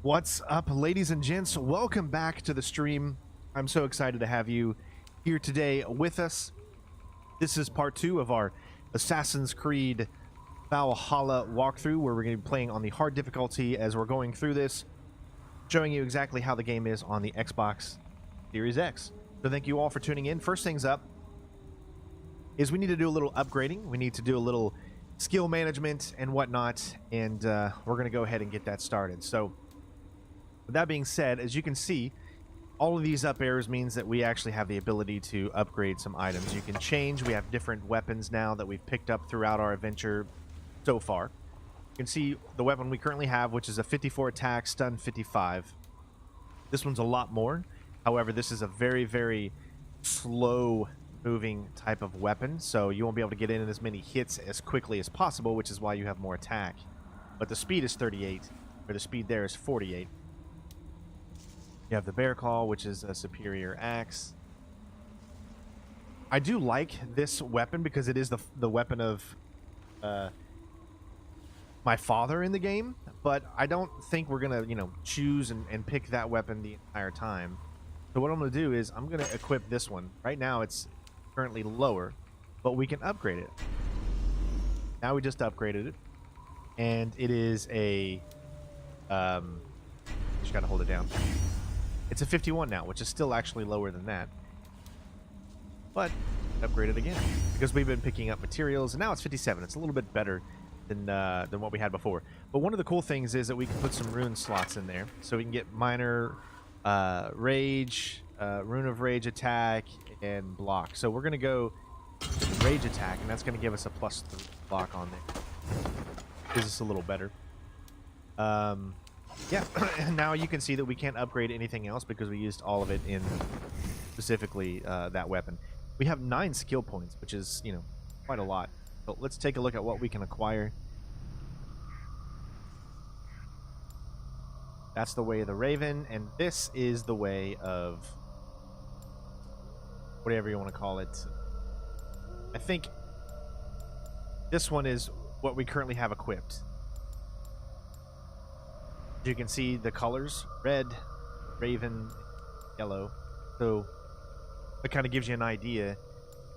What's up, ladies and gents? Welcome back to the stream. I'm so excited to have you here today with us. This is part 2 of our Assassin's Creed Valhalla walkthrough, where we're going to be playing on the hard difficulty as we're going through this, showing you exactly how the game is on the Xbox Series X. So thank you all for tuning in. First things up is we need to do a little upgrading. We need to do a little skill management and whatnot, and we're going to go ahead and get that started. So with that being said, as you can see, all of these up arrows means that we actually have the ability to upgrade some items. You can change. We have different weapons now that we've picked up throughout our adventure so far. You can see the weapon we currently have, which is a 54 attack, stun 55. This one's a lot more. However, this is a very, very slow moving type of weapon, so you won't be able to get in as many hits as quickly as possible, which is why you have more attack. But the speed is 38, or the speed there is 48. You have the bear claw, which is a superior axe. I do like this weapon because it is the weapon of my father in the game, but I don't think we're gonna, choose and pick that weapon the entire time. So what I'm gonna do is I'm gonna equip this one. Right now it's currently lower, but we can upgrade it. Now we just upgraded it, and it is a just gotta hold it down. It's a 51 now, which is still actually lower than that, but upgrade it again because we've been picking up materials, and now it's 57. It's a little bit better than what we had before. But one of the cool things is that we can put some rune slots in there, so we can get minor rage, rune of rage attack, and block. So we're gonna go rage attack, and that's gonna give us a +3 block on there. Gives us a little better. Yeah, now you can see that we can't upgrade anything else because we used all of it in specifically that weapon. We have 9 skill points, which is, quite a lot. But let's take a look at what we can acquire. That's the way of the Raven, and this is the way of whatever you want to call it. I think this one is what we currently have equipped. You can see the colors: red, raven, yellow. So it kind of gives you an idea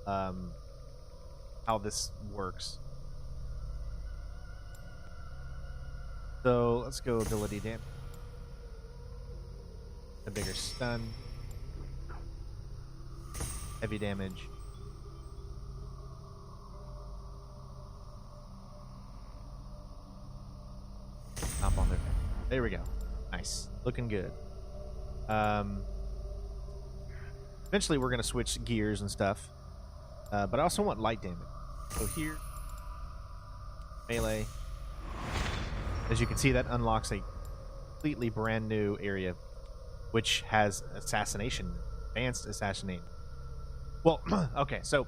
how this works. So let's go ability damage. A bigger stun, heavy damage. Hop on their back. There we go. Nice. Looking good. Eventually we're going to switch gears and stuff. But I also want light damage. So here, melee. As you can see, that unlocks a completely brand new area, which has assassination, advanced assassination. Well, okay, so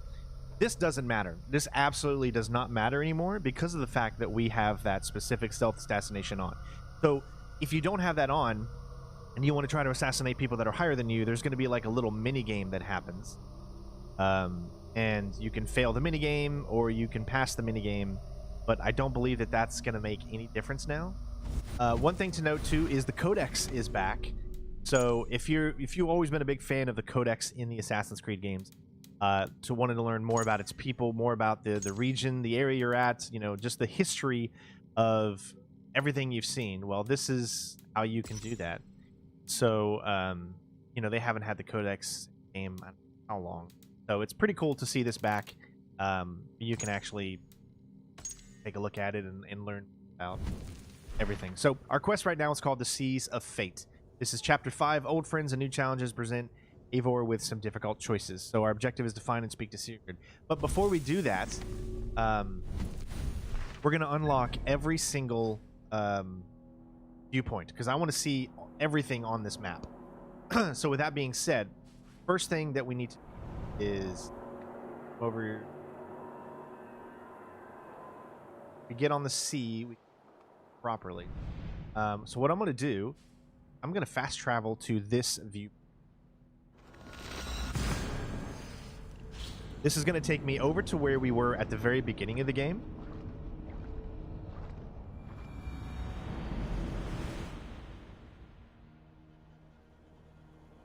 this doesn't matter. This absolutely does not matter anymore because of the fact that we have that specific stealth assassination on. So if you don't have that on and you want to try to assassinate people that are higher than you, there's going to be like a little mini game that happens. And you can fail the mini game or you can pass the mini game, but I don't believe that that's going to make any difference now. One thing to note too is the Codex is back. So if you've always been a big fan of the Codex in the Assassin's Creed games, to wanting to learn more about its people, more about the region, the area you're at, just the history of everything you've seen, well, this is how you can do that. So they haven't had the Codex game I don't know how long, so it's pretty cool to see this back. You can actually take a look at it and learn about everything. So our quest right now is called the Seas of Fate. This is chapter 5. Old friends and new challenges present Eivor with some difficult choices. So our objective is to find and speak to Sigurd. But before we do that, we're going to unlock every single viewpoint because I want to see everything on this map. So with that being said, first thing that we need to do is over. We get on the sea properly. So what I'm going to do, I'm going to fast travel to this view. This is going to take me over to where we were at the very beginning of the game.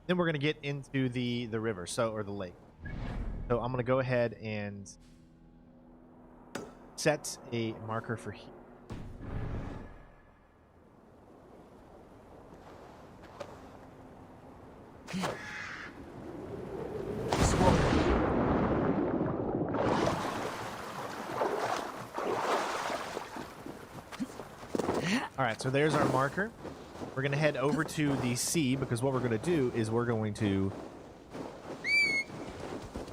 then we're going to get into the river, or the lake. So I'm going to go ahead and set a marker for here. All right, so there's our marker. We're going to head over to the sea because what we're going to do is we're going to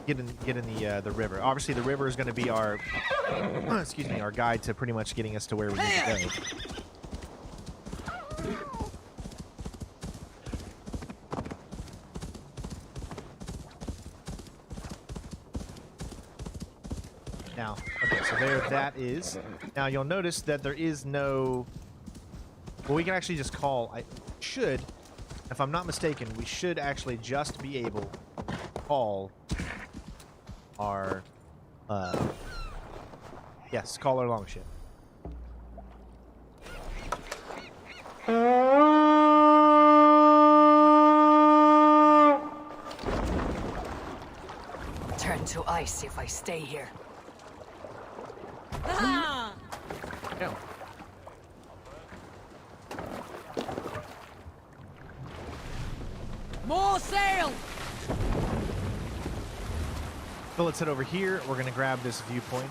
get in the river. Obviously, the river is going to be our excuse me, our guide to pretty much getting us to where we need to go. Now, okay, so there that is. Now you'll notice that there is no. Well, we can actually just call. If I'm not mistaken, we should actually just be able to call our. Yes, call our longship. Turn to ice if I stay here. Go. More sail! So let's head over here. We're going to grab this viewpoint.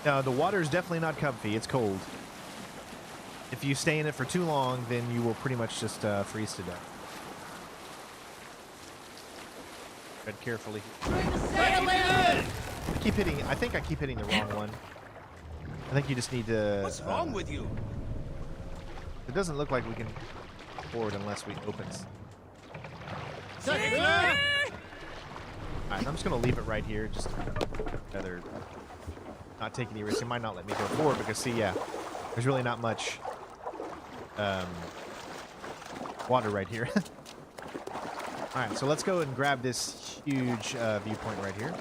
Now, the water is definitely not comfy. It's cold. If you stay in it for too long, then you will pretty much just freeze to death. Tread carefully. I think I keep hitting the wrong one. I think you just need to... What's wrong with you? It doesn't look like we can forward unless we open. Alright, I'm just going to leave it right here. Just another... Not take any risks. It might not let me go forward because, see, yeah, there's really not much water right here. Alright, so let's go and grab this huge viewpoint right here.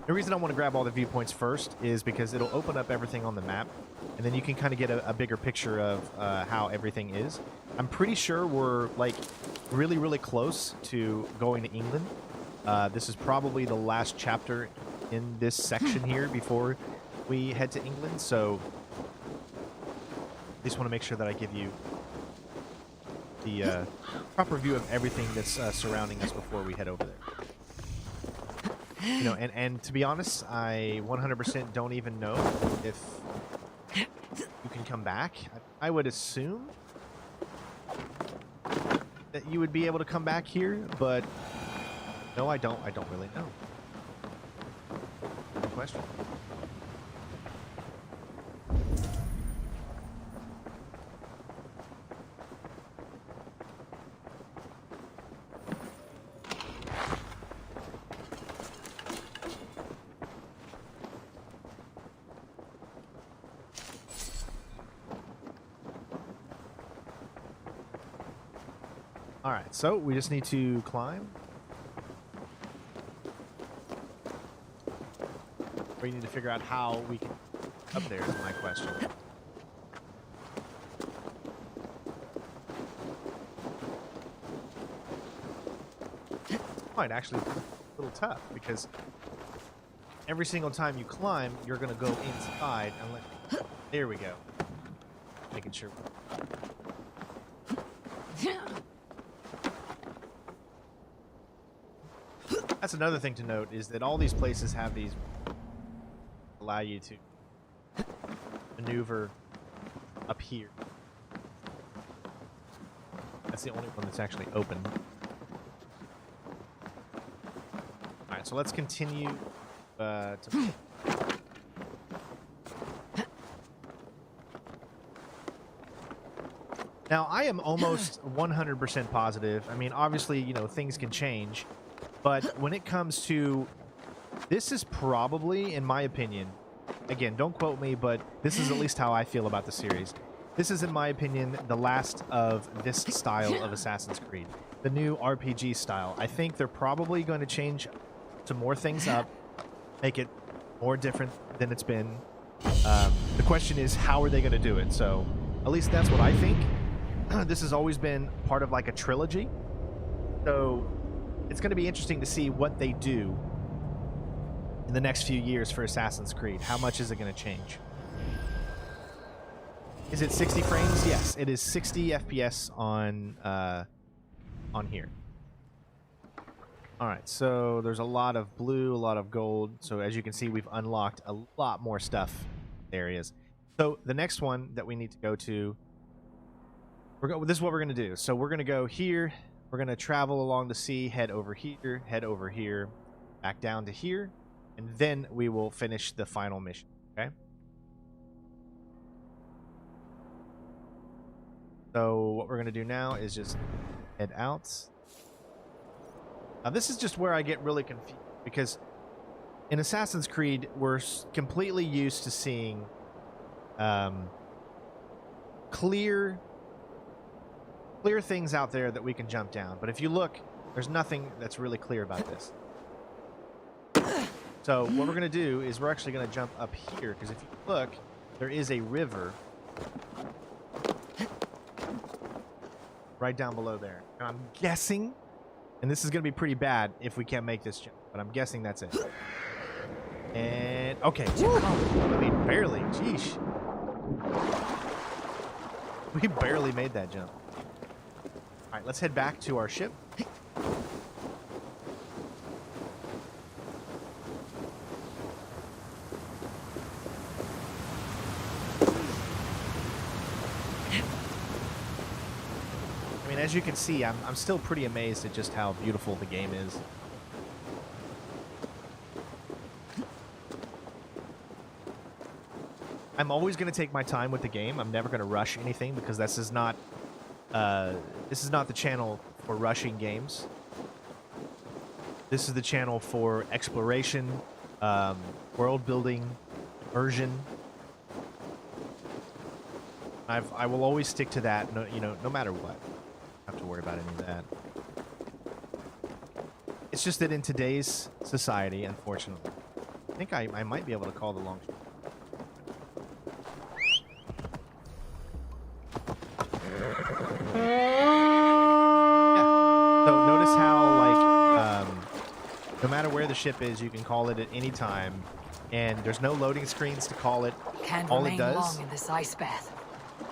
The reason I want to grab all the viewpoints first is because it'll open up everything on the map, and then you can kind of get a bigger picture of how everything is. I'm pretty sure we're, like, really, really close to going to England. This is probably the last chapter in this section here before we head to England, so I just want to make sure that I give you the proper view of everything that's surrounding us before we head over there. You know, and to be honest, I 100% don't even know if you can come back. I would assume that you would be able to come back here, but no, I don't really know. Good question. Alright, so we just need to climb. We need to figure out how we can up there is my question. Might actually be a little tough because every single time you climb, you're going to go inside and let... There we go. Making sure... That's another thing to note, is that all these places have these allow you to maneuver up here. That's the only one that's actually open. Alright, so let's continue to... Now, I am almost 100% positive. I mean, obviously, you know, things can change. But when it comes to, this is probably, in my opinion, again, don't quote me, but this is at least how I feel about the series. This is, in my opinion, the last of this style of Assassin's Creed. The new RPG style. I think they're probably going to change some more things up, make it more different than it's been. The question is, how are they going to do it? So, At least that's what I think. This has always been part of like a trilogy. So it's going to be interesting to see what they do in the next few years for Assassin's Creed. How much is it going to change? Is it 60 frames? Yes, it is 60 FPS on here. All right, so there's a lot of blue, a lot of gold. So as you can see, we've unlocked a lot more stuff areas. So the next one that we need to go to, this is what we're going to do. So we're going to go here. We're going to travel along the sea, head over here, back down to here, and then we will finish the final mission, okay? So what we're going to do now is just head out. Now, this is just where I get really confused, because in Assassin's Creed, we're completely used to seeing clear things out there that we can jump down. But if you look, there's nothing that's really clear about this. So what we're going to do is we're actually going to jump up here, because if you look, there is a river right down below there. And I'm guessing, and this is going to be pretty bad if we can't make this jump, but I'm guessing that's it. And, okay. I mean, barely. Jeesh. We barely made that jump. All right, let's head back to our ship. I mean, as you can see, I'm still pretty amazed at just how beautiful the game is. I'm always going to take my time with the game. I'm never going to rush anything, because this is not the channel for rushing games. This is the channel for exploration, world building, immersion. I will always stick to that, no matter what. Don't have to worry about any of that. It's just that in today's society, unfortunately, I think I might be able to call the long shot. No matter where the ship is, you can call it at any time, and there's no loading screens to call it. Can't All it remain does long in this ice bath.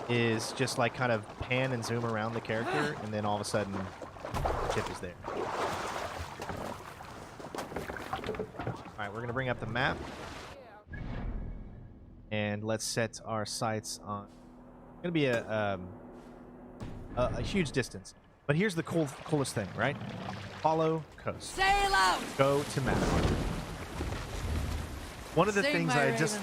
is just like kind of pan and zoom around the character, and then all of a sudden, the ship is there. All right, we're gonna bring up the map, and let's set our sights on. It's gonna be a huge distance, but here's the coolest thing, right? Follow coast. Sail out! Go to map. One of the things I just...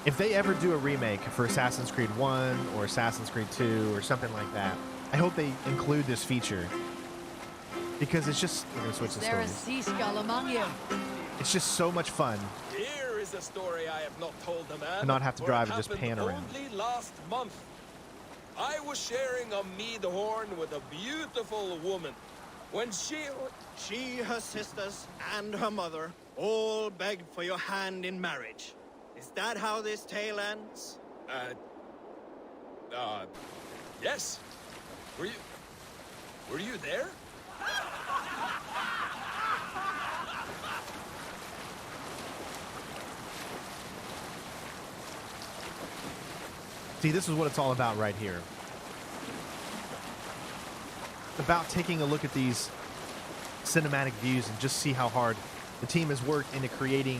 If they ever do a remake for Assassin's Creed 1 or Assassin's Creed 2 or something like that, I hope they include this feature. Because it's just... We're going to switch the story. There's a sea skull among you. It's just so much fun. Here is a story I have not told the man. To not have to drive and just pan around. Only last month, I was sharing a mead horn with a beautiful woman. When she, her sisters, and her mother all begged for your hand in marriage. Is that how this tale ends? Yes. Were you there? See, this is what it's all about right here. About taking a look at these cinematic views and just see how hard the team has worked into creating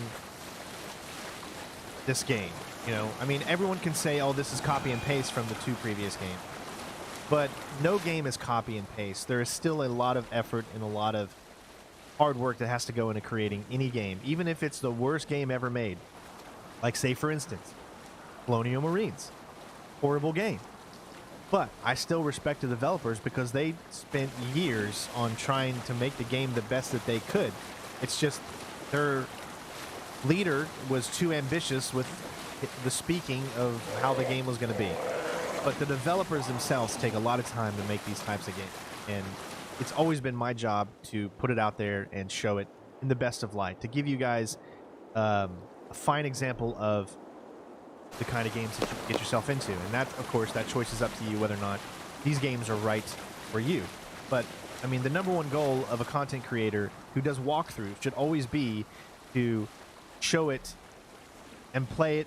this game. I mean, everyone can say, oh, this is copy and paste from the 2 previous games, but no game is copy and paste. There is still a lot of effort and a lot of hard work that has to go into creating any game, even if it's the worst game ever made. Like, say, for instance, Colonial Marines. Horrible game. But I still respect the developers because they spent years on trying to make the game the best that they could. It's just their leader was too ambitious with the speaking of how the game was going to be. But the developers themselves take a lot of time to make these types of games. And it's always been my job to put it out there and show it in the best of light. To give you guys a fine example of the kind of games that you get yourself into. And that, of course, that choice is up to you whether or not these games are right for you. But, I mean, the number one goal of a content creator who does walkthroughs should always be to show it and play it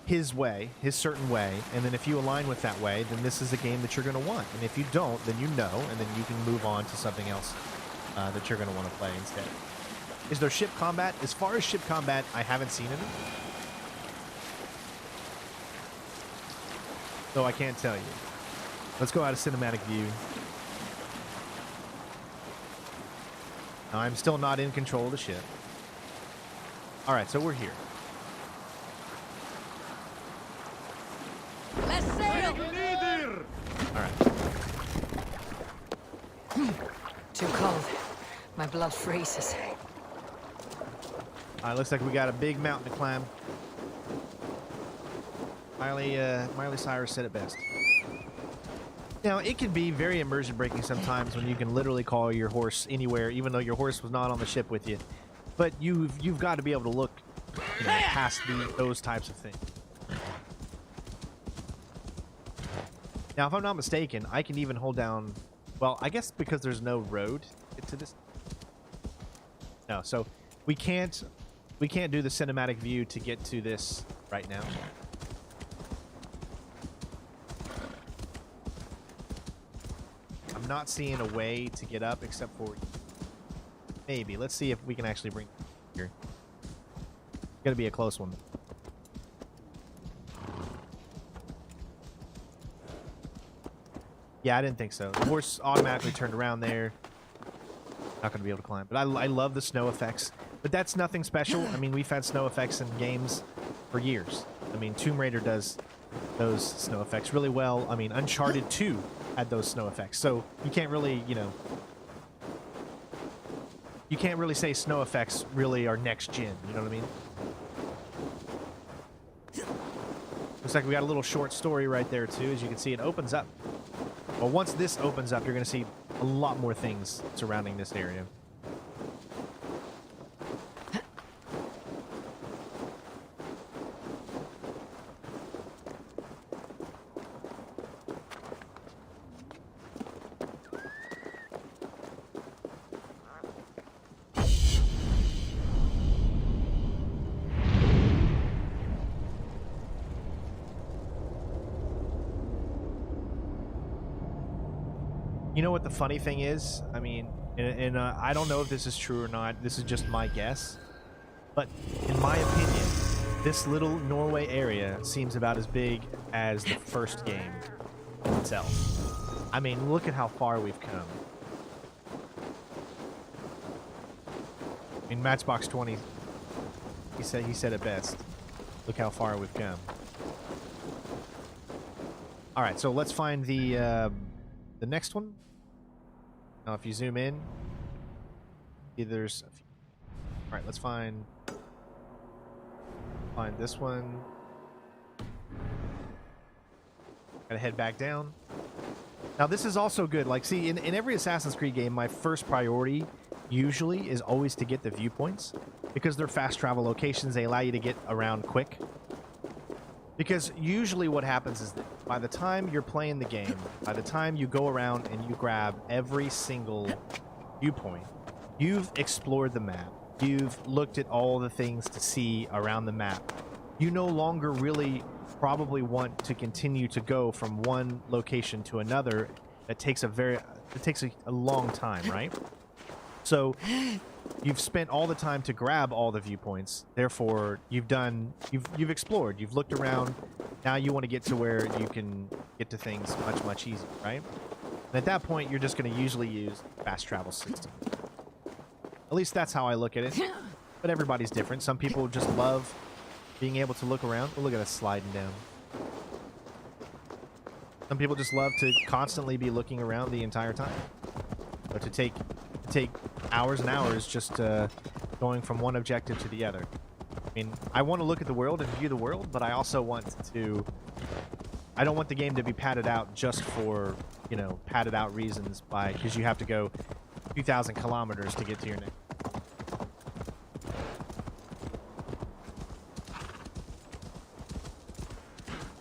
his way, his certain way, and then if you align with that way, then this is a game that you're going to want. And if you don't, then you know, and then you can move on to something else that you're going to want to play instead. Is there ship combat? As far as ship combat, I haven't seen any. So I can't tell you. Let's go out of cinematic view. Now, I'm still not in control of the ship. All right, so we're here. Let's sail! All right. Too cold. My blood freezes. All right, looks like we got a big mountain to climb. Miley Cyrus said it best. Now, it can be very immersion breaking sometimes when you can literally call your horse anywhere, even though your horse was not on the ship with you. But you've got to be able to look, you know, past those types of things. Now, if I'm not mistaken, I can even hold down... Well, I guess because there's no road to this... No, so we can't do the cinematic view to get to this right now. I'm not seeing a way to get up except for... Maybe. Let's see if we can actually bring... Here. It's gonna be a close one. Yeah, I didn't think so. The horse automatically turned around there. Not going to be able to climb. But I love the snow effects. But that's nothing special. I mean, we've had snow effects in games for years. I mean, Tomb Raider does those snow effects really well. I mean, Uncharted 2 had those snow effects. So you can't really, you know... You can't really say snow effects really are next gen. You know what I mean? Looks like we got a little short story right there, too. As you can see, it opens up. Well, once this opens up, you're going to see a lot more things surrounding this area. You know what the funny thing is? I mean, and I don't know if this is true or not. This is just my guess. But in my opinion, this little Norway area seems about as big as the first game itself. I mean, look at how far we've come. I mean, Matchbox 20, he said it best. Look how far we've come. All right, so let's find the next one. Now, if you zoom in, there's a few. All right, let's find this one. Gotta head back down. Now, this is also good. Like, see, in every Assassin's Creed game, my first priority usually is always to get the viewpoints because they're fast travel locations. They allow you to get around quick. Because usually what happens is that by the time you're playing the game, by the time you go around and you grab every single viewpoint, you've explored the map. You've looked at all the things to see around the map. You no longer really probably want to continue to go from one location to another. That takes a long time, right? So you've spent all the time to grab all the viewpoints. Therefore, you've explored. You've looked around. Now you want to get to where you can get to things much easier, right? And at that point, you're just going to usually use fast travel system. At least that's how I look at it. But everybody's different. Some people just love being able to look around. Oh, look at us sliding down. Some people just love to constantly be looking around the entire time. Or to take hours and hours just going from one objective to the other. I mean, I want to look at the world and view the world, but I also want to... I don't want the game to be padded out just for, you know, padded out reasons because you have to go 2,000 kilometers to get to your next.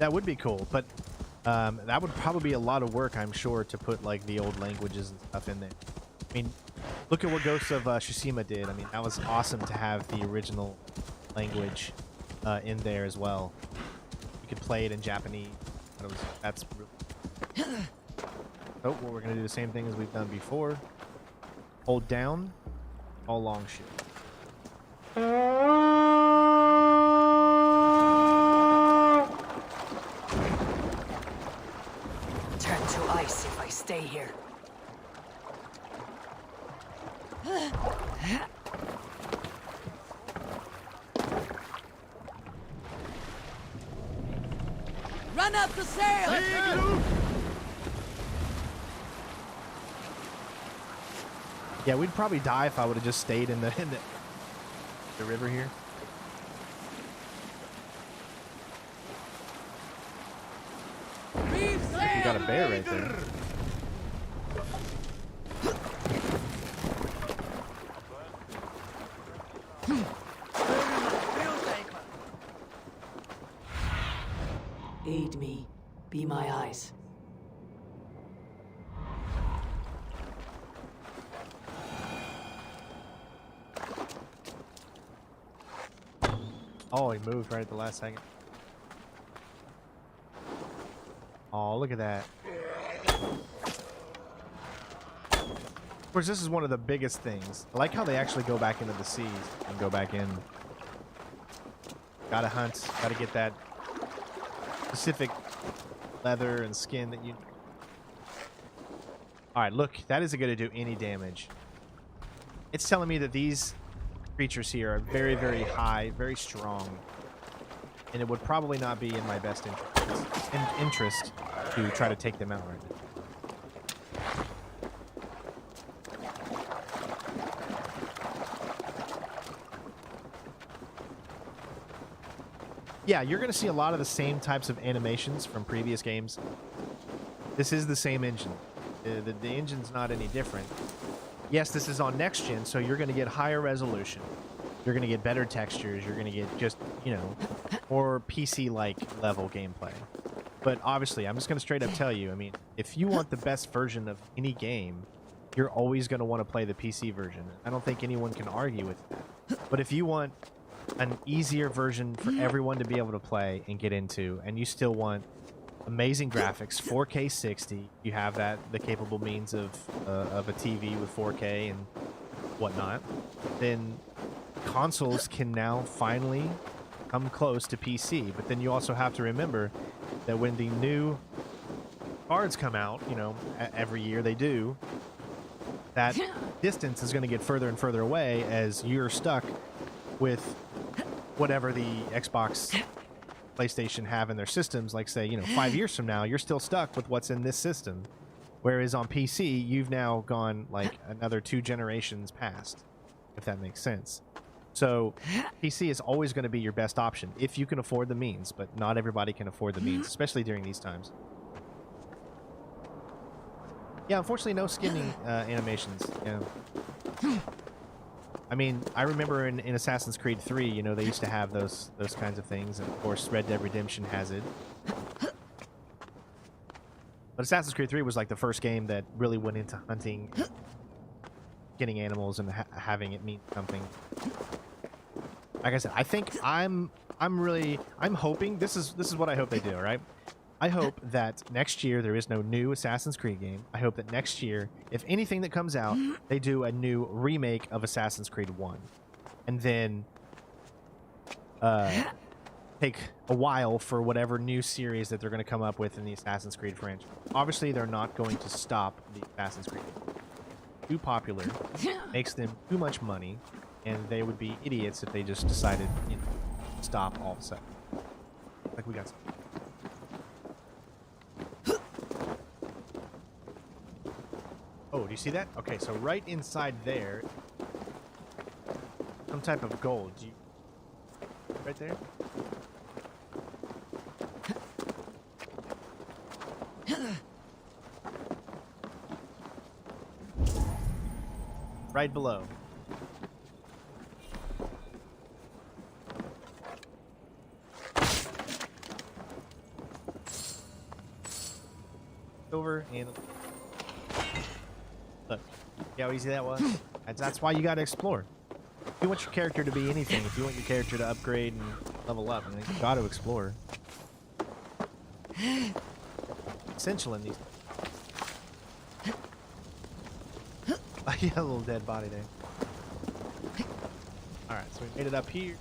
That would be cool, but that would probably be a lot of work, I'm sure, to put like the old languages and stuff in there. I mean, look at what Ghost of Tsushima did. I mean, that was awesome to have the original language in there as well. You could play it in Japanese. That's really... Oh, well, we're gonna do the same thing as we've done before. Hold down, all long shoot. Turn to ice if I stay here. Run up the sail! Yeah, we'd probably die if I would have just stayed in the river here. We got a bear right there. Aid me. Be my eyes. Oh, he moved right at the last second. Oh, look at that. Of course, this is one of the biggest things. I like how they actually go back into the seas and go back in. Gotta hunt. Gotta get that specific leather and skin that you... Alright, look. That isn't going to do any damage. It's telling me that these creatures here are very, very high, very strong. And it would probably not be in my best interest to try to take them out right now. Yeah, you're going to see a lot of the same types of animations from previous games. This is the same engine. The engine's not any different. Yes, this is on next gen, so you're going to get higher resolution. You're going to get better textures. You're going to get just, you know, more PC-like level gameplay. But obviously, I'm just going to straight up tell you, I mean, if you want the best version of any game, you're always going to want to play the PC version. I don't think anyone can argue with that. But if you want an easier version for everyone to be able to play and get into, and you still want amazing graphics, 4K 60, you have that, the capable means of a TV with 4K and whatnot, then consoles can now finally come close to PC. But then you also have to remember that when the new cards come out, you know, every year they do, that distance is going to get further and further away as you're stuck with whatever the Xbox, PlayStation have in their systems. Like, say, you know, 5 years from now, you're still stuck with what's in this system. Whereas on PC, you've now gone like another 2 generations past, if that makes sense. So PC is always going to be your best option if you can afford the means, but not everybody can afford the means, especially during these times. Yeah, unfortunately, no skinning animations. You know. I mean, I remember in Assassin's Creed 3, you know, they used to have those kinds of things, and of course, Red Dead Redemption has it. But Assassin's Creed 3 was like the first game that really went into hunting, getting animals, and having it mean something. Like I said, I think I'm hoping this is what I hope they do. All right, I hope that next year there is no new Assassin's Creed game. I hope that next year, if anything that comes out, they do a new remake of Assassin's Creed 1, and then take a while for whatever new series that they're going to come up with in the Assassin's Creed franchise. Obviously, they're not going to stop the Assassin's Creed. Too popular, makes them too much money, and they would be idiots if they just decided, you know, stop all of a sudden. Like we got some. Oh, do you see that? Okay, so right inside there, some type of gold. Do you... Right there? Right below. over and look. See how easy that was? That's why you got to explore. If you want your character to be anything, if you want your character to upgrade and level up, then you got to explore. Essential in these. Yeah, a little dead body there. Alright, so we made it up here.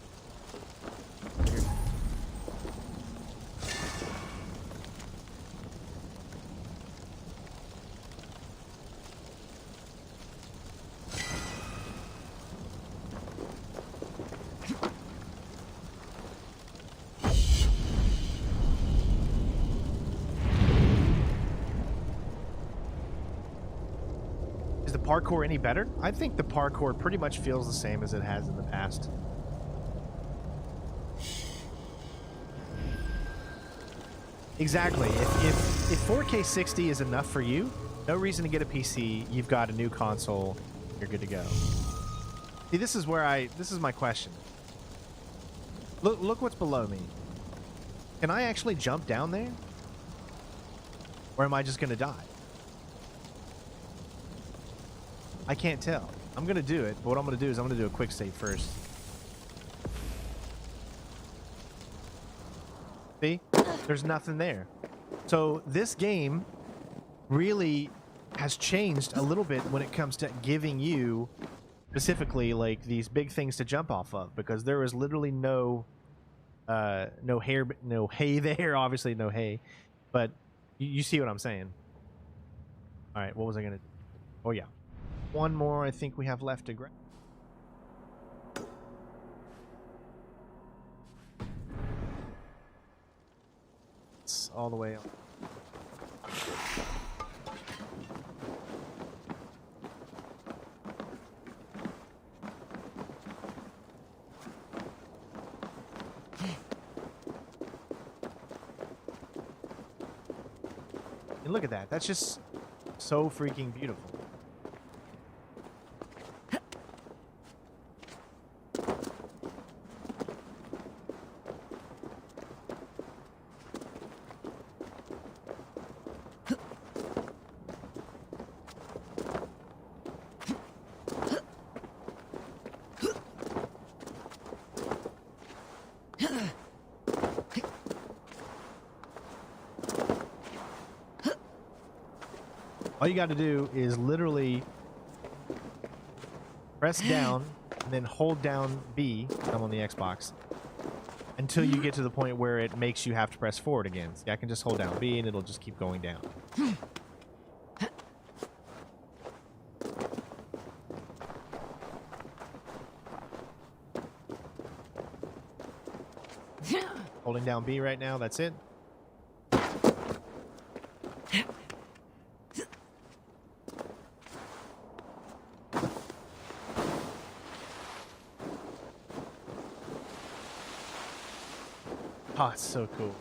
Is the parkour any better? I think the parkour pretty much feels the same as it has in the past. Exactly. If 4K 60 is enough for you, no reason to get a PC. You've got a new console. You're good to go. See, this is my question. Look what's below me. Can I actually jump down there? Or am I just gonna die? I can't tell. I'm gonna do it, but what I'm gonna do is I'm gonna do a quick save first. See? There's nothing there. So this game really has changed a little bit when it comes to giving you specifically like these big things to jump off of, because there is literally no hay there. Obviously no hay, but you see what I'm saying. All right, what was I gonna do? Oh yeah, one more I think we have left to grab. It's all the way up. And look at that. That's just so freaking beautiful. All you got to do is literally press down and then hold down B, I'm on the Xbox, until you get to the point where it makes you have to press forward again. See, I can just hold down B and it'll just keep going down. Holding down B right now, that's it. Oh, it's so cool.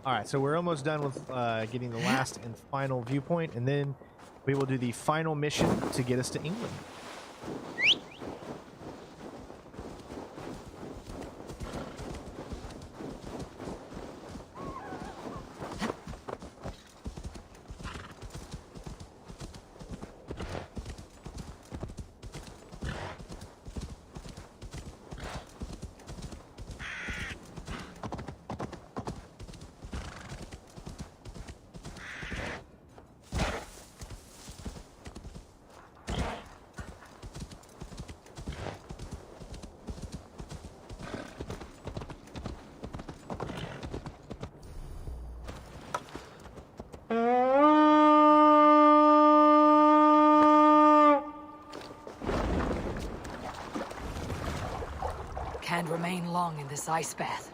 Alright, so we're almost done with getting the last and final viewpoint, and then we will do the final mission to get us to England. Can't remain long in this ice bath.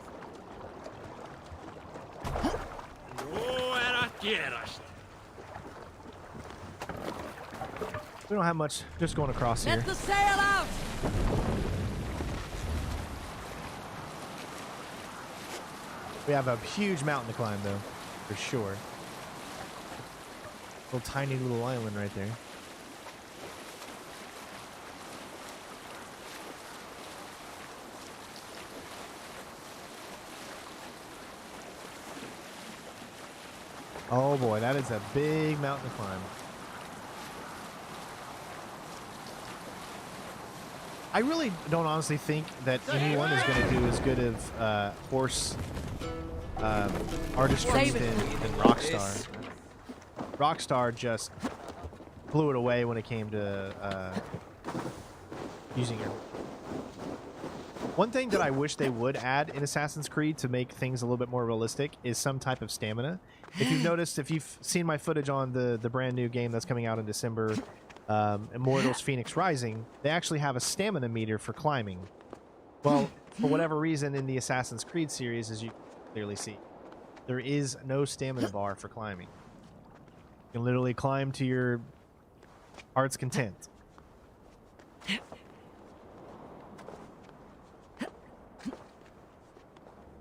We don't have much just going across here. Let the sail out! We have a huge mountain to climb, though, for sure. Little tiny little island right there. Oh boy, that is a big mountain to climb. I really don't honestly think that anyone is going to do as good of horse artistry than Rockstar. Rockstar just blew it away when it came to using it. One thing that I wish they would add in Assassin's Creed to make things a little bit more realistic is some type of stamina. If you've noticed, if you've seen my footage on the brand new game that's coming out in December, Immortals Phoenix Rising, they actually have a stamina meter for climbing. Well, for whatever reason in the Assassin's Creed series, as you clearly see, there is no stamina bar for climbing. You can literally climb to your heart's content.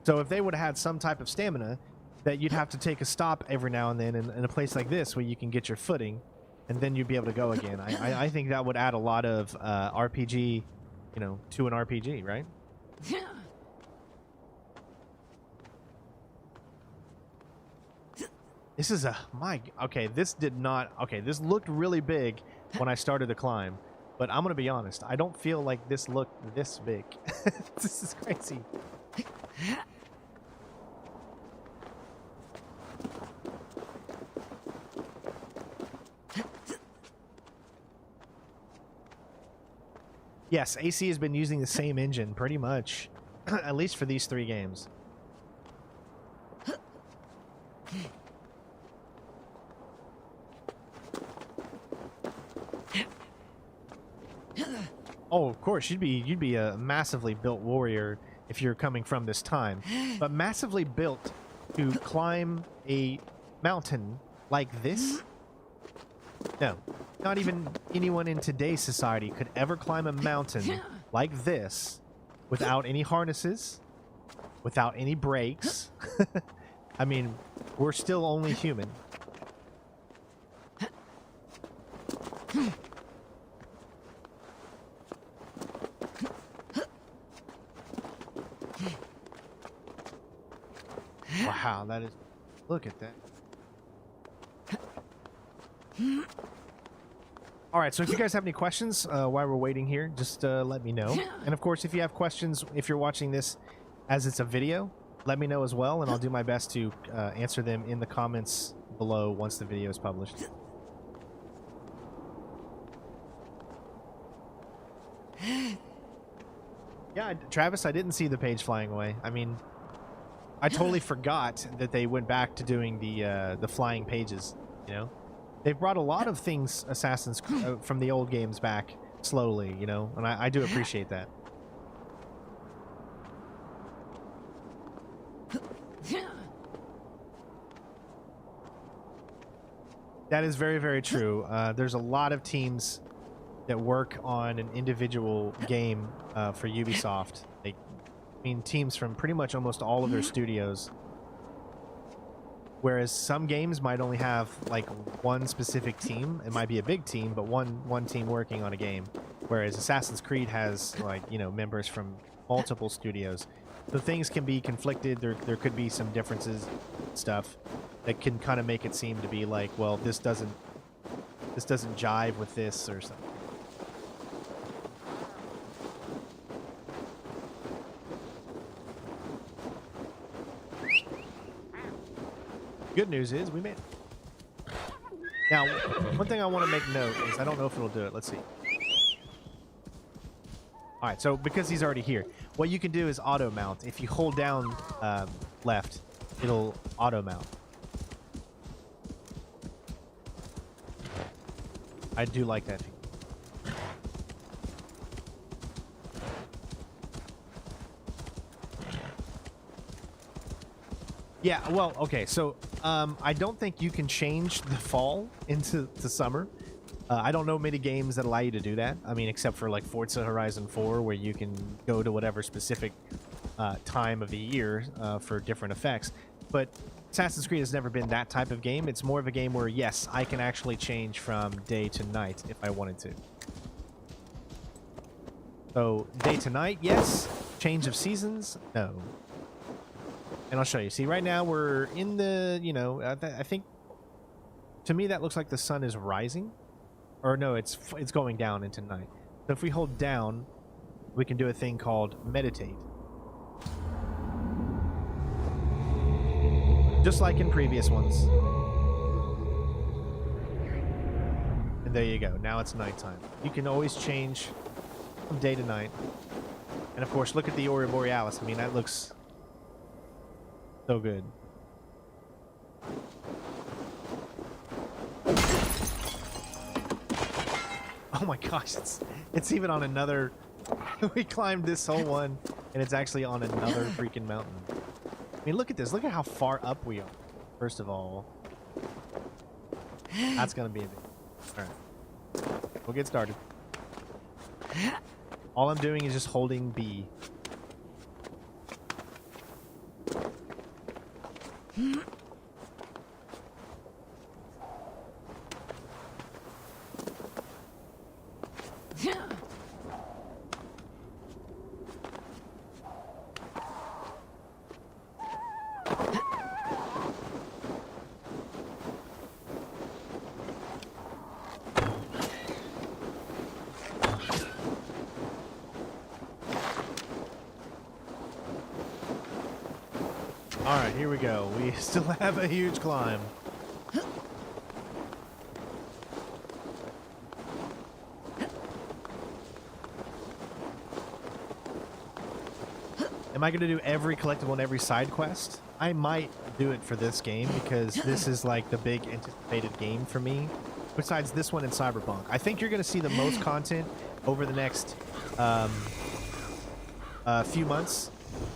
So if they would have had some type of stamina, that you'd have to take a stop every now and then in a place like this where you can get your footing, and then you'd be able to go again. I think that would add a lot of RPG, you know, to an RPG, right? This is a okay. This did not This looked really big when I started to climb, but I'm gonna be honest. I don't feel like this looked this big. This is crazy. Yes, AC has been using the same engine pretty much, at least for these 3 games. Oh, of course, you'd be a massively built warrior if you're coming from this time, but massively built to climb a mountain like this? No, not even anyone in today's society could ever climb a mountain like this without any harnesses, without any brakes. I mean, we're still only human. Wow, that is... Look at that. Alright, so if you guys have any questions while we're waiting here, just let me know. And of course, if you have questions, if you're watching this as it's a video, let me know as well, and I'll do my best to answer them in the comments below once the video is published. Yeah, Travis, I didn't see the page flying away. I mean, I totally forgot that they went back to doing the flying pages, you know? They've brought a lot of things from the old games back slowly, you know, and I do appreciate that. That is very, very true. There's a lot of teams that work on an individual game for Ubisoft. I mean, teams from pretty much almost all of their studios. Whereas some games might only have like one specific team. It might be a big team, but one team working on a game. Whereas Assassin's Creed has, like, you know, members from multiple studios. So things can be conflicted. There could be some differences, stuff that can kind of make it seem to be like, well, this doesn't jive with this or something. Good news is we made it. Now, one thing I want to make note is I don't know if it'll do it. Let's see. All right, so because he's already here, what you can do is auto mount. If you hold down left, it'll auto mount. I do like that feature. Yeah, well, okay, so I don't think you can change the fall into summer. I don't know many games that allow you to do that. I mean, except for like Forza Horizon 4, where you can go to whatever specific time of the year for different effects. But Assassin's Creed has never been that type of game. It's more of a game where, yes, I can actually change from day to night if I wanted to. So, day to night, yes. Change of seasons, no. And I'll show you. See, right now we're in the, you know, I think to me that looks like the sun is rising. Or no, it's going down into night. So if we hold down, we can do a thing called meditate. Just like in previous ones. And there you go. Now it's nighttime. You can always change from day to night. And of course, look at the Aurora Borealis. I mean, that looks so good. Oh my gosh, it's even on another... We climbed this whole one, and it's actually on another freaking mountain. I mean, look at this. Look at how far up we are, first of all. That's going to be a big... Alright. We'll get started. All I'm doing is just holding B. Alright, here we go. We still have a huge climb. Am I going to do every collectible and every side quest? I might do it for this game because this is like the big anticipated game for me. Besides this one and Cyberpunk. I think you're going to see the most content over the next few months.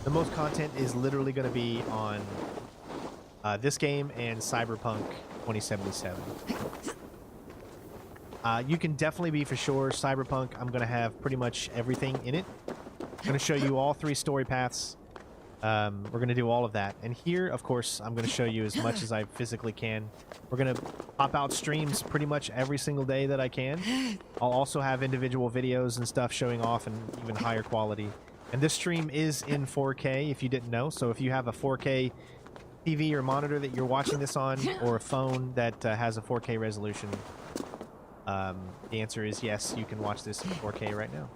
The most content is literally going to be on this game and Cyberpunk 2077. You can definitely be for sure Cyberpunk. I'm going to have pretty much everything in it. I'm going to show you all 3 story paths. We're going to do all of that. And here, of course, I'm going to show you as much as I physically can. We're going to pop out streams pretty much every single day that I can. I'll also have individual videos and stuff showing off in even higher quality. And this stream is in 4K, if you didn't know. So if you have a 4K TV or monitor that you're watching this on, or a phone that has a 4K resolution, the answer is yes, you can watch this in 4K right now.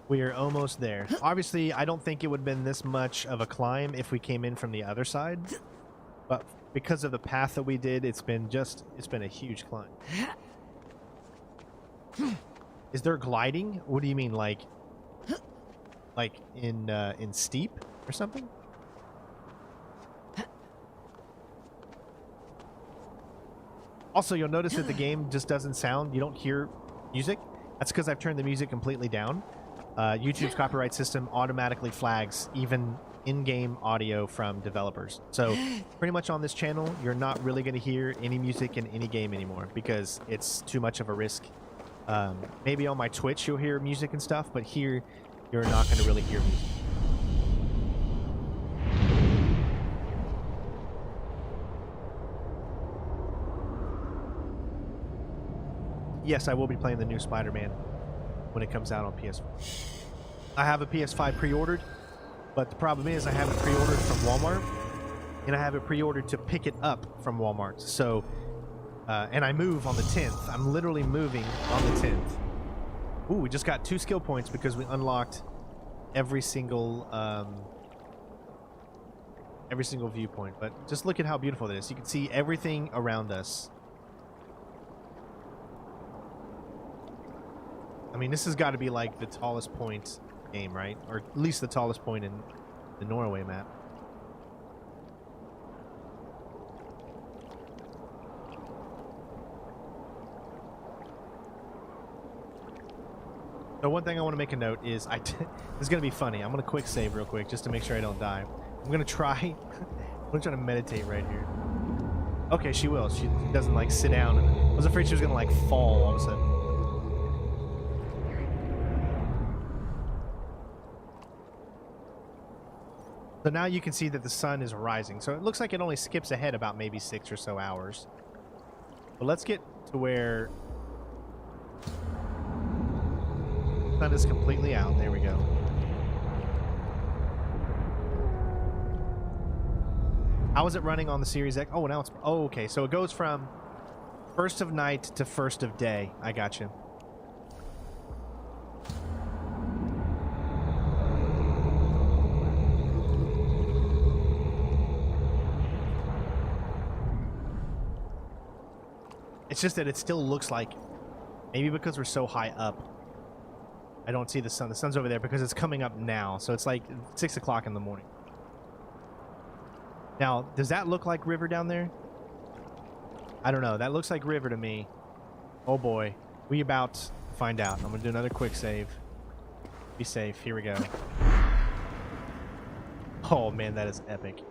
We are almost there. Obviously, I don't think it would have been this much of a climb if we came in from the other side. But because of the path that we did, it's been a huge climb. Is there gliding? What do you mean, like in steep or something? Also, you'll notice that the game just doesn't sound, you don't hear music. That's because I've turned the music completely down. YouTube's copyright system automatically flags even in-game audio from developers. So pretty much on this channel, you're not really going to hear any music in any game anymore because it's too much of a risk. Maybe on my Twitch you'll hear music and stuff, but here you're not going to really hear music. Yes, I will be playing the new Spider-Man when it comes out on PS4. I have a PS5 pre-ordered, but the problem is I have it pre-ordered from Walmart, and I have it pre-ordered to pick it up from Walmart. So, and I move on the 10th. I'm literally moving on the 10th. Ooh, we just got 2 skill points because we unlocked every single viewpoint. But just look at how beautiful it is. You can see everything around us. I mean, this has got to be like the tallest point game, right? Or at least the tallest point in the Norway map. So one thing I want to make a note is this is going to be funny. I'm going to quick save real quick just to make sure I don't die. I'm going to try I'm going to try to meditate right here. Okay, she will. She doesn't like sit down. I was afraid she was going to like fall all of a sudden. So now you can see that the sun is rising. So it looks like it only skips ahead about maybe 6 or so hours. But let's get to where Sun is completely out. There we go. How is it running on the Series X? Oh, now it's... Oh, okay. So it goes from first of night to first of day. I got you. It's just that it still looks like, maybe because we're so high up, I don't see the sun. The sun's over there because it's coming up now. So it's like 6 o'clock in the morning. Now, does that look like river down there? I don't know. That looks like river to me. Oh boy. We about to find out. I'm going to do another quick save. Be safe. Here we go. Oh man, that is epic.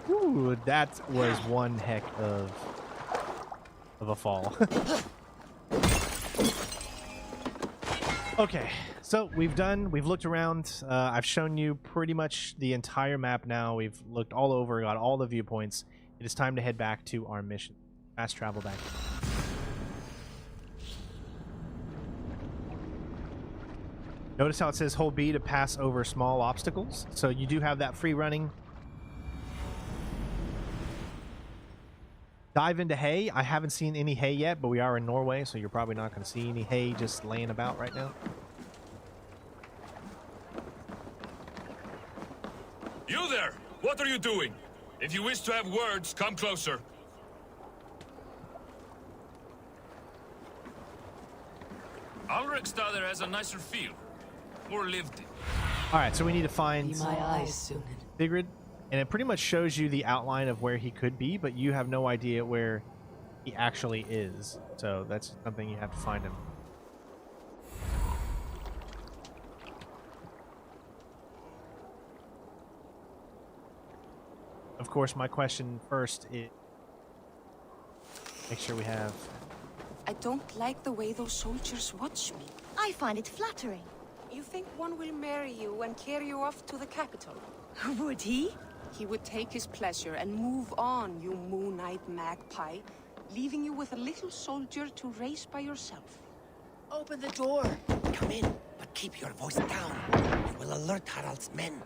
Ooh, that was one heck of a fall. Okay, so we've looked around. I've shown you pretty much the entire map now. We've looked all over, got all the viewpoints. It is time to head back to our mission. Fast travel back. Notice how it says hold B to pass over small obstacles. So you do have that free running. Dive into hay. I haven't seen any hay yet, but we are in Norway, so you're probably not going to see any hay just laying about right now. You there! What are you doing? If you wish to have words, come closer. Alrekstad has a nicer feel. More lived in. Alright, so we need to find Be my eyes soon. Sigrid, and it pretty much shows you the outline of where he could be, but you have no idea where he actually is. So that's something you have to find him. Of course, my question first is make sure we have... I don't like the way those soldiers watch me. I find it flattering. You think one will marry you and carry you off to the capital? Would he? He would take his pleasure and move on, you moon-eyed magpie, leaving you with a little soldier to race by yourself. Open the door. Come in, but keep your voice down. You will alert Harald's men.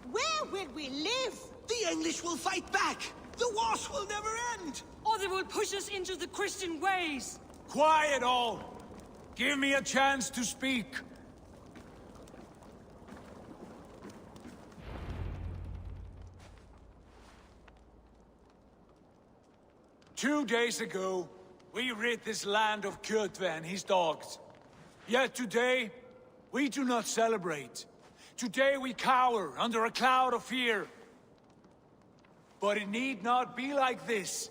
Where will we live? The English will fight back. The wars will never end. Or they will push us into the Christian ways. Quiet all! Give me a chance to speak. Two days ago, we rid this land of Kjotve and his dogs. Yet today, we do not celebrate. Today we cower under a cloud of fear. But it need not be like this.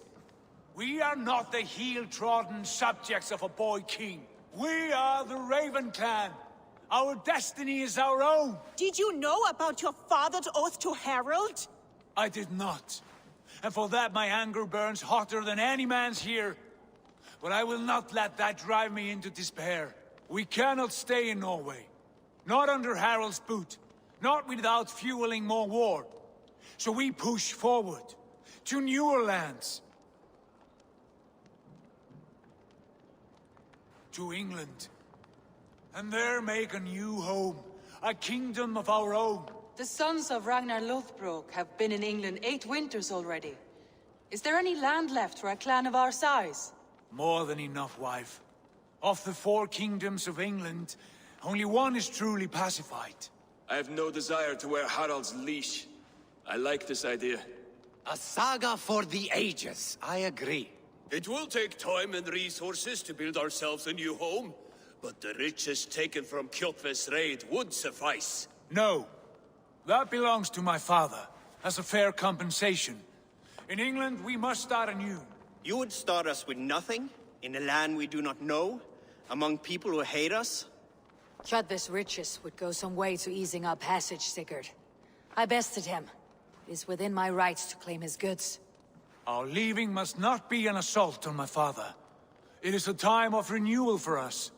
We are not the heel-trodden subjects of a boy king. We are the Raven clan. Our destiny is our own. Did you know about your father's oath to Harold? I did not. And for that my anger burns hotter than any man's here. But I will not let that drive me into despair. We cannot stay in Norway. Not under Harald's boot. Not without fueling more war. So we push forward. To newer lands. To England. And there make a new home. A kingdom of our own. The sons of Ragnar Lothbrok have been in England 8 winters already. Is there any land left for a clan of our size? More than enough, wife. Of the 4 kingdoms of England, only one is truly pacified. I have no desire to wear Harald's leash. I like this idea. A saga for the ages. I agree. It will take time and resources to build ourselves a new home, but the riches taken from Kjotve's raid would suffice. No. That belongs to my father, as a fair compensation. In England, we must start anew. You would start us with nothing, in a land we do not know, among people who hate us? Kjotve's riches would go some way to easing our passage, Sigurd. I bested him. It is within my rights to claim his goods. Our leaving must not be an assault on my father. It is a time of renewal for us.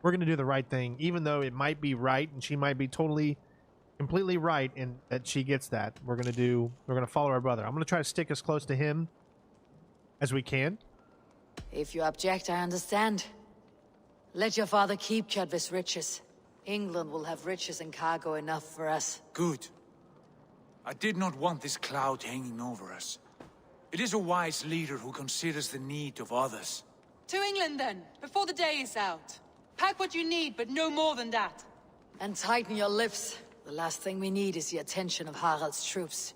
We're going to do the right thing, even though it might be right and she might be totally completely right in that she gets that. We're gonna follow our brother. I'm gonna try to stick as close to him as we can. If you object, I understand. Let your father keep Kjotve's riches. England will have riches and cargo enough for us. Good. I did not want this cloud hanging over us. It is a wise leader who considers the need of others. To England then, before the day is out. Pack what you need, but no more than that. And tighten your lips. The last thing we need is the attention of Harald's troops.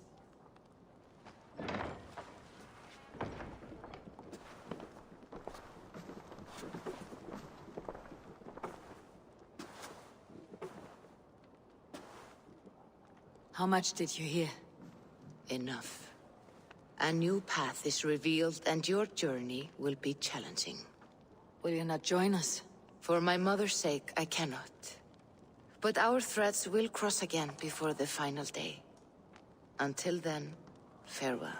How much did you hear? Enough. A new path is revealed, and your journey will be challenging. Will you not join us? For my mother's sake, I cannot. But our threads will cross again before the final day. Until then, farewell.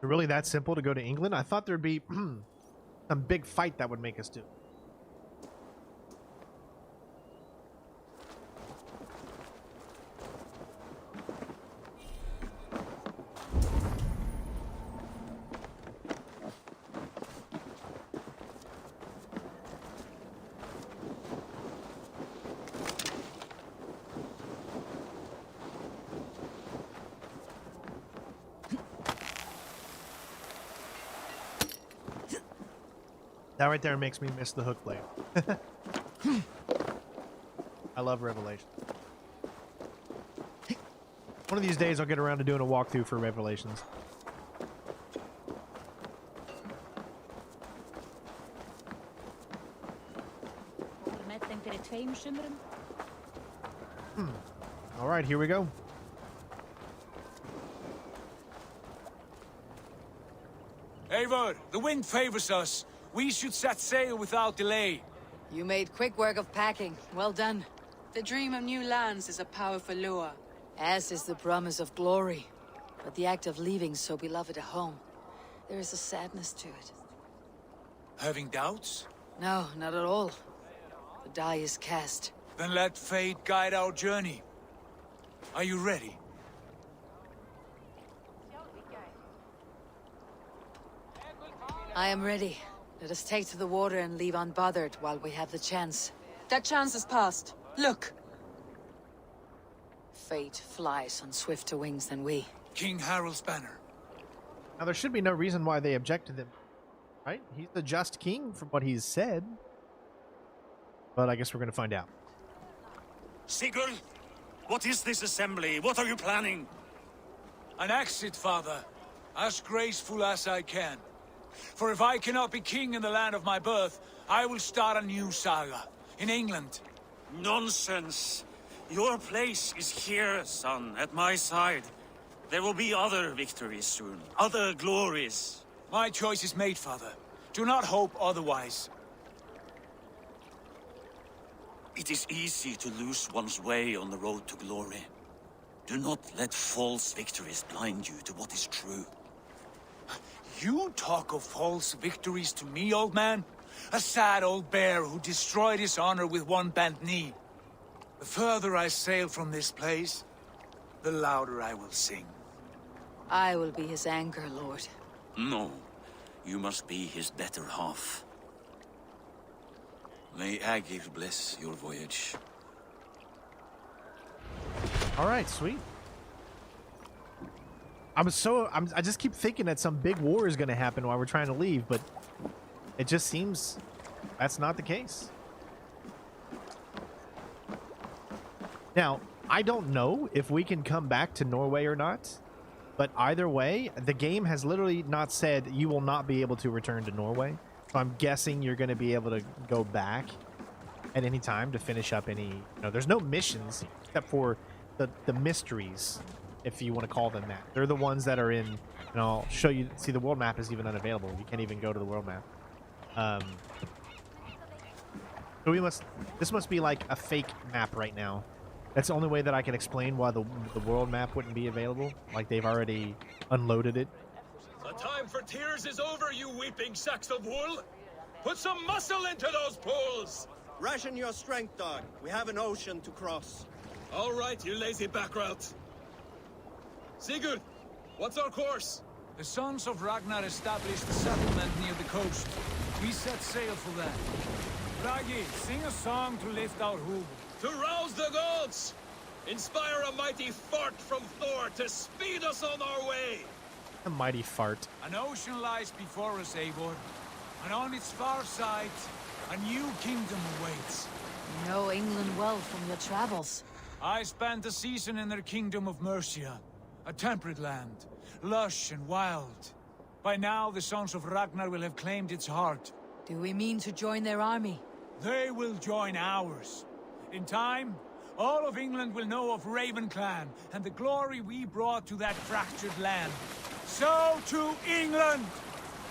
Really that simple to go to England? I thought there'd be some big fight that would make us do. That right there makes me miss the hook blade. I love Revelation. One of these days I'll get around to doing a walkthrough for Revelations. Alright, here we go. Eivor, the wind favors us. We should set sail without delay. You made quick work of packing. Well done. The dream of new lands is a powerful lure. As is the promise of glory. But the act of leaving so beloved a home, there is a sadness to it. Having doubts? No, not at all. The die is cast. Then let fate guide our journey. Are you ready? I am ready. Let us take to the water and leave unbothered while we have the chance. That chance has passed. Look! Fate flies on swifter wings than we. King Harald's banner. Now there should be no reason why they object to them, right? He's the just king from what he's said. But I guess we're going to find out. Sigurd, what is this assembly? What are you planning? An exit, father. As graceful as I can. For if I cannot be king in the land of my birth, I will start a new saga. In England. Nonsense. Your place is here, son, at my side. There will be other victories soon. Other glories. My choice is made, father. Do not hope otherwise. It is easy to lose one's way on the road to glory. Do not let false victories blind you to what is true. You talk of false victories to me, old man? A sad old bear who destroyed his honor with one bent knee. The further I sail from this place, the louder I will sing. I will be his anchor, Lord. No, you must be his better half. May Agir bless your voyage. All right, sweet. I just keep thinking that some big war is going to happen while we're trying to leave, but it just seems that's not the case. Now, I don't know if we can come back to Norway or not, but either way, the game has literally not said you will not be able to return to Norway. So I'm guessing you're going to be able to go back at any time to finish up any, there's no missions except for the mysteries, if you want to call them that. They're the ones that are in, and I'll show you. See, the world map is even unavailable. You can't even go to the world map. So this must be like a fake map right now. That's the only way that I can explain why the world map wouldn't be available. Like, they've already unloaded it. The time for tears is over, you weeping sacks of wool! Put some muscle into those pools! Ration your strength, dog. We have an ocean to cross. All right, you lazy backrout. Sigurd, what's our course? The Sons of Ragnar established a settlement near the coast. We set sail for that. Ragi, sing a song to lift our hoof. To rouse the gods! Inspire a mighty fart from Thor to speed us on our way! A mighty fart. An ocean lies before us, Eivor. And on its far side, a new kingdom awaits. You know England well from your travels. I spent a season in their kingdom of Mercia. A temperate land, lush and wild. By now, the Sons of Ragnar will have claimed its heart. Do we mean to join their army? They will join ours. In time, all of England will know of Raven Clan and the glory we brought to that fractured land. So to England!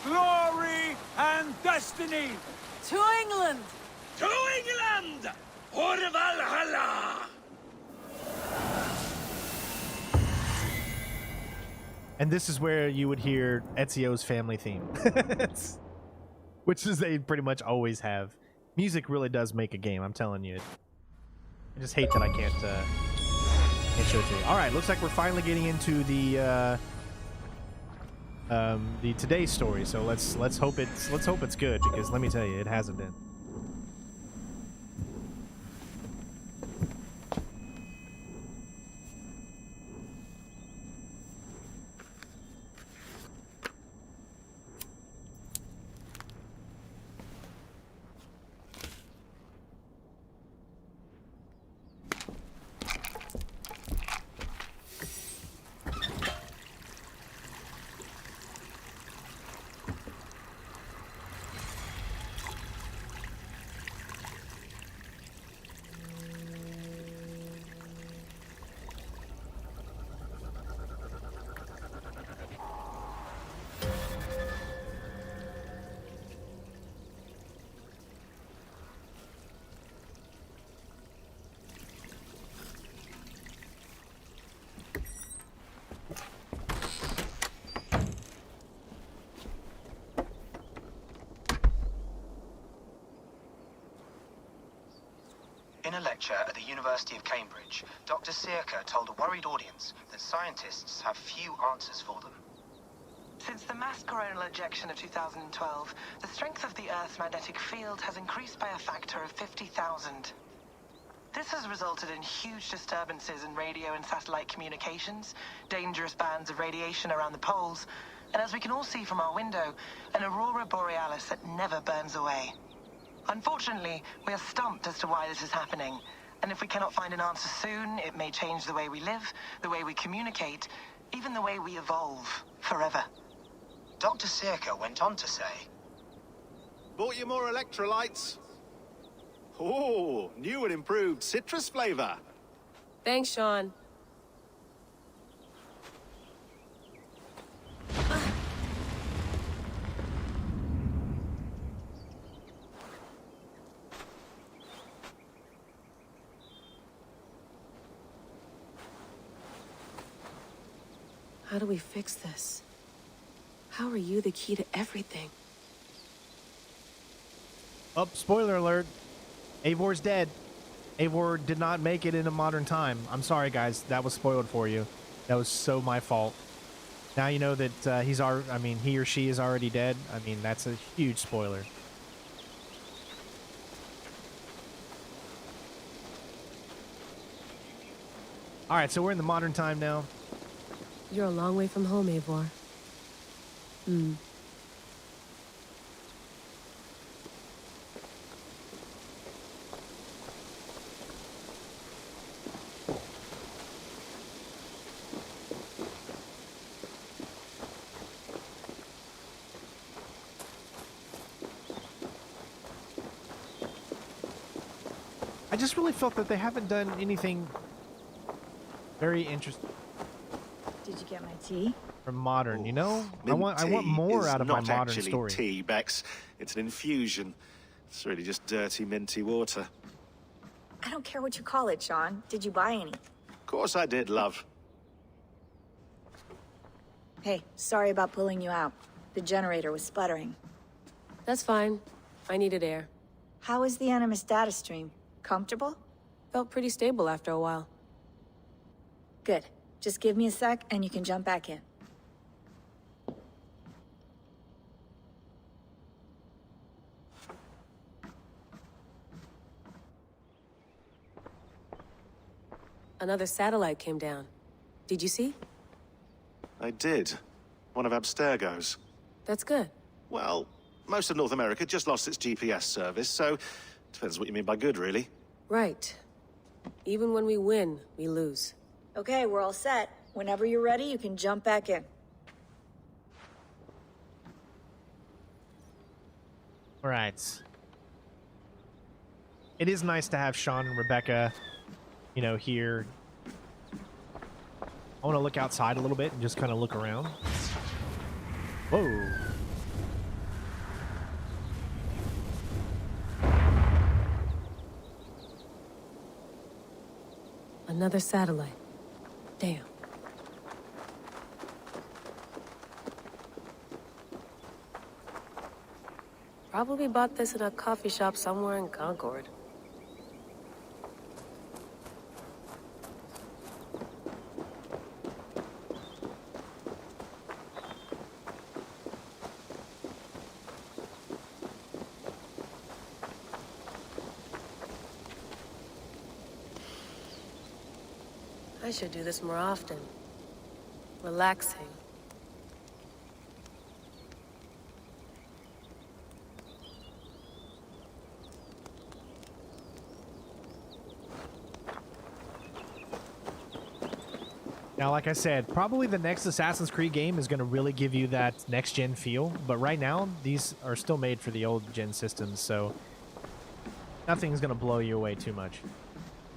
Glory and destiny! To England! To England! For Valhalla! And this is where you would hear Ezio's family theme. Which is they pretty much always have. Music really does make a game, I'm telling you. I just hate that I can't show it to you. Alright, looks like we're finally getting into the today's story, so let's hope it's good, because let me tell you, it hasn't been. In a lecture at the University of Cambridge, Dr. Sirka told a worried audience that scientists have few answers for them. Since the mass coronal ejection of 2012, the strength of the Earth's magnetic field has increased by a factor of 50,000. This has resulted in huge disturbances in radio and satellite communications, dangerous bands of radiation around the poles, and as we can all see from our window, an aurora borealis that never burns away. Unfortunately, we are stumped as to why this is happening, and if we cannot find an answer soon, it may change the way we live, the way we communicate, even the way we evolve, forever. Dr. Sirka went on to say, "Bought you more electrolytes? Oh, new and improved citrus flavor." Thanks, Sean. How do we fix this? How are you the key to everything? Oh, spoiler alert. Eivor's dead. Eivor did not make it in a modern time. I'm sorry, guys. That was spoiled for you. That was so my fault. Now you know that he or she is already dead. I mean, that's a huge spoiler. All right, so we're in the modern time now. You're a long way from home, Eivor. I just really felt that they haven't done anything very interesting. Did you get my tea? From modern, you know? I Mint want more tea out of my is modern not actually story. tea, Bex. It's an infusion. It's really just dirty, minty water. I don't care what you call it, Sean. Did you buy any? Of course I did, love. Hey, sorry about pulling you out. The generator was sputtering. That's fine. I needed air. How is the Animus data stream? Comfortable? Felt pretty stable after a while. Good. Just give me a sec and you can jump back in. Another satellite came down. Did you see? I did. One of Abstergo's. That's good. Well, most of North America just lost its GPS service, so depends what you mean by good, really. Right. Even when we win, we lose. Okay, we're all set. Whenever you're ready, you can jump back in. All right. It is nice to have Sean and Rebecca, you know, here. I want to look outside a little bit and just kind of look around. Whoa. Another satellite. Damn. Probably bought this at a coffee shop somewhere in Concord. I should do this more often. Relaxing. Now, like I said, probably the next Assassin's Creed game is going to really give you that next-gen feel, but right now, these are still made for the old-gen systems, so nothing's going to blow you away too much.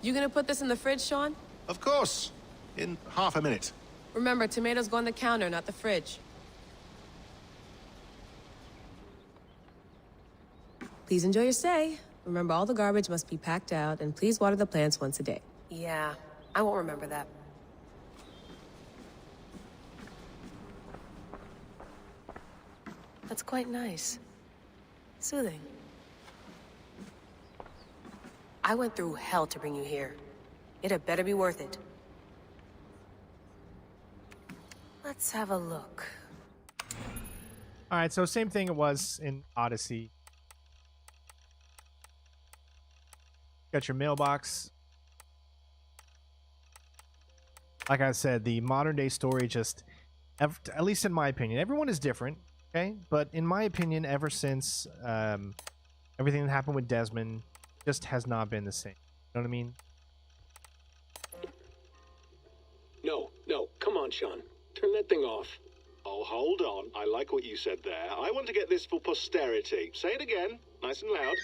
You gonna put this in the fridge, Sean? Of course. In half a minute. Remember, tomatoes go on the counter, not the fridge. Please enjoy your stay. Remember, all the garbage must be packed out, and please water the plants once a day. Yeah, I won't remember that. That's quite nice. Soothing. I went through hell to bring you here. It had better be worth it. Let's have a look. All right, so same thing it was in Odyssey. Got your mailbox. Like I said, the modern day story just, at least in my opinion, everyone is different, okay? But in my opinion, ever since everything that happened with Desmond, just has not been the same. You know what I mean? No, come on, Sean. Turn that thing off. Oh, hold on. I like what you said there. I want to get this for posterity. Say it again, nice and loud.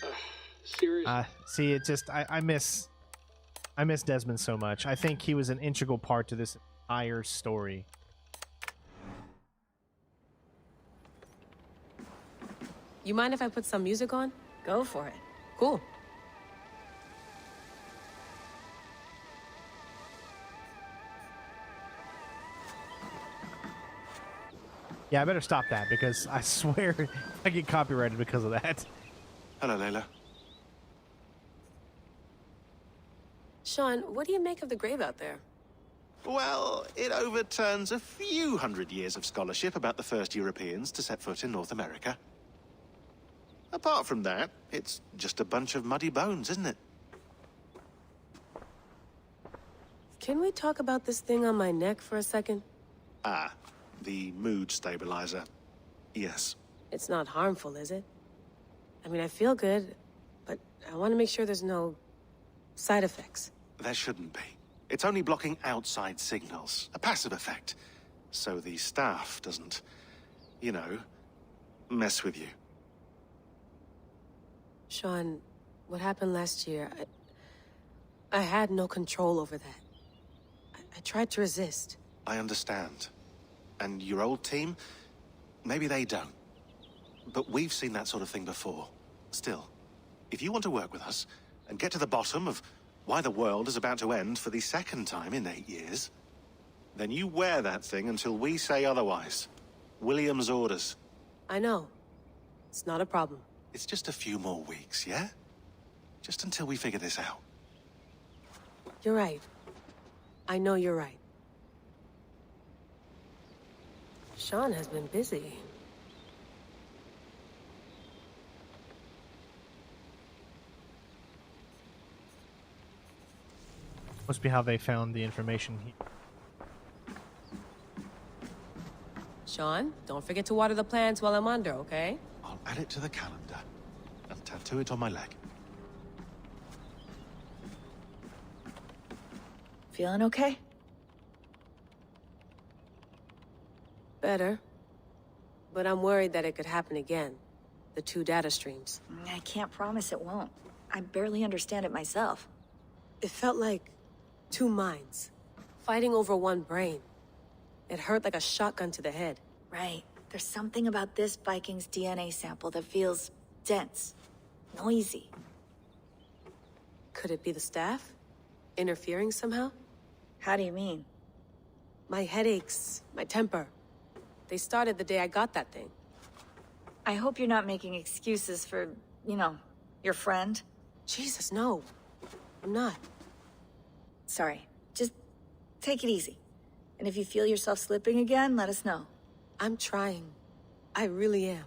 Seriously? See, it just, I miss Desmond so much. I think he was an integral part to this entire story. You mind if I put some music on? Go for it. Cool. Yeah, I better stop that because I swear I get copyrighted because of that. Hello, Layla. Sean, what do you make of the grave out there? Well, it overturns a few hundred years of scholarship about the first Europeans to set foot in North America. Apart from that, it's just a bunch of muddy bones, isn't it? Can we talk about this thing on my neck for a second? Ah, the mood stabilizer. Yes. It's not harmful, is it? I mean, I feel good, but I want to make sure there's no side effects. There shouldn't be. It's only blocking outside signals, a passive effect. So the staff doesn't, you know, mess with you. Sean, what happened last year, I had no control over that. I tried to resist. I understand. And your old team, maybe they don't. But we've seen that sort of thing before. Still, if you want to work with us and get to the bottom of why the world is about to end for the second time in 8 years, then you wear that thing until we say otherwise. William's orders. I know. It's not a problem. It's just a few more weeks, yeah? Just until we figure this out. You're right. I know you're right. Sean has been busy. Must be how they found the information. Sean, don't forget to water the plants while I'm under, okay? I'll add it to the calendar and tattoo it on my leg. Feeling okay? Better. But I'm worried that it could happen again. The 2 data streams. I can't promise it won't. I barely understand it myself. It felt like 2 minds, fighting over 1 brain. It hurt like a shotgun to the head. Right. There's something about this Viking's DNA sample that feels dense, noisy. Could it be the staff? Interfering somehow? How do you mean? My headaches, my temper. They started the day I got that thing. I hope you're not making excuses for, you know, your friend. Jesus, no. I'm not. Sorry. Just take it easy. And if you feel yourself slipping again, let us know. I'm trying. I really am.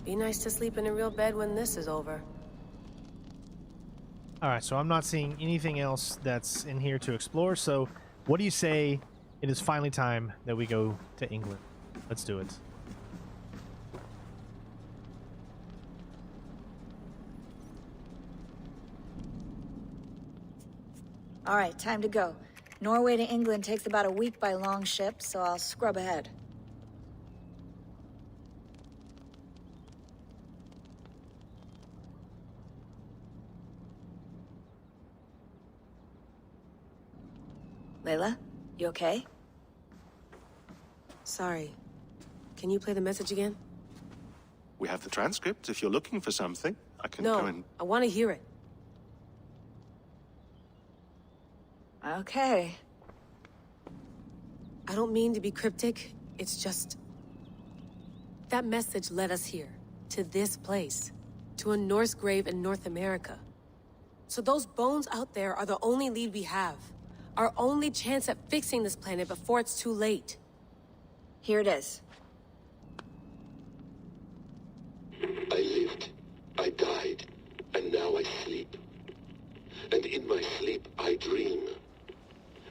Be nice to sleep in a real bed when this is over. Alright, so I'm not seeing anything else that's in here to explore, so what do you say it is finally time that we go to England? Let's do it. All right, time to go. Norway to England takes about a week by long ship, so I'll scrub ahead. Layla, you okay? Sorry. Can you play the message again? We have the transcript. If you're looking for something, I can go and... No, I want to hear it. Okay. I don't mean to be cryptic. It's just... that message led us here. To this place. To a Norse grave in North America. So those bones out there are the only lead we have. Our only chance at fixing this planet before it's too late. Here it is. I lived, I died, and now I sleep. And in my sleep I dream.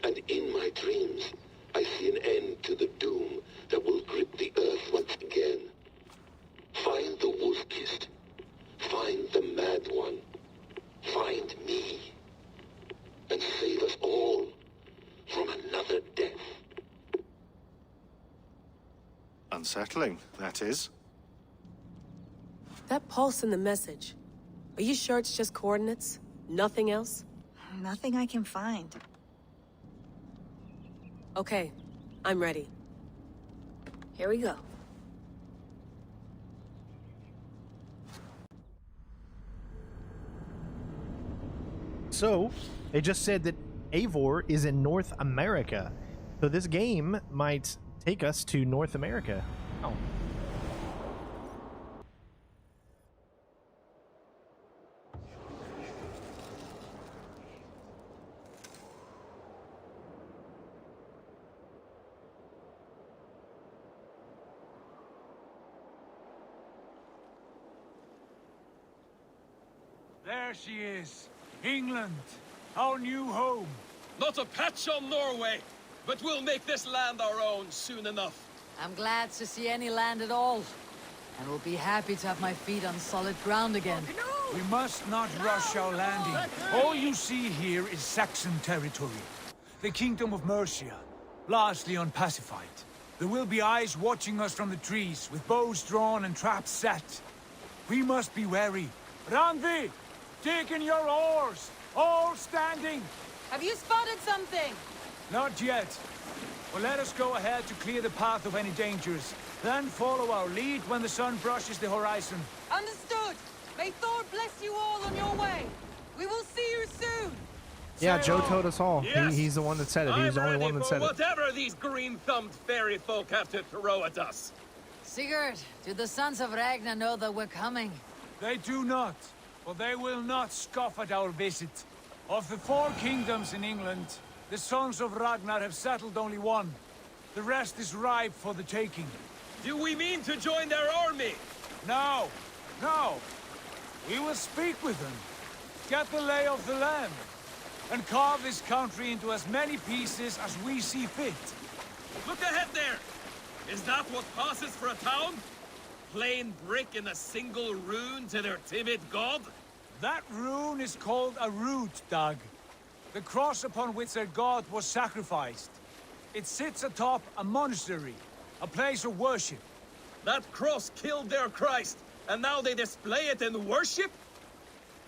And in my dreams I see an end to the doom that will grip the earth once again. Find the wolf-kissed. Find the mad one. Find me. And save us all from another death. Unsettling, that is. That pulse in the message. Are you sure it's just coordinates? Nothing else? Nothing I can find. Okay, I'm ready. Here we go. So, they just said that Eivor is in North America. So this game might take us to North America. Oh. There she is. England. Our new home. Not a patch on Norway, but we'll make this land our own soon enough. I'm glad to see any land at all. And will be happy to have my feet on solid ground again. We must not rush our landing. All you see here is Saxon territory. The Kingdom of Mercia, largely unpacified. There will be eyes watching us from the trees, with bows drawn and traps set. We must be wary. Randvi, dig in your oars! All standing! Have you spotted something? Not yet. But let us go ahead to clear the path of any dangers. Then follow our lead when the sun brushes the horizon. Understood. May Thor bless you all on your way. We will see you soon. Yeah, Joe told us all. Yes. He's the one that said it. He was the only one that said it. Whatever these green-thumbed fairy folk have to throw at us. Sigurd, do the sons of Ragnar know that we're coming? They do not, but they will not scoff at our visit. Of the 4 kingdoms in England, the sons of Ragnar have settled only one. The rest is ripe for the taking. Do we mean to join their army? No, no. We will speak with them, get the lay of the land, and carve this country into as many pieces as we see fit. Look ahead there! Is that what passes for a town? Plain brick in a single rune to their timid god? That rune is called a root, Doug. The cross upon which their god was sacrificed. It sits atop a monastery, a place of worship. That cross killed their Christ, and now they display it in worship?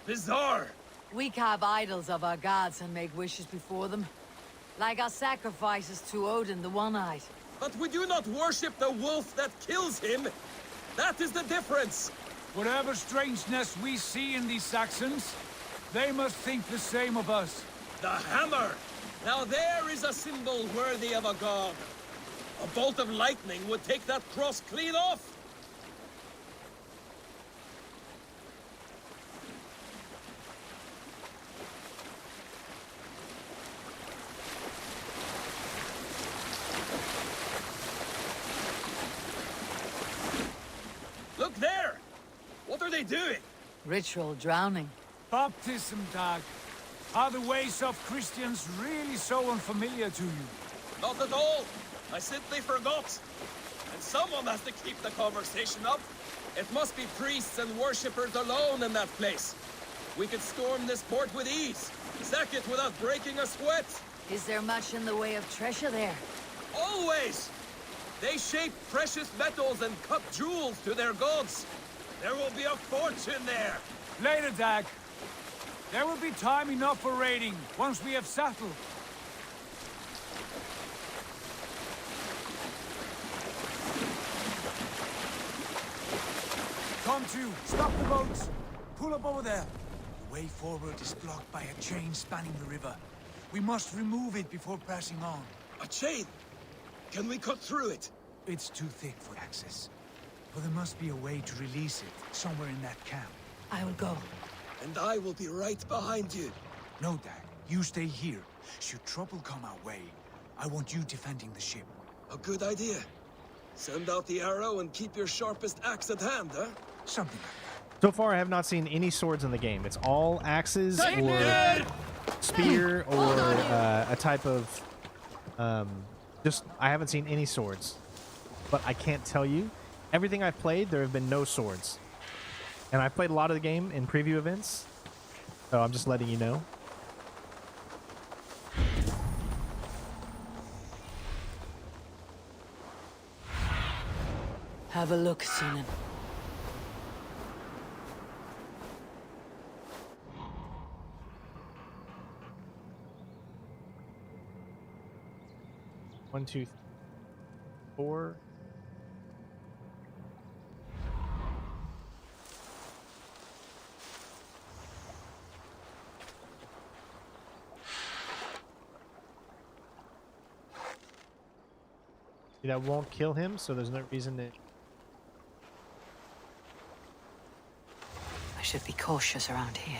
Bizarre. We carve idols of our gods and make wishes before them. Like our sacrifices to Odin the One-Eyed. But we do not worship the wolf that kills him. That is the difference. Whatever strangeness we see in these Saxons, they must think the same of us. The hammer! Now there is a symbol worthy of a god. A bolt of lightning would take that cross clean off. Look there! What are they doing? Ritual drowning. Baptism, Dag. Are the ways of Christians really so unfamiliar to you? Not at all. I simply forgot. And someone has to keep the conversation up. It must be priests and worshippers alone in that place. We could storm this port with ease. Sack it without breaking a sweat. Is there much in the way of treasure there? Always! They shape precious metals and cut jewels to their gods. There will be a fortune there. Later, Dag. There will be time enough for raiding, once we have settled. Come to, stop the boats. Pull up over there. The way forward is blocked by a chain spanning the river. We must remove it before passing on. A chain? Can we cut through it? It's too thick for access. But there must be a way to release it, somewhere in that camp. I will go. And I will be right behind you. No, Dag. You stay here. Should trouble come our way, I want you defending the ship. A good idea. Send out the arrow and keep your sharpest axe at hand, huh? Something like that. So far, I have not seen any swords in the game. It's all axes or spear or a type of... I haven't seen any swords. But I can't tell you. Everything I've played, there have been no swords. And I've played a lot of the game in preview events. So I'm just letting you know. Have a look, Sinan. One, two, 4. See, that won't kill him, so there's no reason to... I should be cautious around here.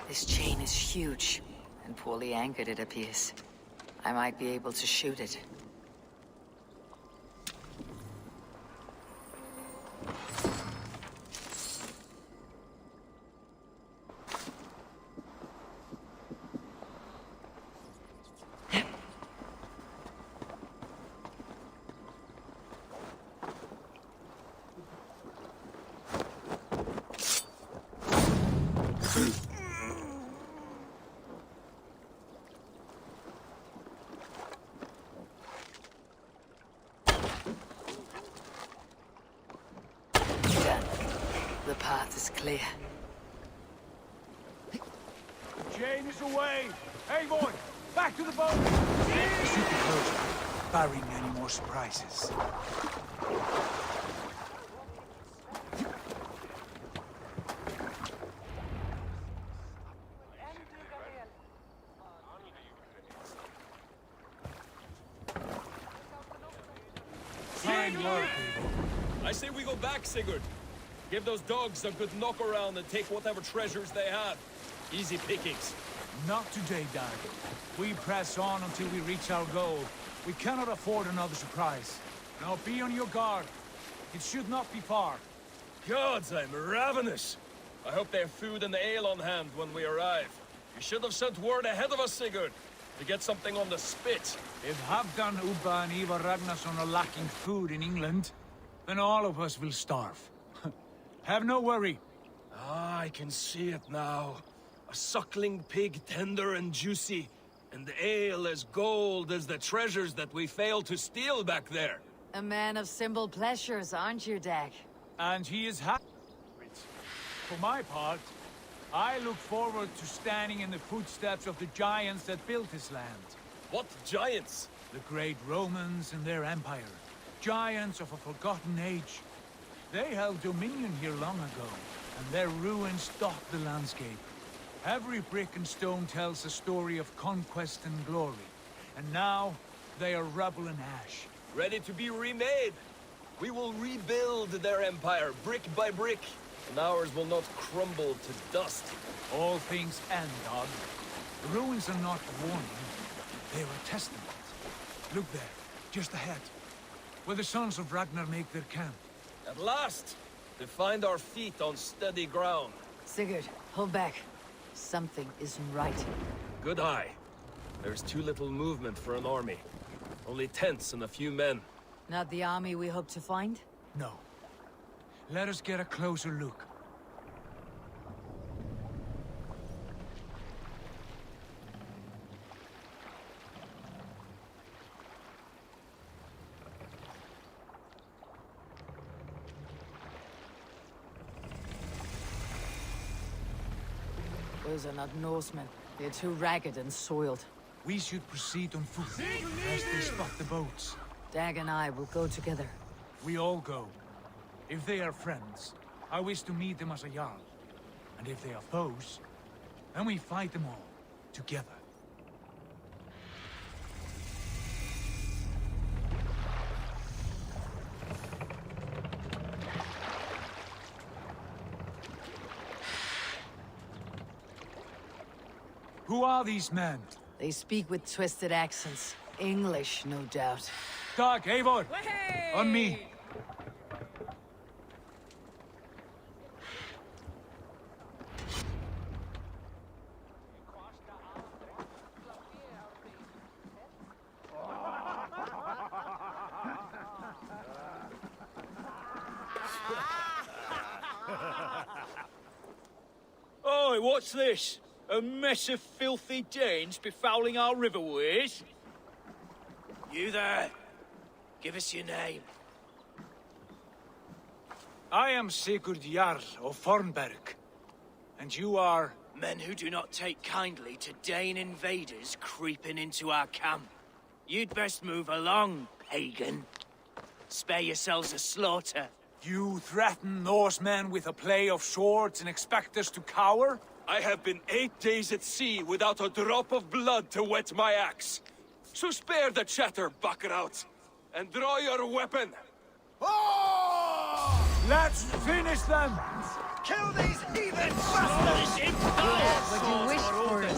This chain is huge, and poorly anchored it appears. I might be able to shoot it. is clear. Jane is away! Hey, boy! Back to the boat! Shoot the closure, barring any more surprises. I say we go back, Sigurd. Give those dogs a good knock around and take whatever treasures they have. Easy pickings. Not today, Dag. We press on until we reach our goal. We cannot afford another surprise. Now be on your guard. It should not be far. Gods, I'm ravenous. I hope they have food and ale on hand when we arrive. You should have sent word ahead of us, Sigurd, to get something on the spit. If Halfdan, Ubba and Ivar Ragnarsson are lacking food in England, then all of us will starve. Have no worry. Ah, I can see it now. A suckling pig, tender and juicy, and the ale as gold as the treasures that we failed to steal back there. A man of simple pleasures, aren't you, Dag? And he is happy. For my part, I look forward to standing in the footsteps of the giants that built this land. What giants? The great Romans and their empire. Giants of a forgotten age. They held dominion here long ago, and their ruins dot the landscape. Every brick and stone tells a story of conquest and glory. And now, they are rubble and ash. Ready to be remade. We will rebuild their empire, brick by brick, and ours will not crumble to dust. All things end, Dog. The ruins are not a warning. They are a testament. Look there, just ahead, where the sons of Ragnar make their camp. At last, to find our feet on steady ground. Sigurd, hold back. Something isn't right. Good eye. There's too little movement for an army. Only tents and a few men. Not the army we hope to find? No. Let us get a closer look. Those are not Norsemen. They're too ragged and soiled. We should proceed on foot, as they spot the boats. Dag and I will go together. We all go. If they are friends, I wish to meet them as a Jarl. And if they are foes, then we fight them all, together. Who are these men? They speak with twisted accents. English, no doubt. Dag, Eivor! On me! Oi, what's this? A mess of filthy Danes befouling our riverways? You there. Give us your name. I am Sigurd Jarl of Fornberg. And you are... Men who do not take kindly to Dane invaders creeping into our camp. You'd best move along, pagan. Spare yourselves a slaughter. You threaten Norsemen with a play of swords and expect us to cower? I have been 8 days at sea without a drop of blood to wet my axe. So spare the chatter, Buckerout, and draw your weapon. Let's finish them! Kill these heathen bastards! What you wish for is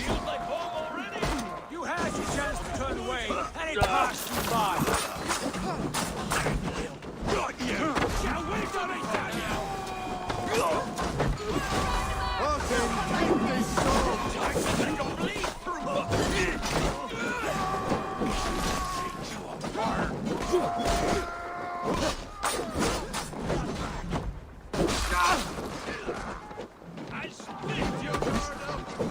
Feels like home already! You had your chance to turn away, and it passed you by. Got you! Shall we do it, Daniel? Fucking take this sword! Time to make 'em bleed through! I split you, Gordo!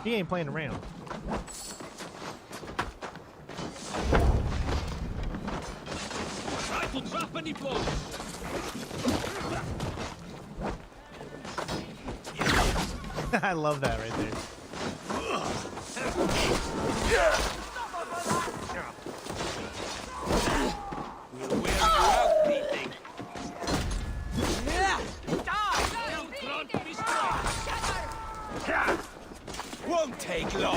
He ain't playing around. I love that right there. We'll wear you out, meeting. Won't take long.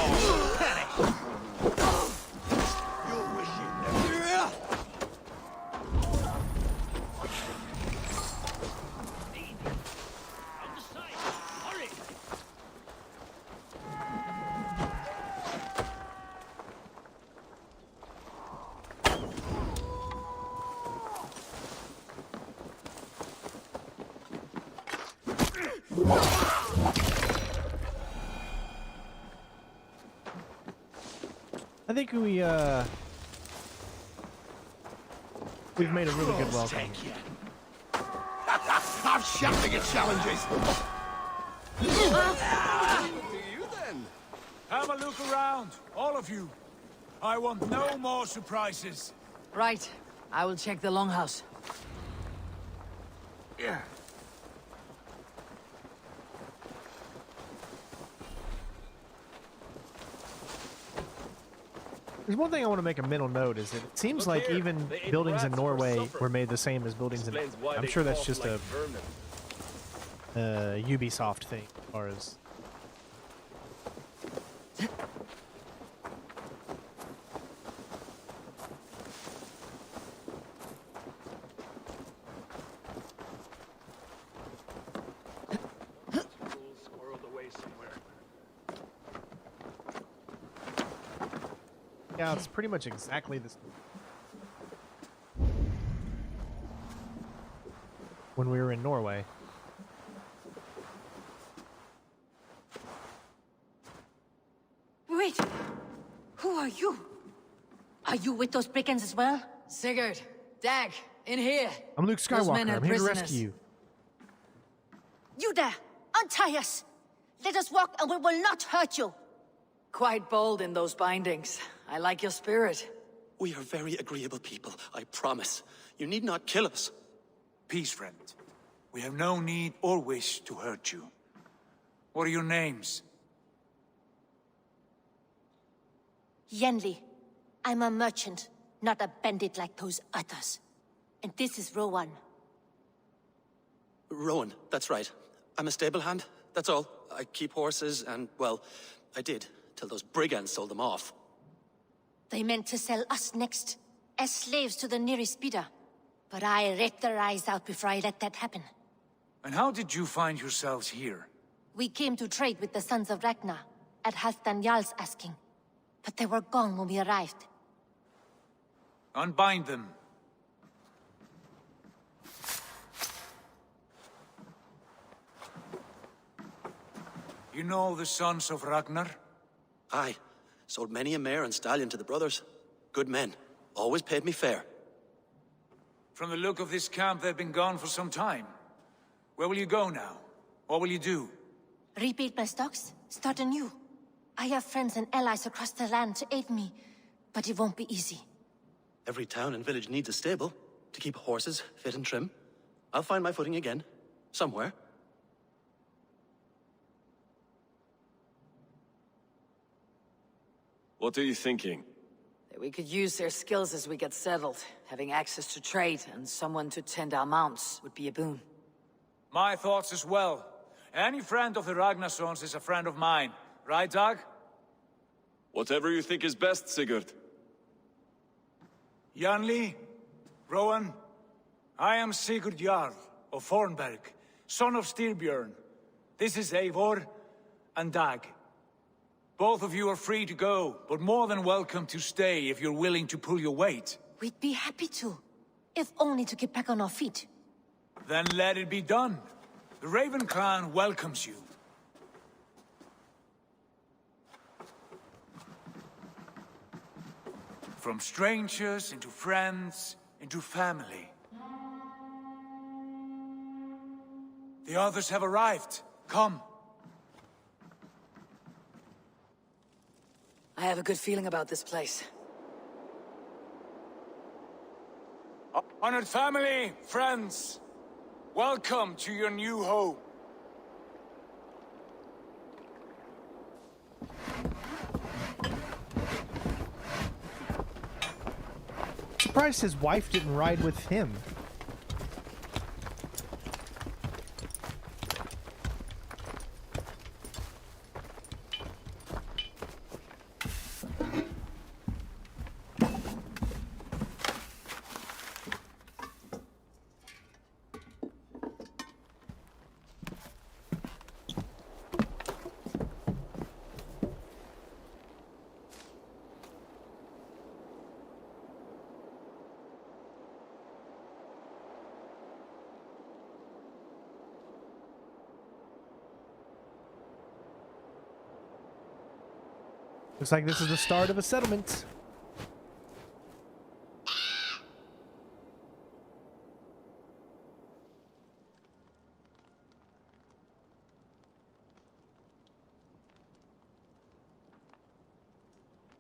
Panic. You'll wish you never. I think we've made a really good welcome. I'm shouting at challenges. Do you then? Have a look around, all of you. I want no more surprises. Right. I will check the longhouse. Yeah. There's one thing I want to make a mental note is that it seems like even buildings in Norway were made the same as buildings in... I'm sure that's just a Ubisoft thing, as far as... Yeah, it's pretty much exactly the same. When we were in Norway. Wait! Who are you? Are you with those brigands as well? Sigurd, Dag, in here. I'm Luke Those men Skywalker. are I'm here to prisoners. rescue you. You there! Untie us! Let us walk and we will not hurt you! Quite bold in those bindings. I like your spirit. We are very agreeable people, I promise. You need not kill us. Peace, friend. We have no need or wish to hurt you. What are your names? Yenli. I'm a merchant, not a bandit like those others. And this is Rowan. Rowan, that's right. I'm a stable hand, that's all. I keep horses and, well, I did, till those brigands sold them off. They meant to sell us next, as slaves to the nearest speeder. But I ripped their eyes out before I let that happen. And how did you find yourselves here? We came to trade with the Sons of Ragnar, at Halfdan Jarl's asking. But they were gone when we arrived. Unbind them. You know the Sons of Ragnar? Aye. Sold many a mare and stallion to the brothers. Good men. Always paid me fair. From the look of this camp, they've been gone for some time. Where will you go now? What will you do? Rebuild my stocks, start anew. I have friends and allies across the land to aid me, but it won't be easy. Every town and village needs a stable to keep horses fit and trim. I'll find my footing again. Somewhere. What are you thinking? That we could use their skills as we get settled. Having access to trade and someone to tend our mounts would be a boon. My thoughts as well. Any friend of the Ragnarsons is a friend of mine. Right, Dag? Whatever you think is best, Sigurd. Janli, Rowan, I am Sigurd Jarl of Fornberg, son of Styrbjörn. This is Eivor and Dag. Both of you are free to go, but more than welcome to stay if you're willing to pull your weight. We'd be happy to, if only to get back on our feet. Then let it be done. The Raven Clan welcomes you. From strangers into friends, into family. The others have arrived. Come. I have a good feeling about this place. Honored family, friends, welcome to your new home. Surprised his wife didn't ride with him. Looks like this is the start of a settlement.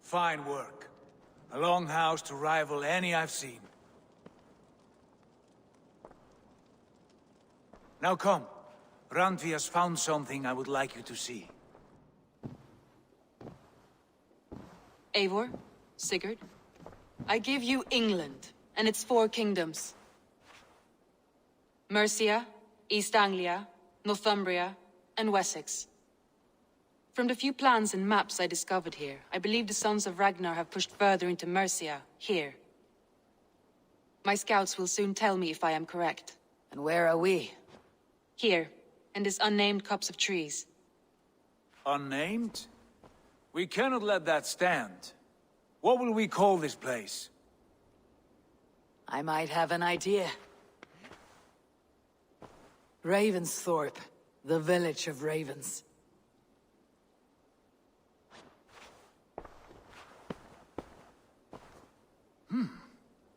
Fine work. A longhouse to rival any I've seen. Now come. Randvi has found something I would like you to see. Eivor, Sigurd, I give you England and its 4 kingdoms. Mercia, East Anglia, Northumbria, and Wessex. From the few plans and maps I discovered here, I believe the Sons of Ragnar have pushed further into Mercia, here. My scouts will soon tell me if I am correct. And where are we? Here, in this unnamed copse of trees. Unnamed? We cannot let that stand. What will we call this place? I might have an idea. Ravensthorpe, the village of ravens.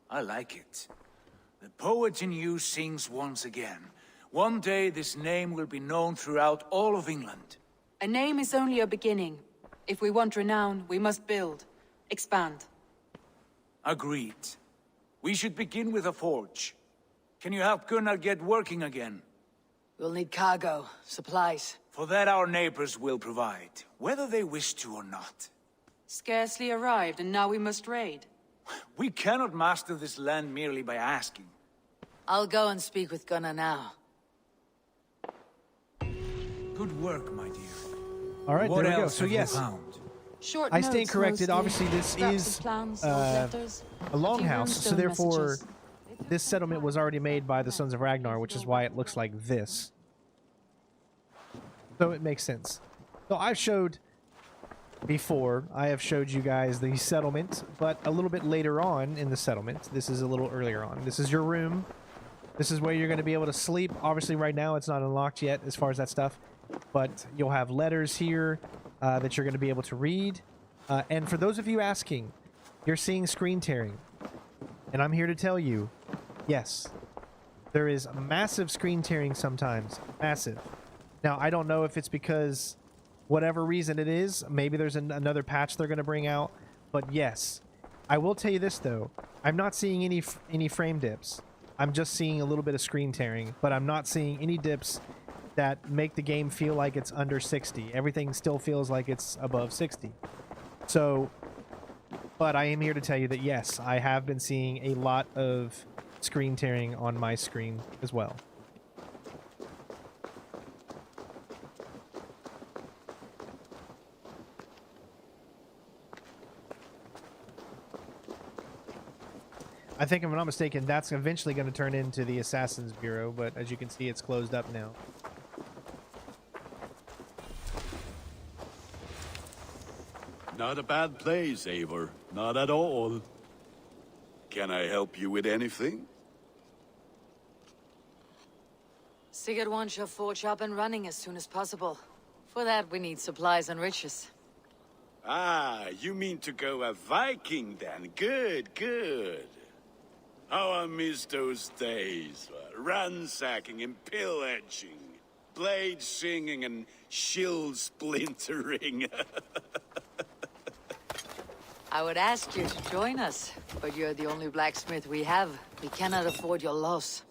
I like it. The poet in you sings once again. One day this name will be known throughout all of England. A name is only a beginning. If we want renown, we must build, expand. Agreed. We should begin with a forge. Can you help Gunnar get working again? We'll need cargo, supplies. For that our neighbors will provide, whether they wish to or not. Scarcely arrived, and now we must raid. We cannot master this land merely by asking. I'll go and speak with Gunnar now. Good work, my dear. All right, What there we go. else So have you yes, found? Short I stand notes corrected. mostly. Obviously, this Scraps is of plans, old letters, a longhouse, rune so stone therefore, messages. this settlement was already made by the Sons of Ragnar, which is why it looks like this. So it makes sense. So I've showed before, I have showed you guys the settlement, but a little bit later on in the settlement. This is a little earlier on. This is your room. This is where you're going to be able to sleep. Obviously, right now, it's not unlocked yet as far as that stuff, but you'll have letters here that you're going to be able to read. And for those of you asking, you're seeing screen tearing. And I'm here to tell you, yes, there is massive screen tearing sometimes. Massive. Now, I don't know if it's because whatever reason it is, maybe there's another patch they're going to bring out. But yes, I will tell you this, though. I'm not seeing any frame dips. I'm just seeing a little bit of screen tearing, but I'm not seeing any dips that make the game feel like it's under 60. Everything still feels like it's above 60. So, but I am here to tell you that yes, I have been seeing a lot of screen tearing on my screen as well. I think if I'm not mistaken, that's eventually going to turn into the Assassin's Bureau, but as you can see, it's closed up now. Not a bad place, Eivor. Not at all. Can I help you with anything? Sigurd wants your forge up and running as soon as possible. For that, we need supplies and riches. Ah, you mean to go a Viking then? Good, good. How I miss those days. Ransacking and pillaging. Blade singing and shield splintering. I would ask you to join us, but you're the only blacksmith we have. We cannot afford your loss.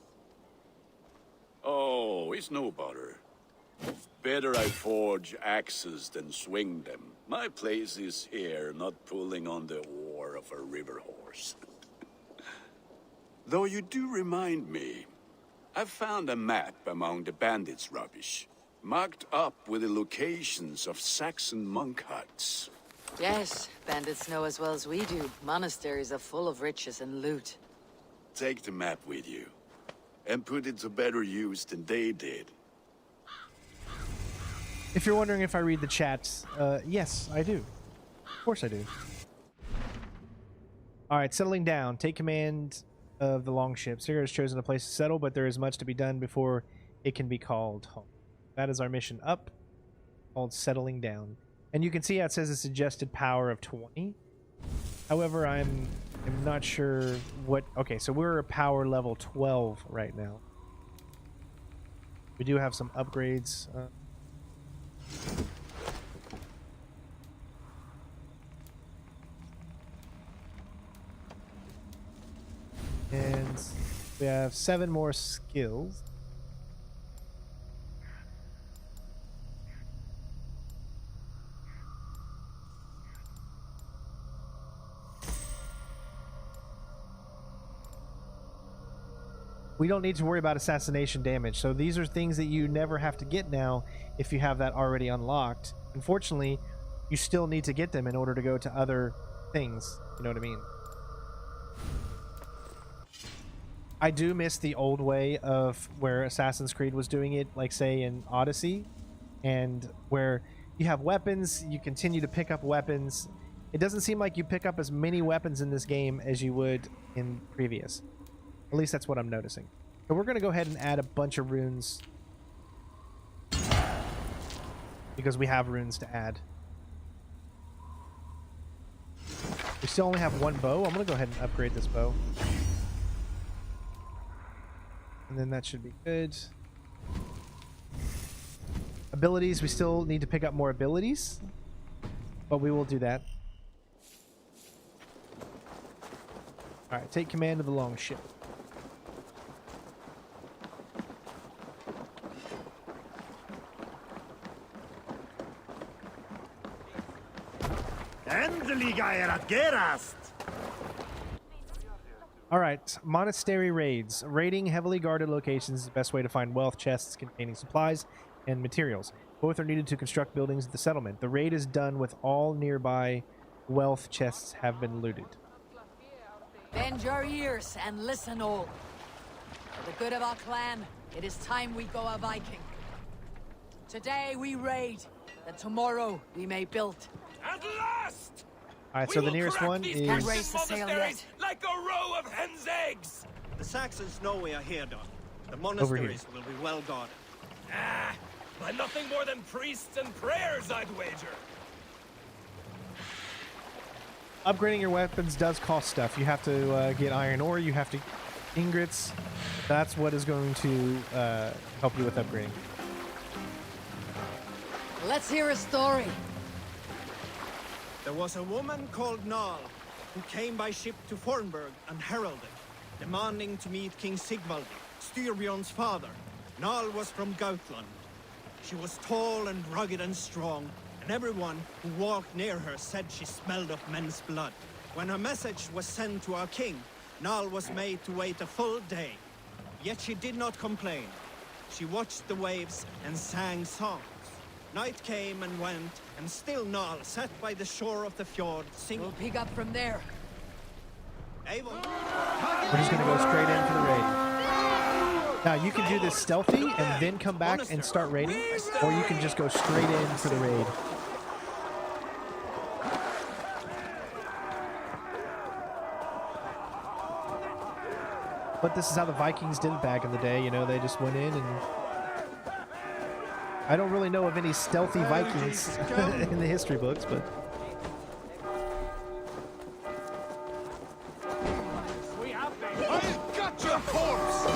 Oh, it's no bother. Better I forge axes than swing them. My place is here, not pulling on the oar of a river horse. Though you do remind me, I found a map among the bandits' rubbish, marked up with the locations of Saxon monk huts. Yes, bandits know as well as we do. Monasteries are full of riches and loot. Take the map with you, and put it to better use than they did. If you're wondering if I read the chats, yes, I do. Of course I do. Alright, settling down. Take command of the longship. Sigurd has chosen a place to settle, but there is much to be done before it can be called home. That is our mission up, called settling down. And you can see how it says a suggested power of 20. However, I'm not sure what... Okay, so we're a power level 12 right now. We do have some upgrades. And we have 7 more skills. We don't need to worry about assassination damage. So these are things that you never have to get now if you have that already unlocked. Unfortunately, you still need to get them in order to go to other things. You know what I mean? I do miss the old way of where Assassin's Creed was doing it, like say in Odyssey, and where you have weapons, you continue to pick up weapons. It doesn't seem like you pick up as many weapons in this game as you would in previous. At least that's what I'm noticing. So we're going to go ahead and add a bunch of runes because we have runes to add. We still only have 1 bow. I'm going to go ahead and upgrade this bow. And then that should be good. Abilities, we still need to pick up more abilities, but we will do that. Alright, take command of the longship. Alright, monastery raids. Raiding heavily guarded locations is the best way to find wealth chests containing supplies and materials. Both are needed to construct buildings at the settlement. The raid is done with all nearby wealth chests have been looted. Bend your ears and listen all. For the good of our clan, it is time we go a Viking. Today we raid, that tomorrow we may build. At last! Alright, so the nearest one is... Can't raise the sail yet. Like a row of hen's eggs! The Saxons know we are here, Don. The monasteries will be well guarded. Ah, by nothing more than priests and prayers, I'd wager. Upgrading your weapons does cost stuff. You have to get iron ore, you have to ingots. That's what is going to help you with upgrading. Let's hear a story. There was a woman called Nal who came by ship to Fornburg and heralded, demanding to meet King Sigvaldi, Styrbjorn's father. Nal was from Gautland. She was tall and rugged and strong, and everyone who walked near her said she smelled of men's blood. When her message was sent to our king, Nal was made to wait a full day. Yet she did not complain. She watched the waves and sang songs. Night came and went, and still Nal sat by the shore of the fjord singing. We'll pick up from there. We're just going to go straight in for the raid. Now, you can do this stealthy and then come back and start raiding, or you can just go straight in for the raid. But this is how the Vikings did it back in the day, you know, they just went in and... I don't really know of any stealthy Vikings in the history books, but... I've got your corpse!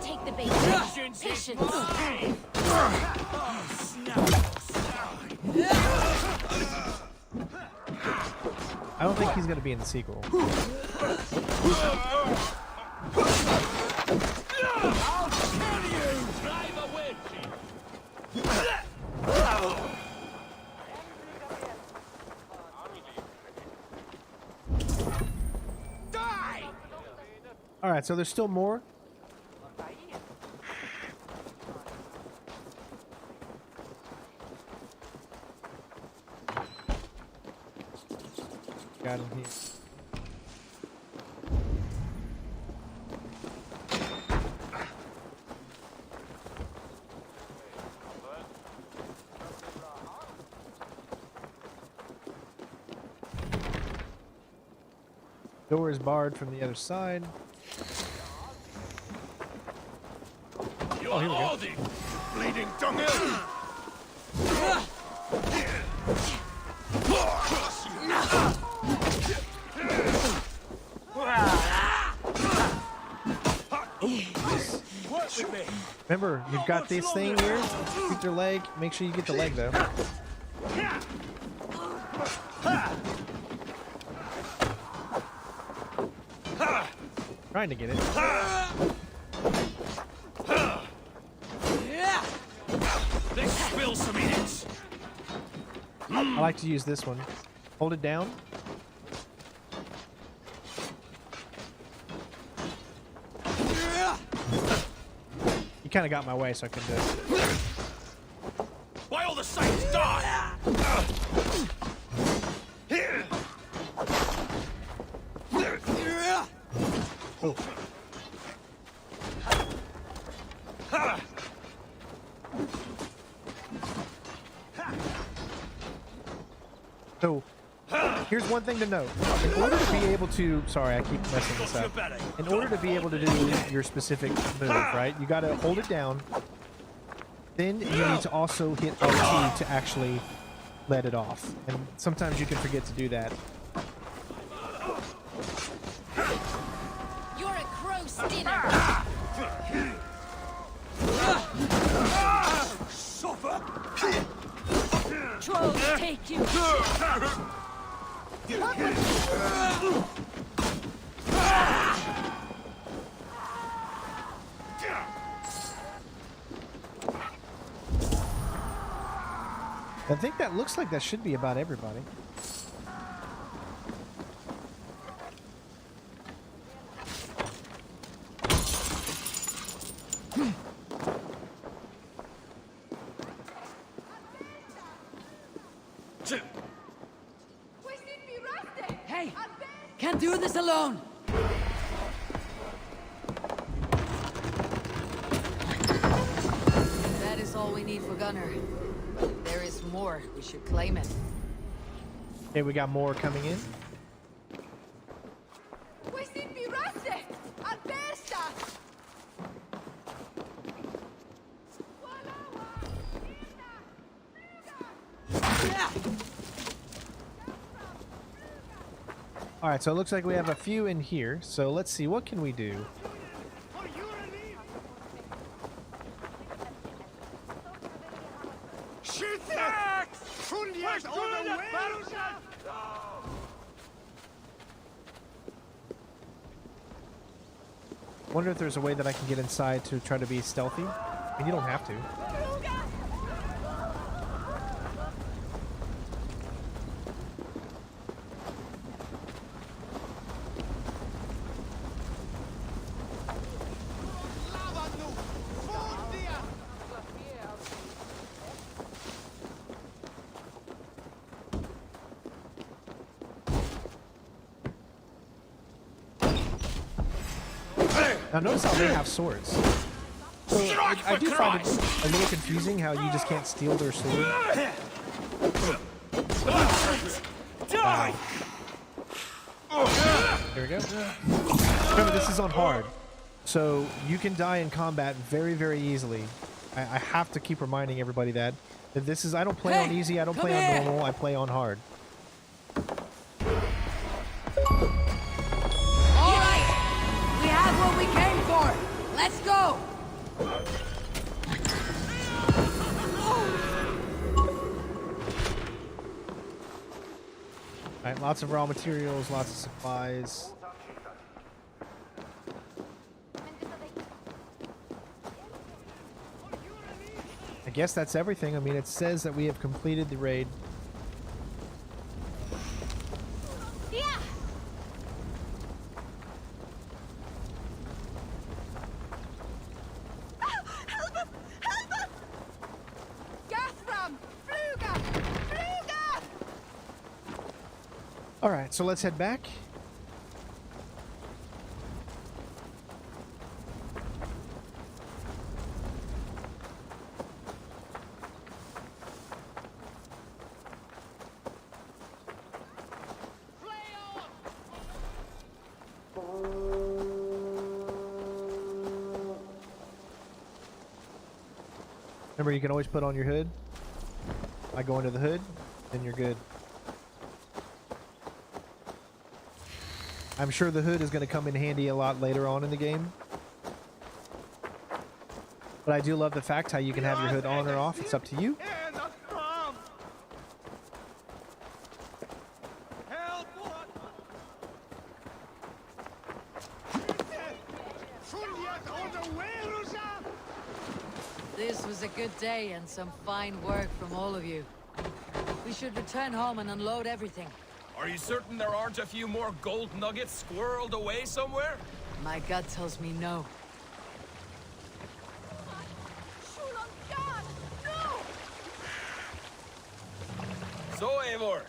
Take the bait. Patience. I don't think he's gonna be in the sequel. I'll kill you! Drive a wedge! Die! Alright, so there's still more. Got him here. Door is barred from the other side. Oh, here we go. Bleeding dunghill! Remember, you've got this thing here. Shoot your leg. Make sure you get the leg, though. Trying to get it. Let's spill some idiots. I like to use this one. Hold it down. You kind of got my way, so I couldn't do it. Why all the saints die? Oh. So, here's one thing to note. In order to be able to... Sorry, I keep messing this up. In order to be able to do your specific move, right, you gotta hold it down. Then you need to also hit RT to actually let it off. And sometimes you can forget to do that. You're a gross dinner. Suffer! Trolls take you. I think that looks like that should be about everybody. Hey, can't do this alone. That is all we need for Gunner. There is more. We should claim it. Okay, we got more coming in. All right, so it looks like we have a few in here. So let's see, what can we do? Wonder if there's a way that I can get inside to try to be stealthy. I mean, you don't have to. Now notice how they have swords. So I do find it a little confusing how you just can't steal their sword. Wow. There we go. Remember, this is on hard. So you can die in combat very, very easily. I have to keep reminding everybody that this is, I don't play on easy, I don't play on normal, I play on hard. All right, we have what we came All right, lots of raw materials, lots of supplies. I guess that's everything. I mean, it says that we have completed the raid. Yeah. Help us! Help us! Gathram! Fluga! Fluga! All right, so let's head back. Remember, you can always put on your hood. I go into the hood, then you're good. I'm sure the hood is going to come in handy a lot later on in the game. But I do love the fact how you can have your hood on or off. It's up to you. This was a good day and some fine work from all of you. We should return home and unload everything. Are you certain there aren't a few more gold nuggets squirreled away somewhere? My gut tells me no. So, Eivor,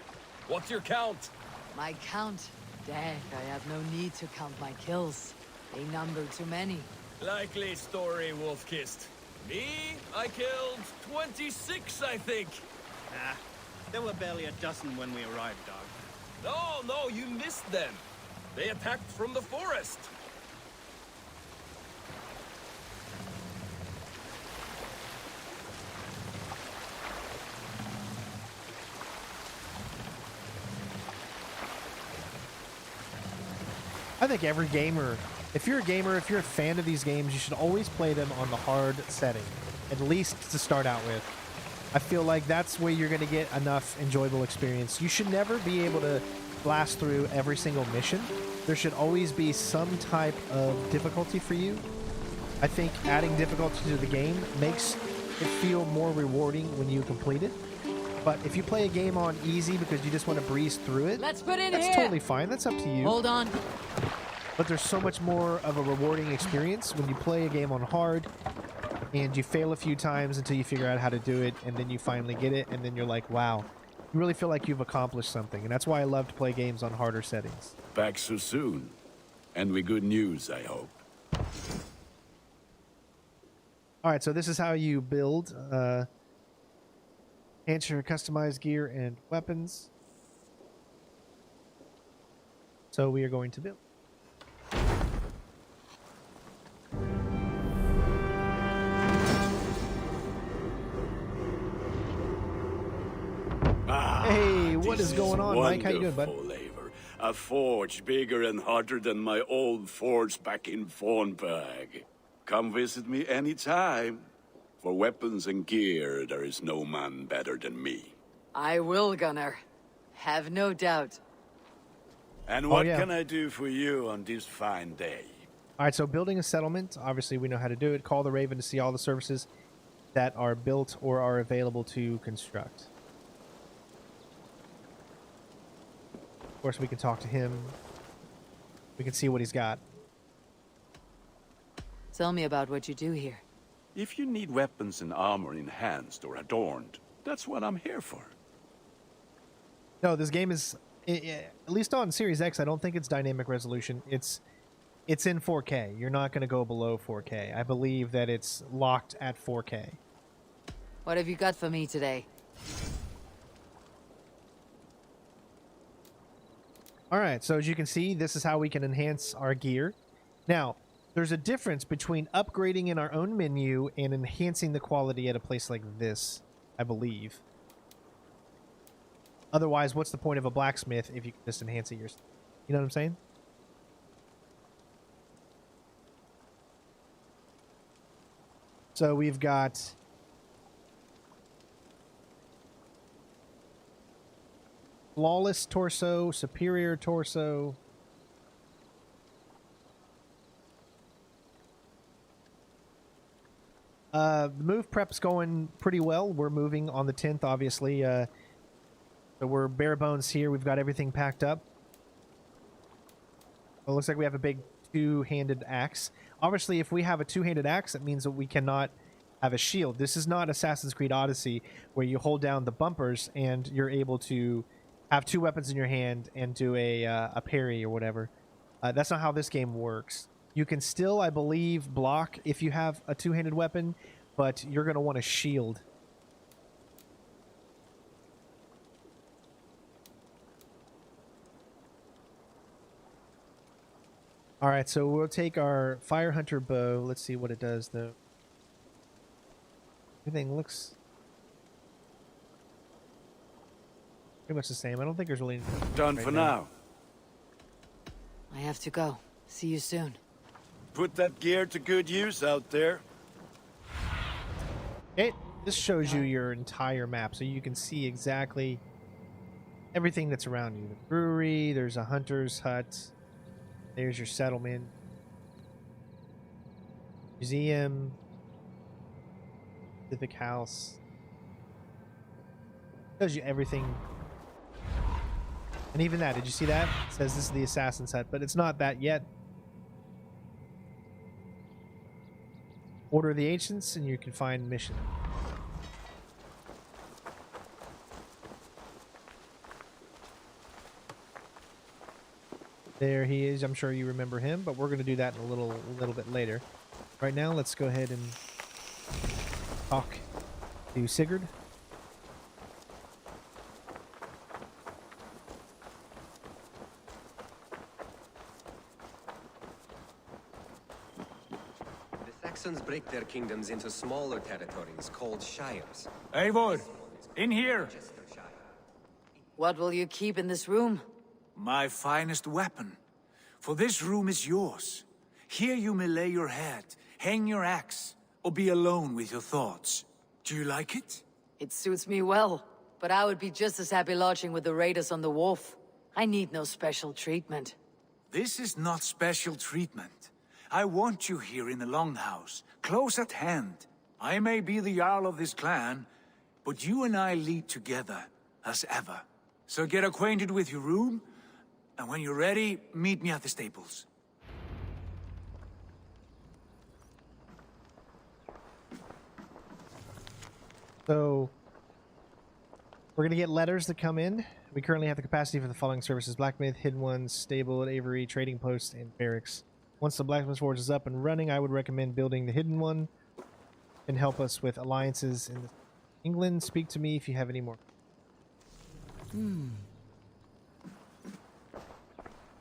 what's your count? My count? Dag, I have no need to count my kills. They number too many. Likely story, Wolfkist. Me? I killed 26, I think. Nah, there were barely a dozen when we arrived, dog. No, you missed them. They attacked from the forest. I think every gamer, if you're a gamer, if you're a fan of these games, you should always play them on the hard setting, at least to start out with. I feel like that's where you're going to get enough enjoyable experience. You should never be able to blast through every single mission. There should always be some type of difficulty for you. I think adding difficulty to the game makes it feel more rewarding when you complete it. But if you play a game on easy because you just want to breeze through it, let's put in that's here. Totally fine. That's up to you. Hold on. But there's so much more of a rewarding experience when you play a game on hard and you fail a few times until you figure out how to do it, and then you finally get it, and then you're like, wow, you really feel like you've accomplished something. And that's why I love to play games on harder settings. Back so soon. And with good news, I hope. All right, so this is how you build. Enhance your customized gear and weapons. So we are going to build. Hey, what is going on, Mike? How you doing, bud? Eivor. A forge bigger and hotter than my old forge back in Fornburg. Come visit me anytime. For weapons and gear, there is no man better than me. I will, Gunnar. Have no doubt. And what can I do for you on this fine day? All right, so building a settlement. Obviously, we know how to do it. Call the Raven to see all the services that are built or are available to construct. Of course, we can talk to him. We can see what he's got. Tell me about what you do here. If you need weapons and armor enhanced or adorned, that's what I'm here for. No, this game is, at least on Series X, I don't think it's dynamic resolution. It's in 4K. You're not going to go below 4K. I believe that it's locked at 4K. What have you got for me today? All right, so as you can see, this is how we can enhance our gear. Now, there's a difference between upgrading in our own menu and enhancing the quality at a place like this, I believe. Otherwise, what's the point of a blacksmith if you can just enhance it yourself? You know what I'm saying? So we've got... Flawless torso, superior torso. The move prep's going pretty well. We're moving on the 10th, obviously. So we're bare bones here. We've got everything packed up. Well, it looks like we have a big two-handed axe. Obviously, if we have a two-handed axe, that means that we cannot have a shield. This is not Assassin's Creed Odyssey, where you hold down the bumpers and you're able to have two weapons in your hand and do a parry or whatever. That's not how this game works. You can still, I believe, block if you have a two-handed weapon, but you're going to want a shield. Alright, so we'll take our Fire Hunter bow. Let's see what it does, though. Everything looks pretty much the same. I don't think there's really anything Done right for now. I have to go. See you soon. Put that gear to good use out there. This shows you your entire map, so you can see exactly everything that's around you. The brewery, there's a hunter's hut, there's your settlement, museum, civic house. Shows you everything. And even that, did you see that? It says this is the assassin's hut, but it's not that yet. Order of the Ancients, and you can find mission. There he is. I'm sure you remember him, but we're going to do that in a little bit later. Right now, let's go ahead and talk to Sigurd. Saxons break their kingdoms into smaller territories called shires. Eivor, in here! What will you keep in this room? My finest weapon. For this room is yours. Here you may lay your head, hang your axe, or be alone with your thoughts. Do you like it? It suits me well, but I would be just as happy lodging with the raiders on the wharf. I need no special treatment. This is not special treatment. I want you here in the Longhouse, close at hand. I may be the Jarl of this clan, but you and I lead together, as ever. So get acquainted with your room, and when you're ready, meet me at the stables. So, we're going to get letters that come in. We currently have the capacity for the following services: blacksmith, hidden ones, stable at Avery, trading post, and barracks. Once the blacksmith forge is up and running, I would recommend building the hidden one. Can help us with alliances in England. Speak to me if you have any more. I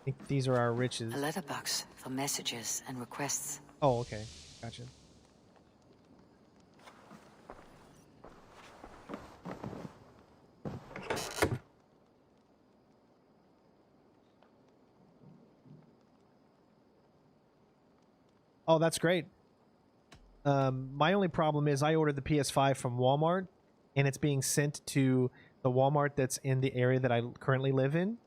think these are our riches. A letterbox for messages and requests. Oh, okay. Gotcha. Oh, that's great. My only problem is I ordered the PS5 from Walmart, and it's being sent to the Walmart that's in the area that I currently live in.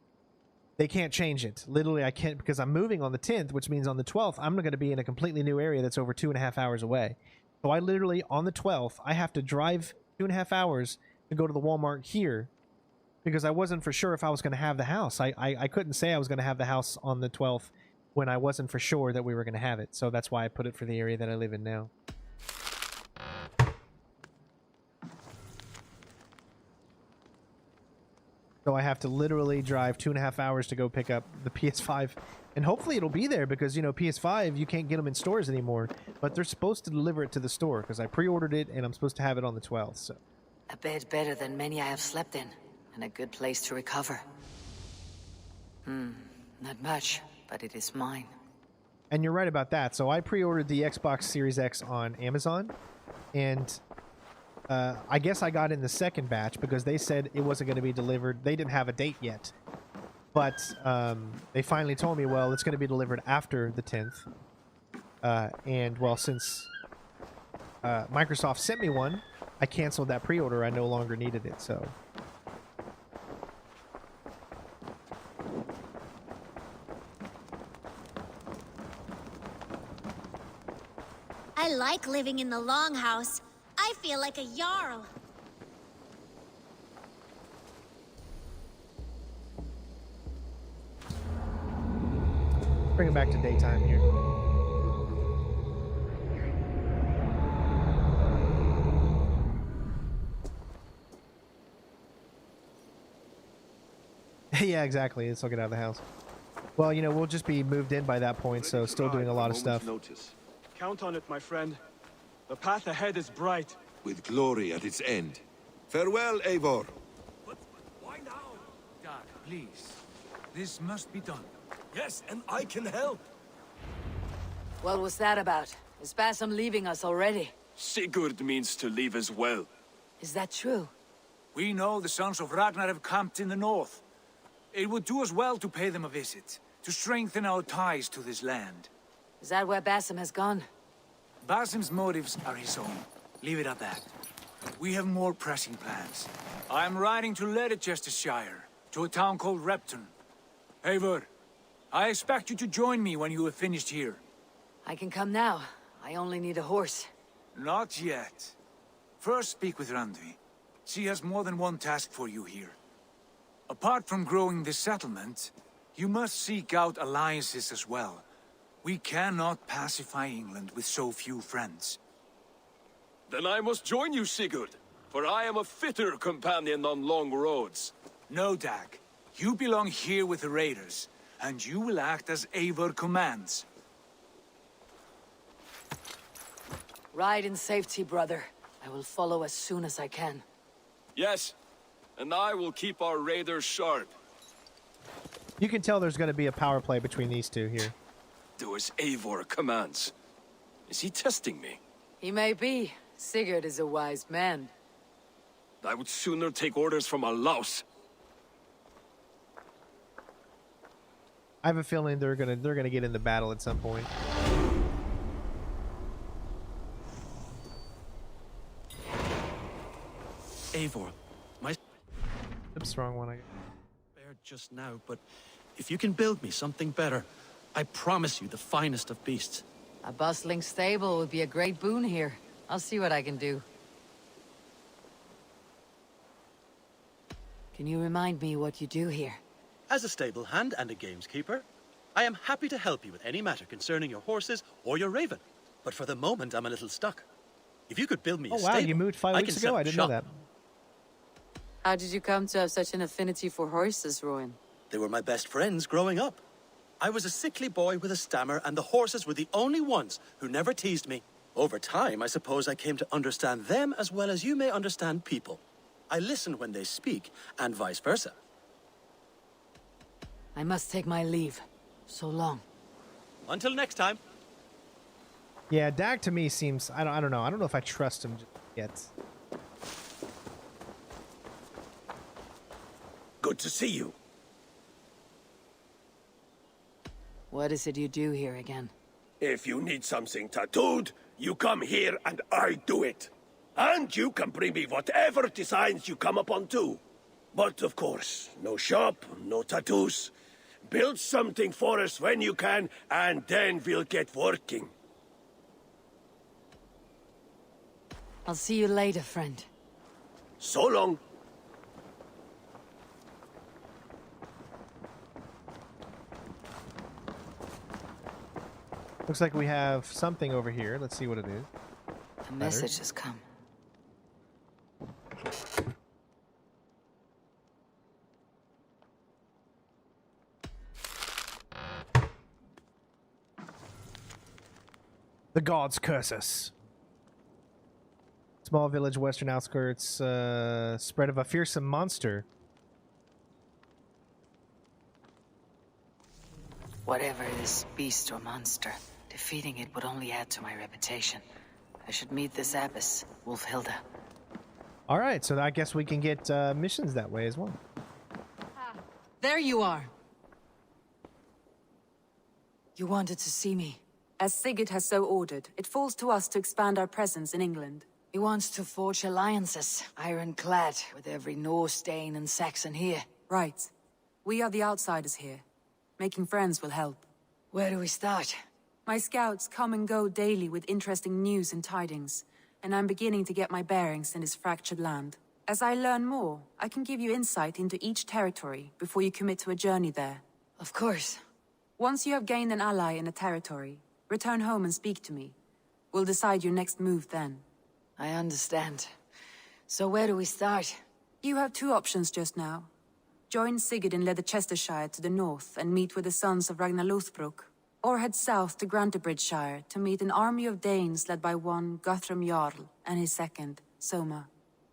They can't change it. Literally, I can't, because I'm moving on the 10th, which means on the 12th, I'm going to be in a completely new area that's over 2.5 hours away. So I literally, on the 12th, I have to drive 2.5 hours to go to the Walmart here, because I wasn't for sure if I was going to have the house. I couldn't say I was going to have the house on the 12th when I wasn't for sure that we were going to have it. So that's why I put it for the area that I live in now. So I have to literally drive 2.5 hours to go pick up the PS5. And hopefully it'll be there, because, you know, PS5, you can't get them in stores anymore. But they're supposed to deliver it to the store, because I pre-ordered it and I'm supposed to have it on the 12th. So A bed better than many I have slept in, and a good place to recover. Not much, but it is mine. And you're right about that. So I pre-ordered the Xbox Series X on Amazon, and I guess I got in the second batch because they said it wasn't going to be delivered. They didn't have a date yet. But they finally told me, well, it's going to be delivered after the 10th. And, well, since Microsoft sent me one, I canceled that pre-order. I no longer needed it, so... I like living in the Longhouse. I feel like a Jarl. Bring it back to daytime here. Yeah, exactly. Let's all get out of the house. Well, you know, we'll just be moved in by that point, so still doing a lot of stuff. Notice. Count on it, my friend. The path ahead is bright. With glory at its end. Farewell, Eivor. But why now? Dag, please. This must be done. Yes, and I can help. What was that about? Is Basim leaving us already? Sigurd means to leave as well. Is that true? We know the sons of Ragnar have camped in the north. It would do us well to pay them a visit, to strengthen our ties to this land. Is that where Basim has gone? Basim's motives are his own. Leave it at that. We have more pressing plans. I'm riding to Leicestershire, to a town called Repton. Eivor, I expect you to join me when you have finished here. I can come now. I only need a horse. Not yet. First speak with Randvi. She has more than one task for you here. Apart from growing this settlement, you must seek out alliances as well. We cannot pacify England with so few friends. Then I must join you, Sigurd, for I am a fitter companion on long roads. No, Dag. You belong here with the raiders, and you will act as Eivor commands. Ride in safety, brother. I will follow as soon as I can. Yes, and I will keep our raiders sharp. You can tell there's going to be a power play between these two here. Do as Eivor commands. Is he testing me? He may be. Sigurd is a wise man. I would sooner take orders from a louse. I have a feeling they're gonna get in the battle at some point. Eivor, my... Oops, wrong one. I guess. There just now, but if you can build me something better, I promise you the finest of beasts. A bustling stable would be a great boon here. I'll see what I can do. Can you remind me what you do here? As a stable hand and a gameskeeper, I am happy to help you with any matter concerning your horses or your raven. But for the moment, I'm a little stuck. If you could build me a stable, you moved 5 weeks ago? I didn't know that. How did you come to have such an affinity for horses, Rowan? They were my best friends growing up. I was a sickly boy with a stammer, and the horses were the only ones who never teased me. Over time, I suppose I came to understand them as well as you may understand people. I listen when they speak, and vice versa. I must take my leave. So long. Until next time. Yeah, Dag to me seems... I don't know. I don't know if I trust him yet. Good to see you. What is it you do here again? If you need something tattooed, you come here and I do it. And you can bring me whatever designs you come upon too. But of course, no shop, no tattoos. Build something for us when you can, and then we'll get working. I'll see you later, friend. So long. Looks like we have something over here. Let's see what it is. A message has come. The gods curse us. Small village, western outskirts, spread of a fearsome monster. Whatever this beast or monster, defeating it would only add to my reputation. I should meet this abbess, Wolfhilda. All right, so I guess we can get missions that way as well. There you are. You wanted to see me. As Sigurd has so ordered, it falls to us to expand our presence in England. He wants to forge alliances, ironclad, with every Norse, Dane, and Saxon here. Right. We are the outsiders here. Making friends will help. Where do we start? My scouts come and go daily with interesting news and tidings, and I'm beginning to get my bearings in this fractured land. As I learn more, I can give you insight into each territory before you commit to a journey there. Of course. Once you have gained an ally in a territory, return home and speak to me. We'll decide your next move then. I understand. So where do we start? You have two options just now. Join Sigurd in Leicestershire to the north and meet with the sons of Ragnar Lothbrok, or head south to Grantebridgeshire to meet an army of Danes led by one Guthrum Jarl and his second, Soma.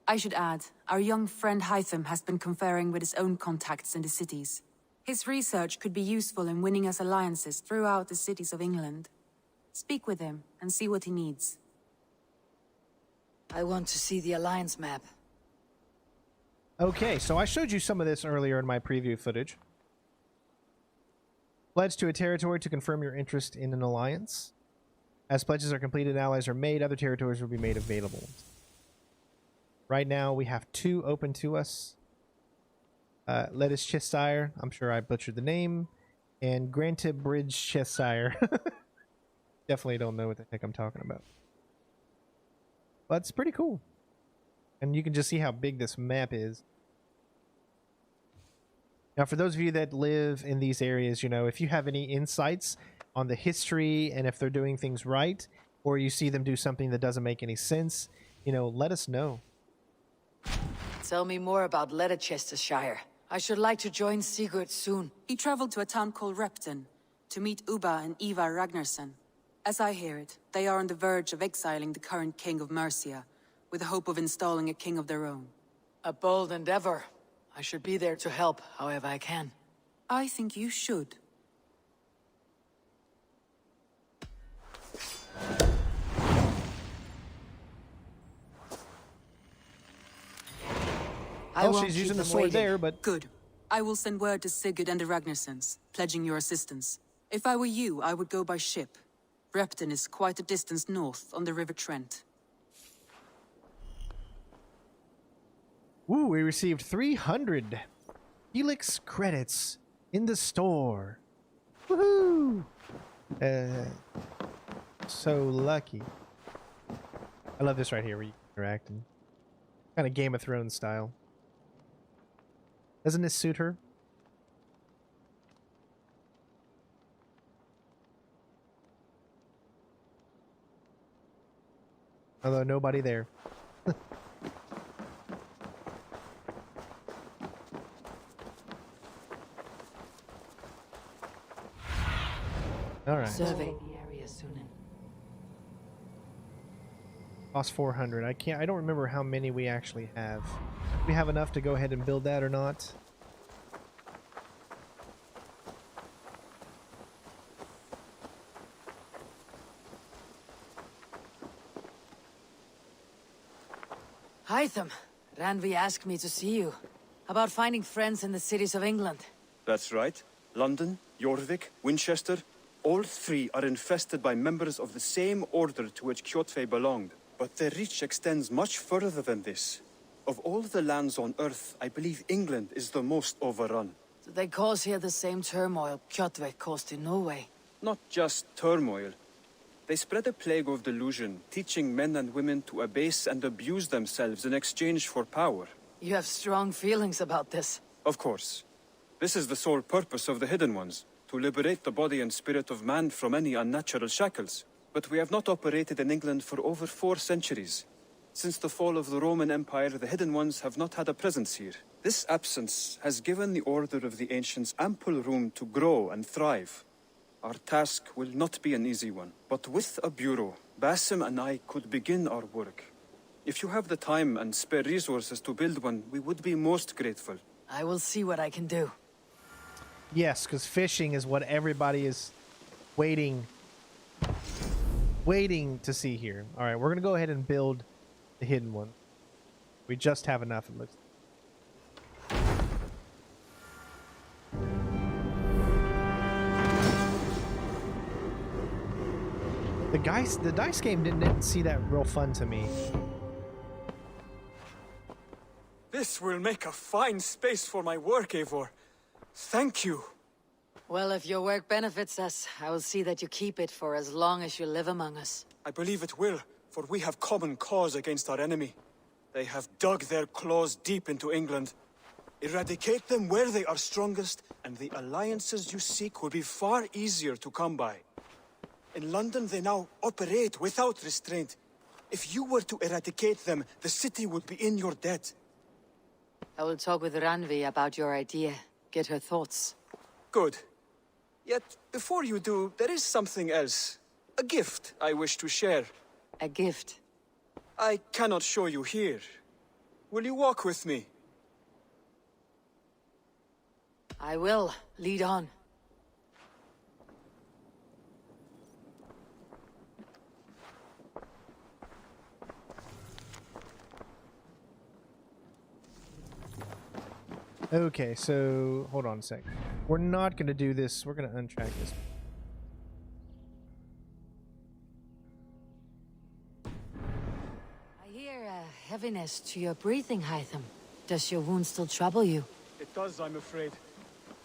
I should add, our young friend Hytham has been conferring with his own contacts in the cities. His research could be useful in winning us alliances throughout the cities of England. Speak with him and see what he needs. I want to see the alliance map. Okay, so I showed you some of this earlier in my preview footage. Pledge to a territory to confirm your interest in an alliance. As pledges are completed and allies are made, other territories will be made available. Right now, we have 2 open to us. Leicestershire, I'm sure I butchered the name, and Grantebridgeshire. Definitely don't know what the heck I'm talking about. But it's pretty cool. And you can just see how big this map is. Now, for those of you that live in these areas, you know, if you have any insights on the history and if they're doing things right, or you see them do something that doesn't make any sense, you know, let us know. Tell me more about Leicestershire. I should like to join Sigurd soon. He traveled to a town called Repton to meet Ubba and Ivar Ragnarsson. As I hear it, they are on the verge of exiling the current king of Mercia, with the hope of installing a king of their own. A bold endeavor. I should be there to help, however I can. I think you should. She's using the sword there, but... Good. I will send word to Sigurd and the Ragnarssons, pledging your assistance. If I were you, I would go by ship. Repton is quite a distance north on the River Trent. Ooh, we received 300 Helix credits in the store. Woohoo! So lucky. I love this right here where you interact and kind of Game of Thrones style. Doesn't this suit her? Although nobody there. All right. Survey the area soon. Cost 400. I don't remember how many we actually have. Do we have enough to go ahead and build that or not? Hytham, Ranvi asked me to see you. About finding friends in the cities of England. That's right. London, Jorvik, Winchester, all 3 are infested by members of the same order to which Kjotve belonged. But their reach extends much further than this. Of all the lands on Earth, I believe England is the most overrun. Do they cause here the same turmoil Kjotve caused in Norway? Not just turmoil. They spread a plague of delusion, teaching men and women to abase and abuse themselves in exchange for power. You have strong feelings about this. Of course. This is the sole purpose of the Hidden Ones, to liberate the body and spirit of man from any unnatural shackles. But we have not operated in England for over 4 centuries. Since the fall of the Roman Empire, the Hidden Ones have not had a presence here. This absence has given the Order of the Ancients ample room to grow and thrive. Our task will not be an easy one, but with a bureau, Basim and I could begin our work. If you have the time and spare resources to build one, we would be most grateful. I will see what I can do. Yes, because fishing is what everybody is waiting to see here. All right, we're going to go ahead and build the hidden one. We just have enough, it looks. The dice game didn't see that real fun to me. This will make a fine space for my work, Eivor. Thank you. Well, if your work benefits us, I will see that you keep it for as long as you live among us. I believe it will, for we have common cause against our enemy. They have dug their claws deep into England. Eradicate them where they are strongest, and the alliances you seek will be far easier to come by. In London, they now operate without restraint. If you were to eradicate them, the city would be in your debt. I will talk with Ranvi about your idea. Get her thoughts. Good. Yet, before you do, there is something else. A gift I wish to share. A gift? I cannot show you here. Will you walk with me? I will. Lead on. Okay, so hold on a sec. We're not going to do this. We're going to untrack this. I hear a heaviness to your breathing, Hytham. Does your wound still trouble you? It does, I'm afraid.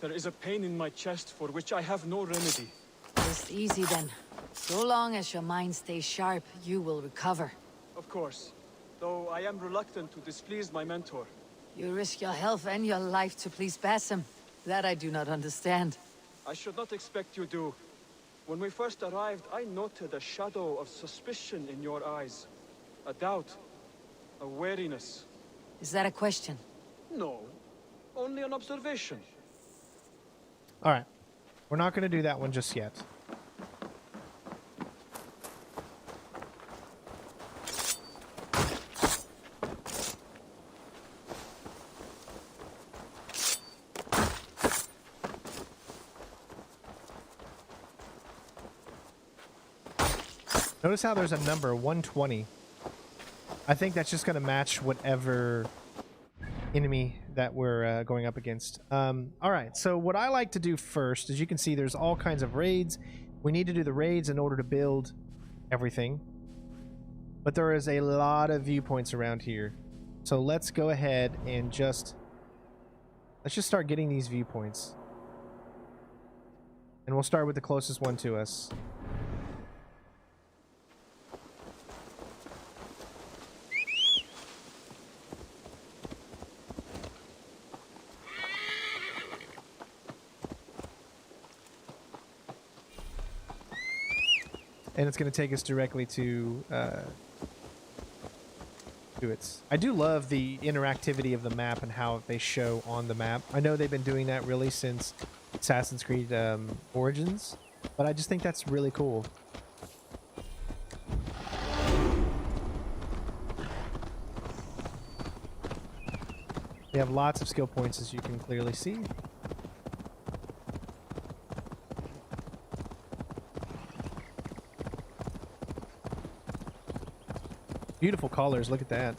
There is a pain in my chest for which I have no remedy. Rest easy then. So long as your mind stays sharp, you will recover. Of course. Though I am reluctant to displease my mentor. You risk your health and your life to please Basim. That I do not understand. I should not expect you do. When we first arrived, I noted a shadow of suspicion in your eyes. A doubt. A wariness. Is that a question? No. Only an observation. All right. We're not going to do that one just yet. Notice how there's a number, 120. I think that's just going to match whatever enemy that we're going up against. All right, so what I like to do first, as you can see, there's all kinds of raids. We need to do the raids in order to build everything. But there is a lot of viewpoints around here. So let's go ahead and let's just start getting these viewpoints. And we'll start with the closest one to us. And it's going to take us directly to it. I do love the interactivity of the map and how they show on the map. I know they've been doing that really since Assassin's Creed Origins, but I just think that's really cool. We have lots of skill points, as you can clearly see. Beautiful colors, look at that.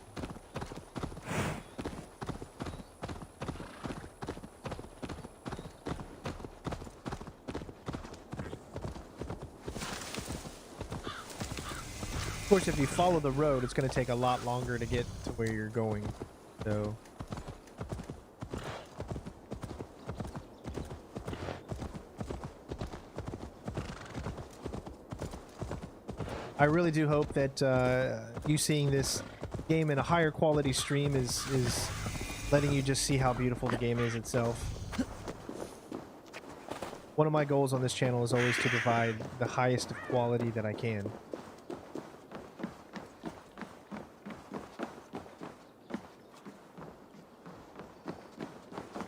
Of course, if you follow the road, it's going to take a lot longer to get to where you're going. So I really do hope that you seeing this game in a higher quality stream is letting you just see how beautiful the game is itself. One of my goals on this channel is always to provide the highest of quality that I can.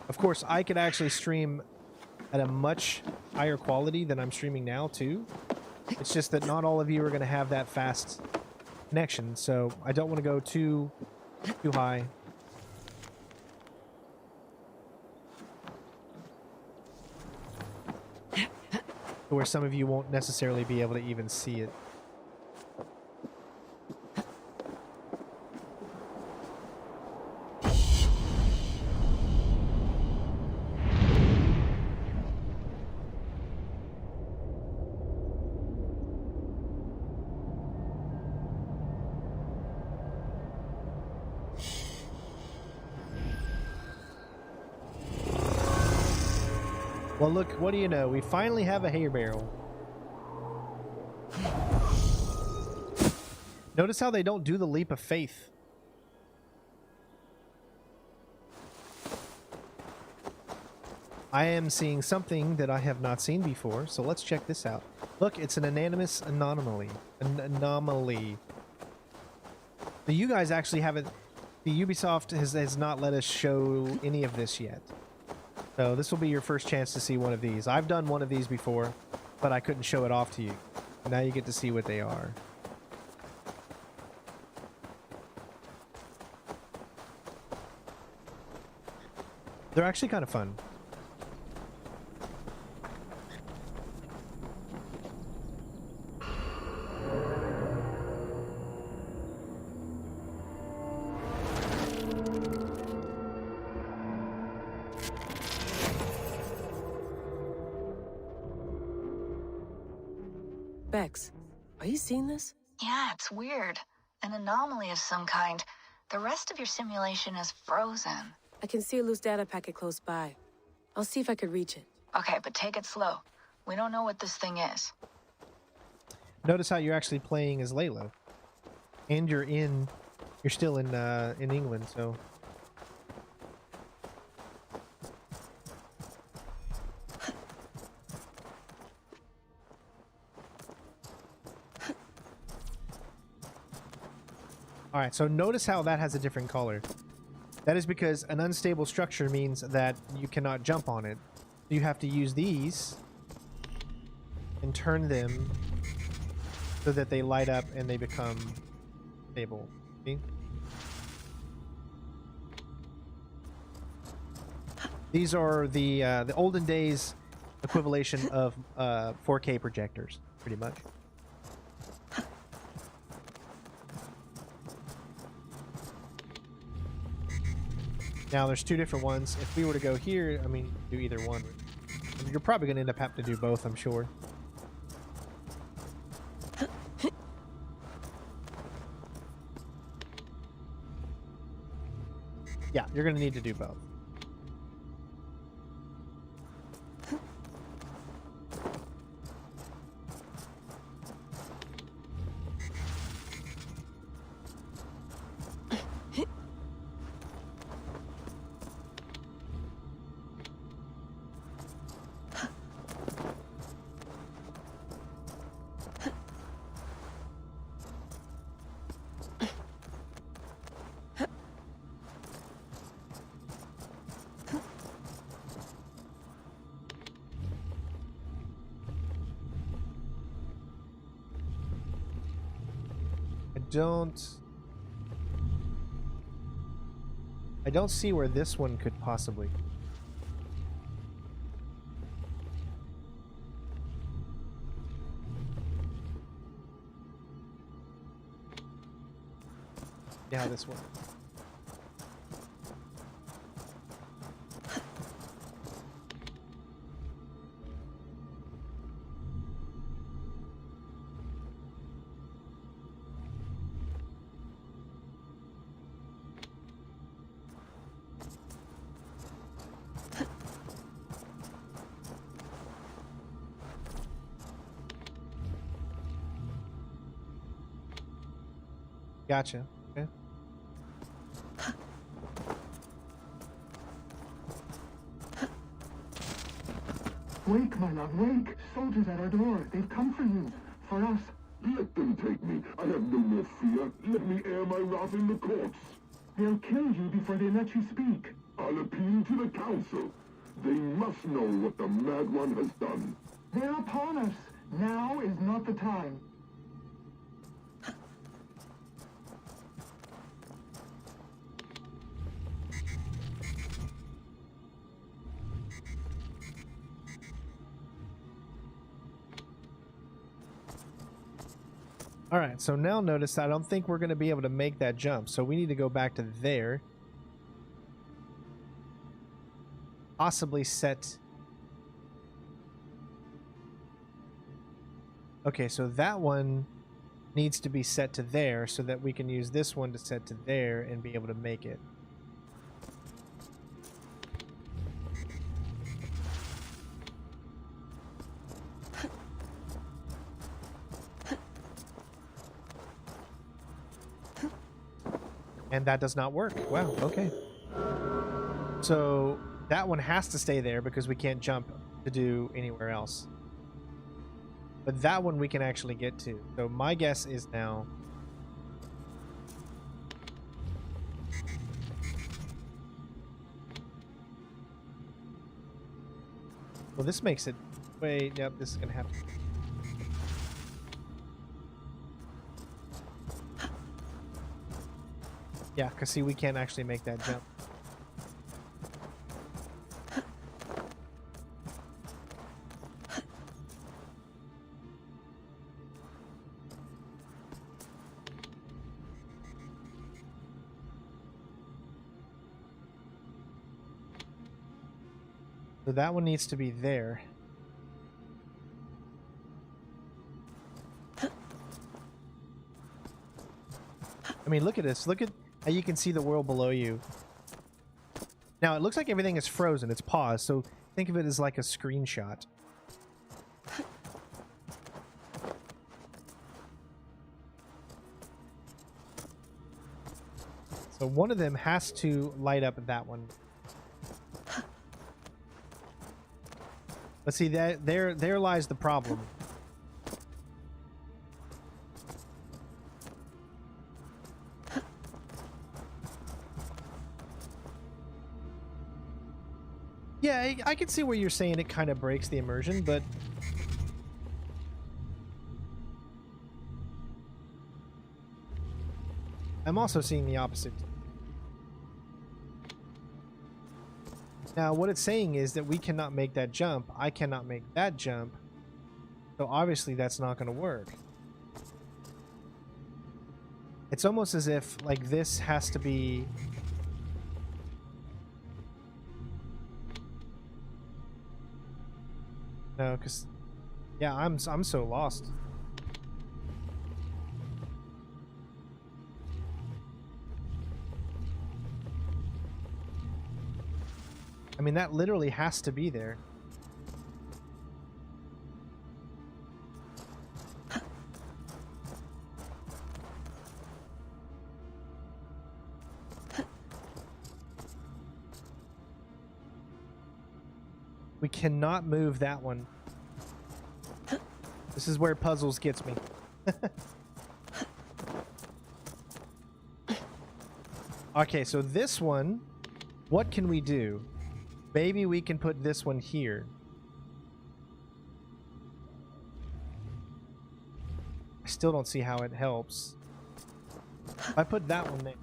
Of course, I could actually stream at a much higher quality than I'm streaming now too. It's just that not all of you are going to have that fast connection, so I don't want to go too high. Where some of you won't necessarily be able to even see it. Well, look, what do you know? We finally have a hay barrel. Notice how they don't do the leap of faith. I am seeing something that I have not seen before, so let's check this out. Look, it's an Animus anomaly. An anomaly. So you guys actually haven't... The Ubisoft has not let us show any of this yet. So this will be your first chance to see one of these. I've done one of these before, but I couldn't show it off to you. Now you get to see what they are. They're actually kind of fun. Bex, are you seeing this? Yeah, it's weird. An anomaly of some kind. The rest of your simulation is frozen. I can see a loose data packet close by. I'll see if I could reach it. Okay, but take it slow. We don't know what this thing is. Notice how you're actually playing as Layla. And you're still in England, so... Alright, so notice how that has a different color. That is because an unstable structure means that you cannot jump on it. You have to use these and turn them so that they light up and they become stable. See? These are the olden days equivalent of 4K projectors, pretty much. Now, there's two different ones. If we were to go here, I mean, do either one. You're probably going to end up having to do both, I'm sure. Yeah, you're going to need to do both. I don't see where this one could possibly. Yeah, this one. Gotcha. Okay. Wake, my love, wake! Soldiers at our door. They've come for you. For us. Let them take me. I have no more fear. Let me air my wrath in the courts. They'll kill you before they let you speak. I'll appeal to the council. They must know what the Mad One has done. They're upon us. Now is not the time. Alright, so now notice I don't think we're going to be able to make that jump, so we need to go back to there. Possibly set... Okay, so that one needs to be set to there so that we can use this one to set to there and be able to make it. And that does not work. Wow, okay. So that one has to stay there because we can't jump to do anywhere else. But that one we can actually get to. So my guess is now... Well, this makes it... Wait, yep, this is going to have to... Yeah, because see, we can't actually make that jump. So that one needs to be there. I mean, look at this. Look at how you can see the world below you. Now, it looks like everything is frozen. It's paused. So think of it as like a screenshot. So one of them has to light up that one. But see, that there lies the problem. Yeah, I can see where you're saying it kind of breaks the immersion, but I'm also seeing the opposite. Now, what it's saying is that we cannot make that jump. I cannot make that jump. So obviously that's not going to work. It's almost as if, like, this has to be... No, because... Yeah, I'm so lost. I mean, that literally has to be there. We cannot move that one. This is where puzzles gets me. Okay, so this one, what can we do? Maybe we can put this one here. I still don't see how it helps. If I put that one there.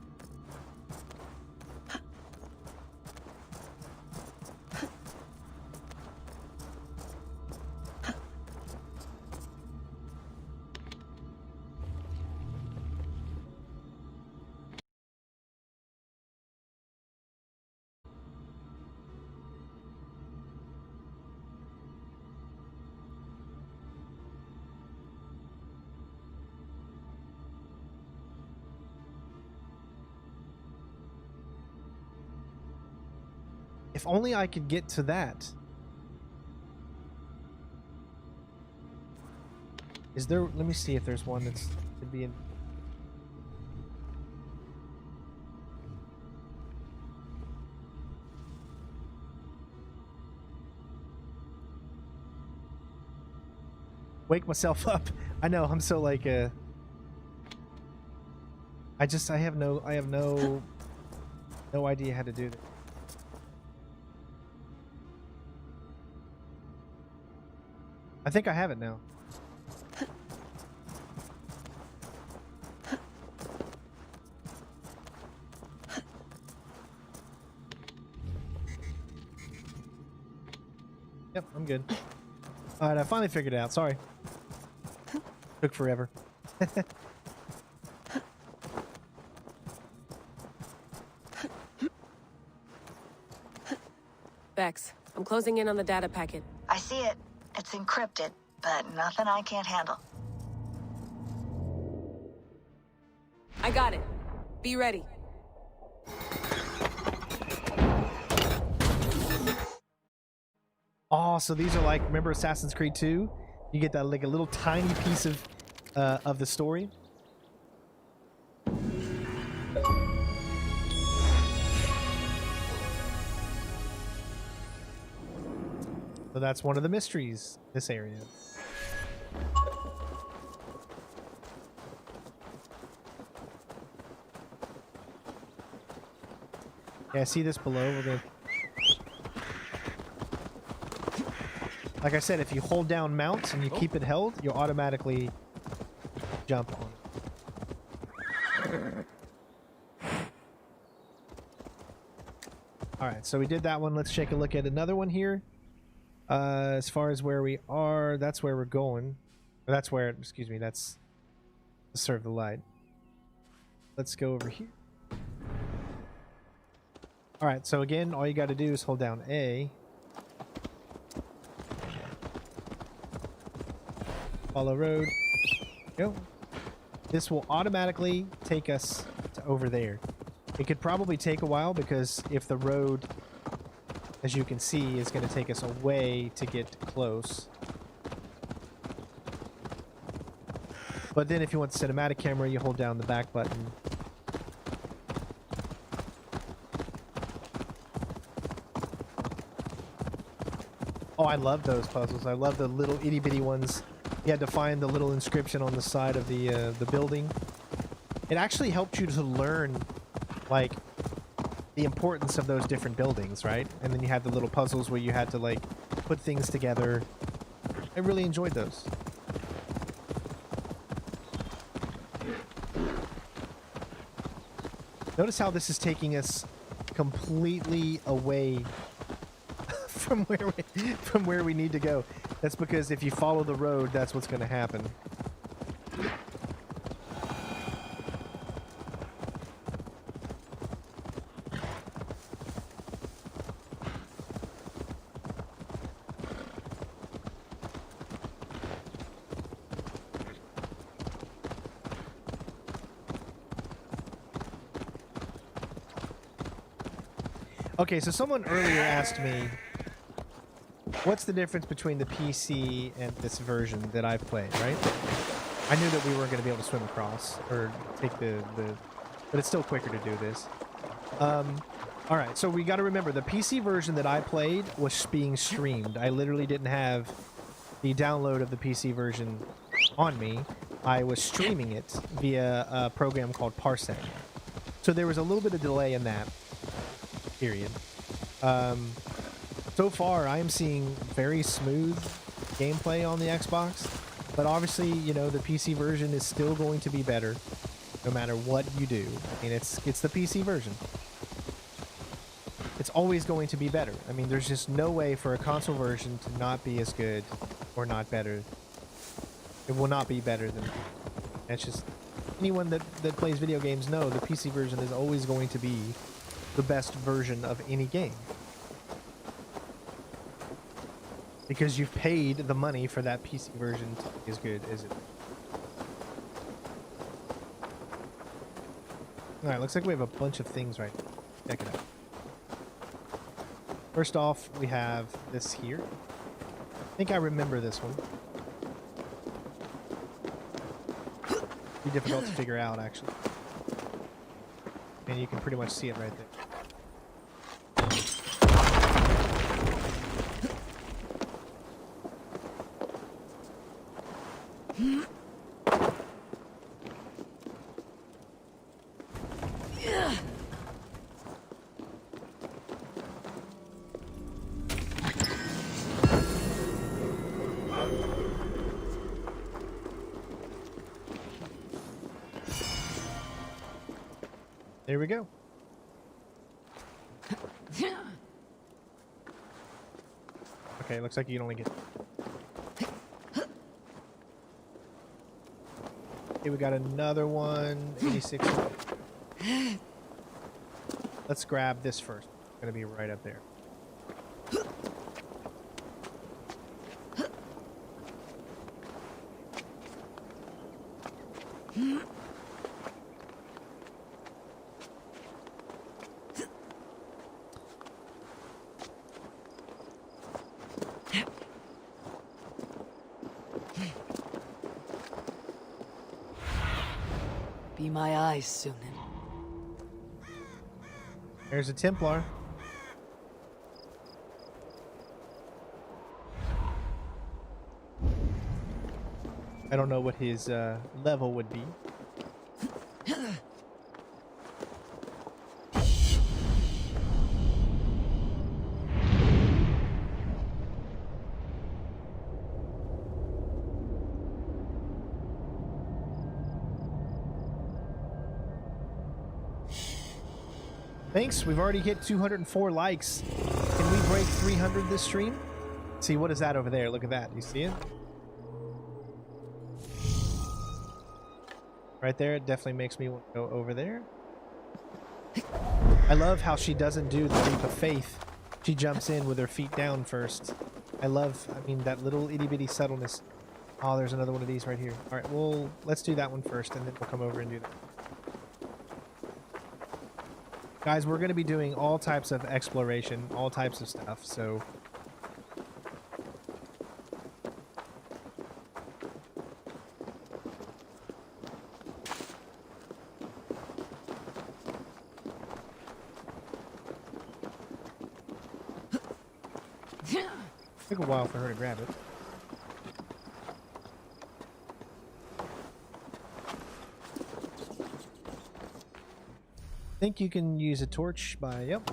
If only I could get to that. Is there... Let me see if there's one that's... could be in... Wake myself up. I know, I'm so like I have no idea how to do that. I think I have it now. Yep, I'm good. Alright, I finally figured it out. Sorry. Took forever. Bex, I'm closing in on the data packet. I see it. It's encrypted, but nothing I can't handle. I got it. Be ready. Oh, so these are like, remember Assassin's Creed 2? You get that like a little tiny piece of the story. So that's one of the mysteries, this area. Yeah, see this below? We're gonna... Like I said, if you hold down mount and you keep it held, you'll automatically jump on it. Alright, so we did that one. Let's take a look at another one here. As far as where we are, that's where we're going. Or that's where, excuse me, that's to serve the light. Let's go over here. Alright, so again, all you got to do is hold down A. Follow road. Go. This will automatically take us to over there. It could probably take a while because if the road, as you can see, is going to take us away to get close. But then if you want the cinematic camera, you hold down the back button. Oh, I love those puzzles. I love the little itty-bitty ones. You had to find the little inscription on the side of the building. It actually helped you to learn, like, the importance of those different buildings, right? And then you had the little puzzles where you had to, like, put things together. I really enjoyed those. Notice how this is taking us completely away from where we need to go. That's because if you follow the road, that's what's going to happen. Okay, so someone earlier asked me, what's the difference between the PC and this version that I've played, right? I knew that we weren't going to be able to swim across, or take the but it's still quicker to do this. Alright, so we got to remember, the PC version that I played was being streamed. I literally didn't have the download of the PC version on me. I was streaming it via a program called Parsec. So there was a little bit of delay in that. Period. So far, I'm seeing very smooth gameplay on the Xbox, but obviously, you know, the PC version is still going to be better, no matter what you do. I mean, it's the PC version. It's always going to be better. I mean, there's just no way for a console version to not be as good or not better. It will not be better than. That's just anyone that plays video games know the PC version is always going to be the best version of any game. Because you've paid the money for that PC version to be as good as it. Alright, looks like we have a bunch of things right now. Check it out. First off, we have this here. I think I remember this one. Be difficult to figure out, actually. And you can pretty much see it right there. There we go. Okay, looks like you can only get... Okay, we got another one, 86. Let's grab this first. It's gonna be right up there. Be my eyes, Sunan. There's a Templar. I don't know what his level would be. Thanks, we've already hit 204 likes. Can we break 300 this stream? See, what is that over there? Look at that. You see it? Right there, it definitely makes me want to go over there. I love how she doesn't do the leap of faith. She jumps in with her feet down first. I mean, that little itty-bitty subtleness. Oh, there's another one of these right here. All right, well, let's do that one first, and then we'll come over and do that. Guys, we're going to be doing all types of exploration, all types of stuff, so... Took a while for her to grab it. I think you can use a torch by, yep.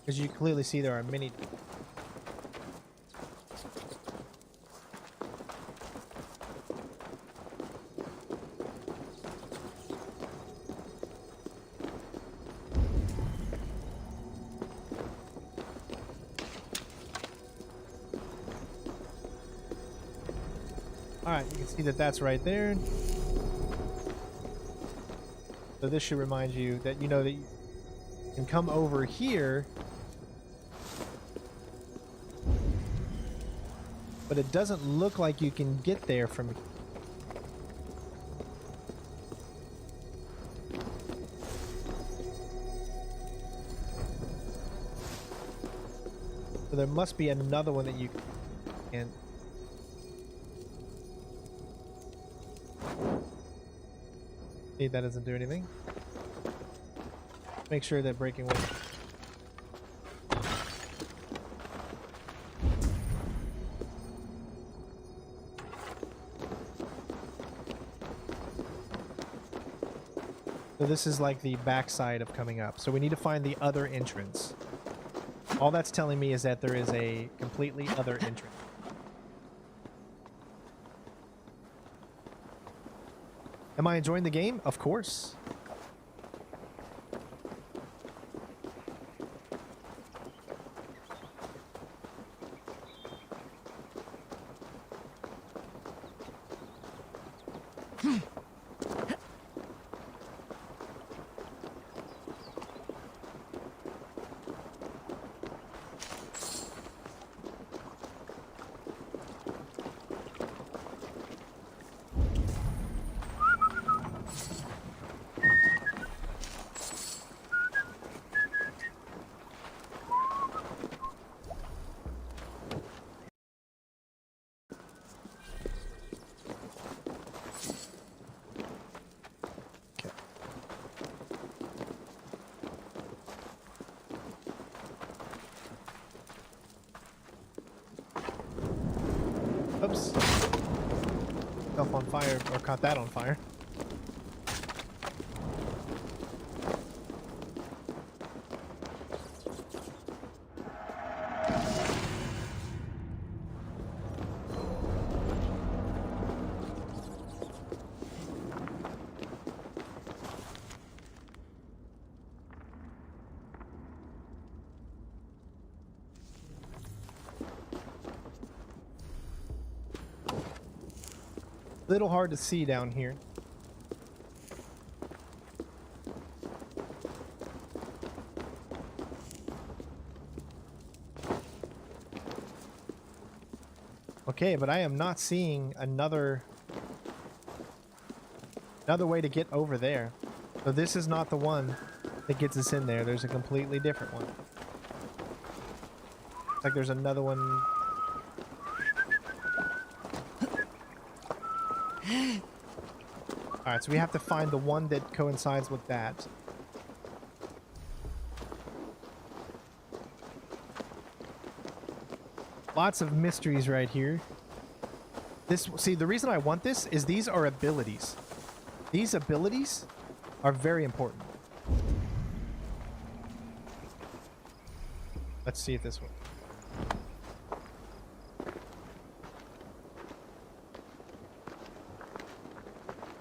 As you clearly see, there are many. Alright, you can see that that's right there. So this should remind you that you know that you can come over here, but it doesn't look like you can get there from here. So there must be another one that you can. See, that doesn't do anything. Make sure that breaking works. So this is like the backside of coming up. So we need to find the other entrance. All that's telling me is that there is a completely other entrance. Am I enjoying the game? Of course. Oops. Self on fire, or caught that on fire. Little hard to see down here. Okay, but I am not seeing another way to get over there. So this is not the one that gets us in there. There's a completely different one. It's like there's another one. Alright, so we have to find the one that coincides with that. Lots of mysteries right here. See, the reason I want this is these are abilities. These abilities are very important. Let's see if this one.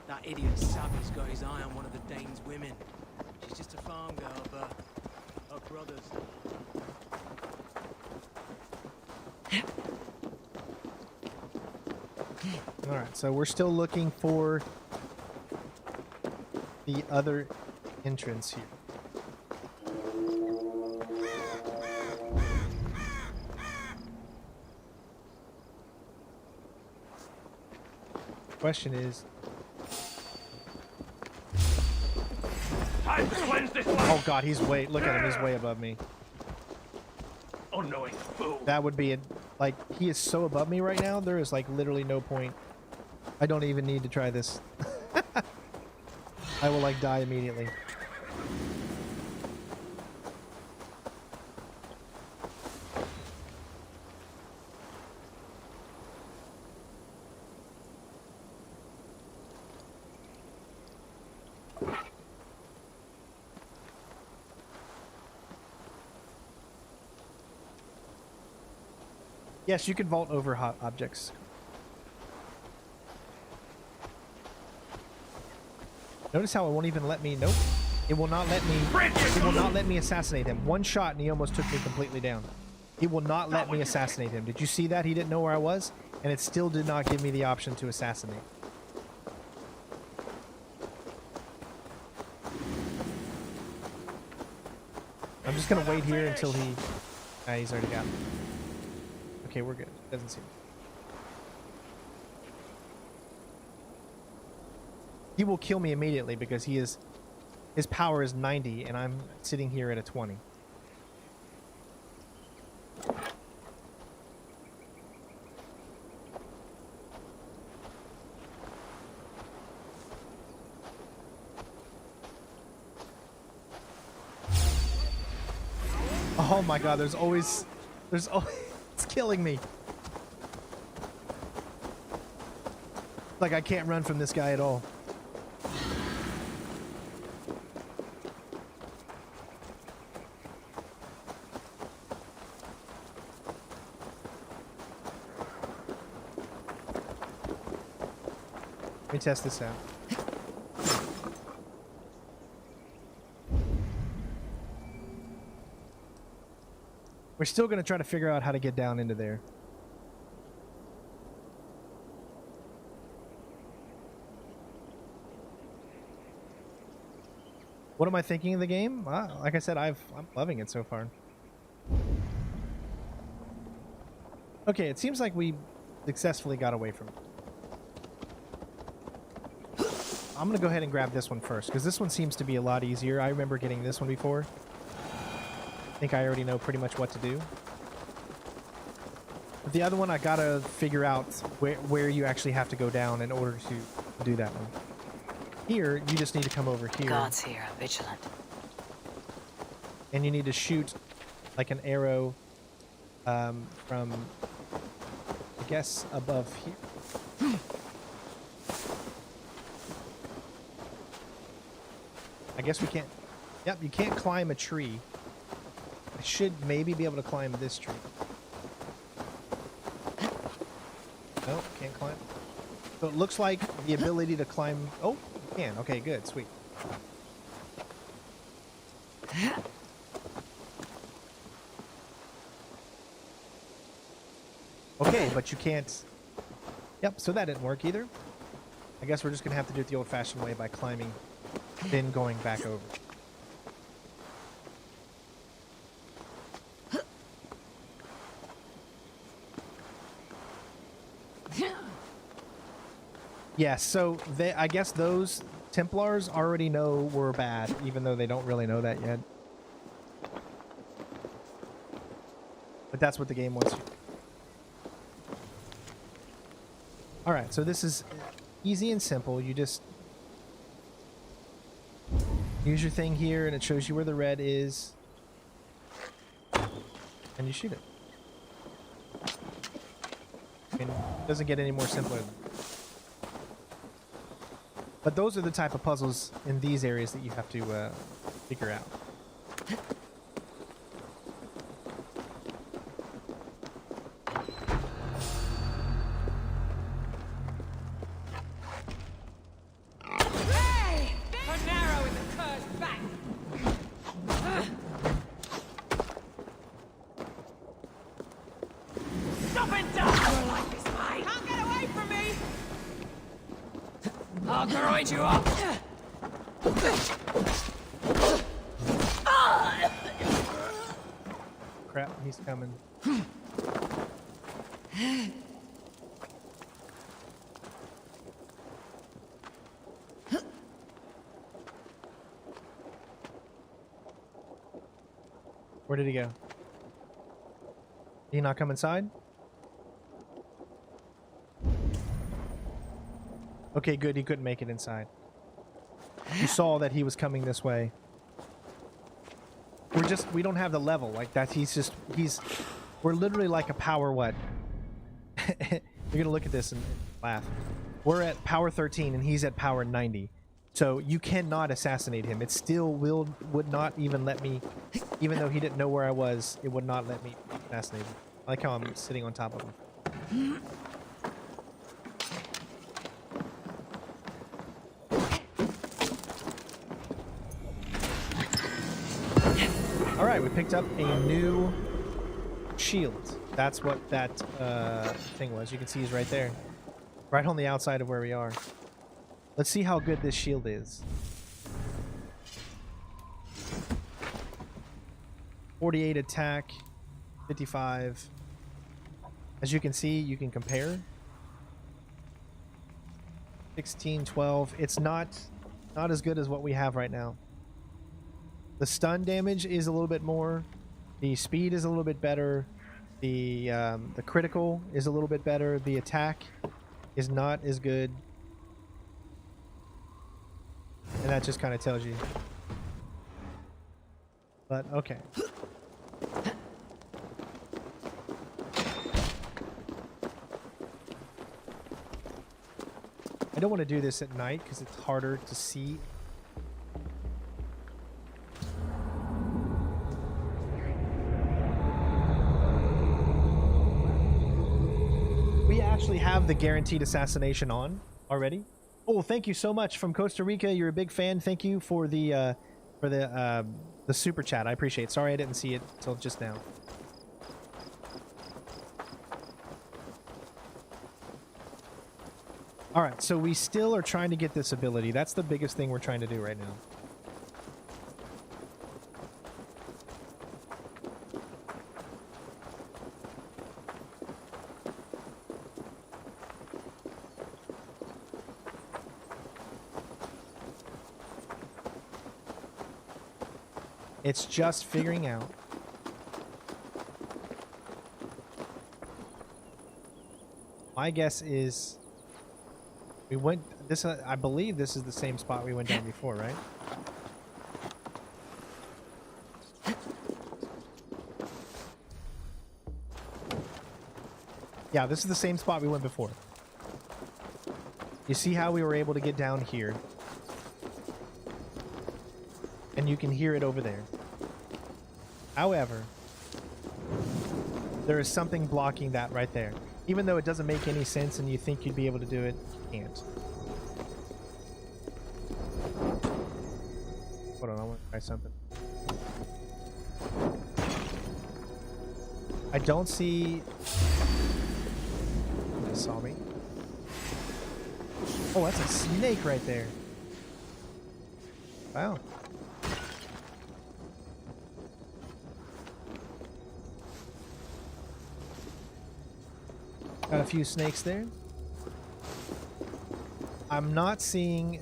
That idiot Savvy's got his eye on one of the Danes' women. She's just a farm girl, but her brother's... Alright, so we're still looking for the other entrance here. Question is... Oh god, he's way... Look at him, he's way above me. Unknowing fool. That would be... Like, he is so above me right now, there is, like, literally no point. I don't even need to try this. I will, like, die immediately. Yes, you can vault over hot objects. Notice how it won't even let me. Nope. It will not let me. It will not let me assassinate him. One shot and he almost took me completely down. It will not let me assassinate him. Did you see that? He didn't know where I was, and it still did not give me the option to assassinate. I'm just gonna wait here until he. Ah, he's already got me. Okay, we're good. Doesn't seem. He will kill me immediately because his power is 90 and I'm sitting here at a 20. Oh my god, there's always it's killing me. Like I can't run from this guy at all. Let me test this out. We're still going to try to figure out how to get down into there. What am I thinking of the game? Like I said, I'm loving it so far. Okay, it seems like we successfully got away from it. I'm going to go ahead and grab this one first, because this one seems to be a lot easier. I remember getting this one before. I think I already know pretty much what to do. But the other one, I got to figure out where you actually have to go down in order to do that one. Here, you just need to come over here. God's here, I'm vigilant. And you need to shoot like an arrow from, I guess, above here. I guess we can't... Yep, you can't climb a tree. I should maybe be able to climb this tree. Nope, can't climb. So it looks like the ability to climb... Oh, you can. Okay, good. Sweet. Okay, but you can't... Yep, so that didn't work either. I guess we're just going to have to do it the old-fashioned way by climbing, then going back over. Yeah, so I guess those Templars already know we're bad, even though they don't really know that yet. But that's what the game wants you. Alright, so this is easy and simple. You just use your thing here, and it shows you where the red is. And you shoot it. Doesn't get any more simpler. But those are the type of puzzles in these areas that you have to figure out. Hey! An arrow in the cursed back! Stop and die! Your life is mine! Can't get away from me! I'll grind you up! Crap, he's coming. Where did he go? Did he not come inside? Okay, good. He couldn't make it inside. You saw that he was coming this way. We don't have the level like that. We're literally like a power what? You're gonna look at this and laugh. We're at power 13 and he's at power 90. So you cannot assassinate him. It still would not even let me, even though he didn't know where I was, it would not let me assassinate him. I like how I'm sitting on top of him. Alright, we picked up a new shield. That's what that thing was. You can see he's right there. Right on the outside of where we are. Let's see how good this shield is. 48 attack, 55. As you can see, you can compare. 16, 12. It's not as good as what we have right now. The stun damage is a little bit more. The speed is a little bit better. The critical is a little bit better. The attack is not as good. And that just kind of tells you. But, okay. I don't want to do this at night because it's harder to see. We actually have the guaranteed assassination on already. Oh, thank you so much from Costa Rica. You're a big fan. Thank you for the super chat. I appreciate it. Sorry I didn't see it until just now. All right, so we still are trying to get this ability. That's the biggest thing we're trying to do right now. It's just figuring out. My guess is we went this. I believe this is the same spot we went down before, right? Yeah, this is the same spot we went before. You see how we were able to get down here? And you can hear it over there. However, there is something blocking that right there. Even though it doesn't make any sense and you think you'd be able to do it, you can't. Hold on, I want to try something. I don't see... They saw me. Oh, that's a snake right there. Wow. Got a few snakes there. I'm not seeing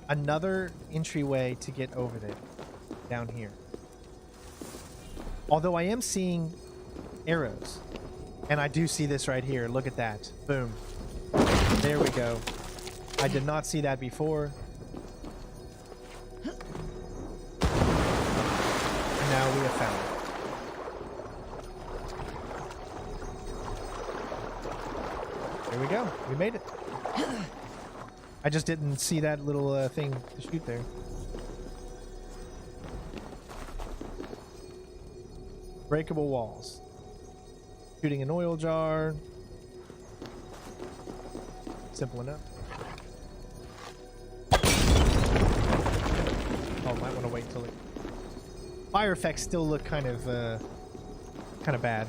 another entryway to get over there, down here. Although I am seeing arrows. And I do see this right here. Look at that. Boom. There we go. I did not see that before. And now we have found it. we go. We made it. I just didn't see that little thing to shoot there. Breakable walls. Shooting an oil jar. Simple enough. Oh, might want to wait till it... Fire effects still look kind of bad.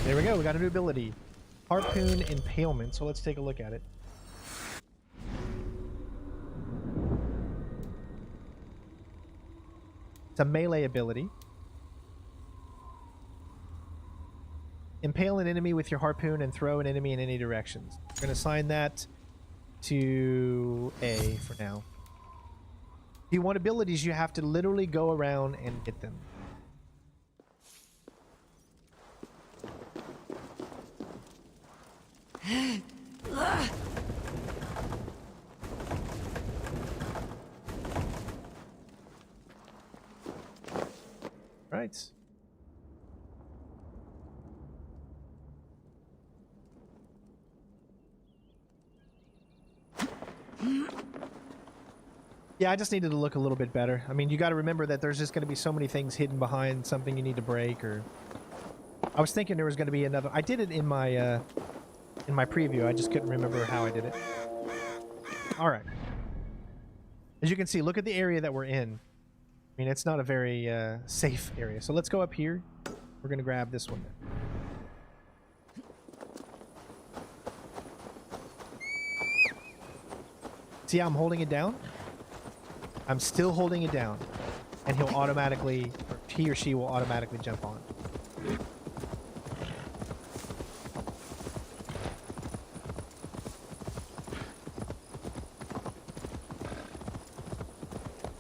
There we go. We got a new ability. Harpoon Impalement. So let's take a look at it. It's a melee ability. Impale an enemy with your harpoon and throw an enemy in any directions. We're going to assign that to A for now. If you want abilities, you have to literally go around and get them. Right. Yeah, I just needed to look a little bit better. I mean, you got to remember that there's just going to be so many things hidden behind something you need to break, or... I was thinking there was going to be another... I did it in my preview. I just couldn't remember how I did it. All right. As you can see, look at the area that we're in. I mean, it's not a very safe area. So let's go up here. We're going to grab this one. See how I'm holding it down? I'm still holding it down. And he'll automatically, or he or she will automatically jump on.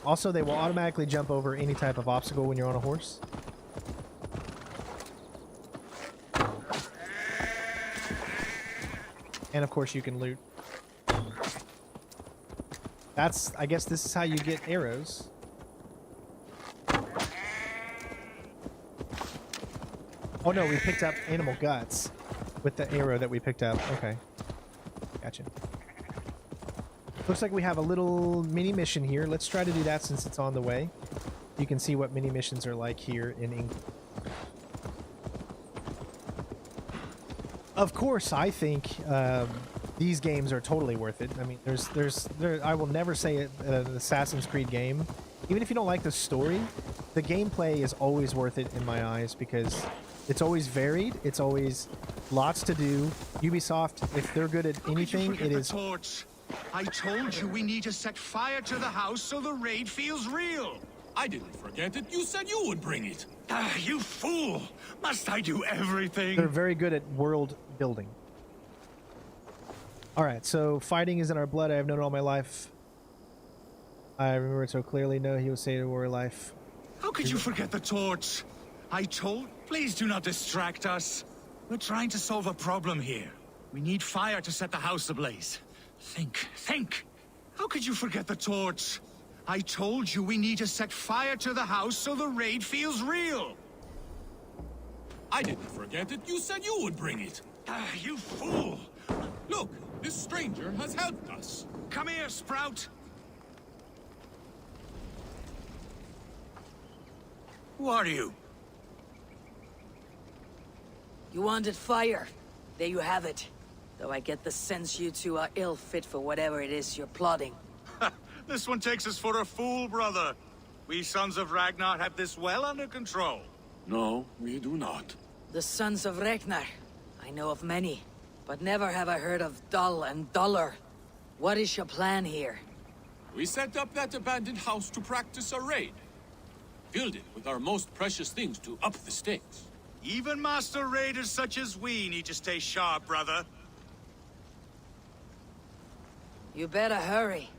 Also, they will automatically jump over any type of obstacle when you're on a horse. And of course, you can loot. That's, I guess this is how you get arrows. Oh no, we picked up animal guts with the arrow that we picked up. Okay. Gotcha. Looks like we have a little mini mission here. Let's try to do that since it's on the way. You can see what mini missions are like here in England. Of course, I think these games are totally worth it. I mean, I will never say an Assassin's Creed game, even if you don't like the story, the gameplay is always worth it in my eyes because it's always varied. It's always lots to do. Ubisoft, if they're good at anything, it is... Torch. I told you we need to set fire to the house so the raid feels real. I didn't forget it. You said you would bring it. Ah, you fool! Must I do everything? They're very good at world building. Alright, so fighting is in our blood. I have known it all my life. I remember it so clearly. No, he was saying a warrior life. How could you forget the torch? I told... Please do not distract us. We're trying to solve a problem here. We need fire to set the house ablaze. Think. How could you forget the torch? I told you we need to set fire to the house so the raid feels real. I didn't forget it. You said you would bring it. Ah, you fool! Look, this stranger has helped us. Come here, Sprout. Who are you? You wanted fire. There you have it. Though I get the sense you two are ill fit for whatever it is you're plotting. This one takes us for a fool, brother. We Sons of Ragnar have this well under control. No, we do not. The Sons of Ragnar. I know of many, but never have I heard of Dull and Duller. What is your plan here? We set up that abandoned house to practice a raid. Filled it with our most precious things to up the stakes. Even master raiders such as we need to stay sharp, brother. You better hurry.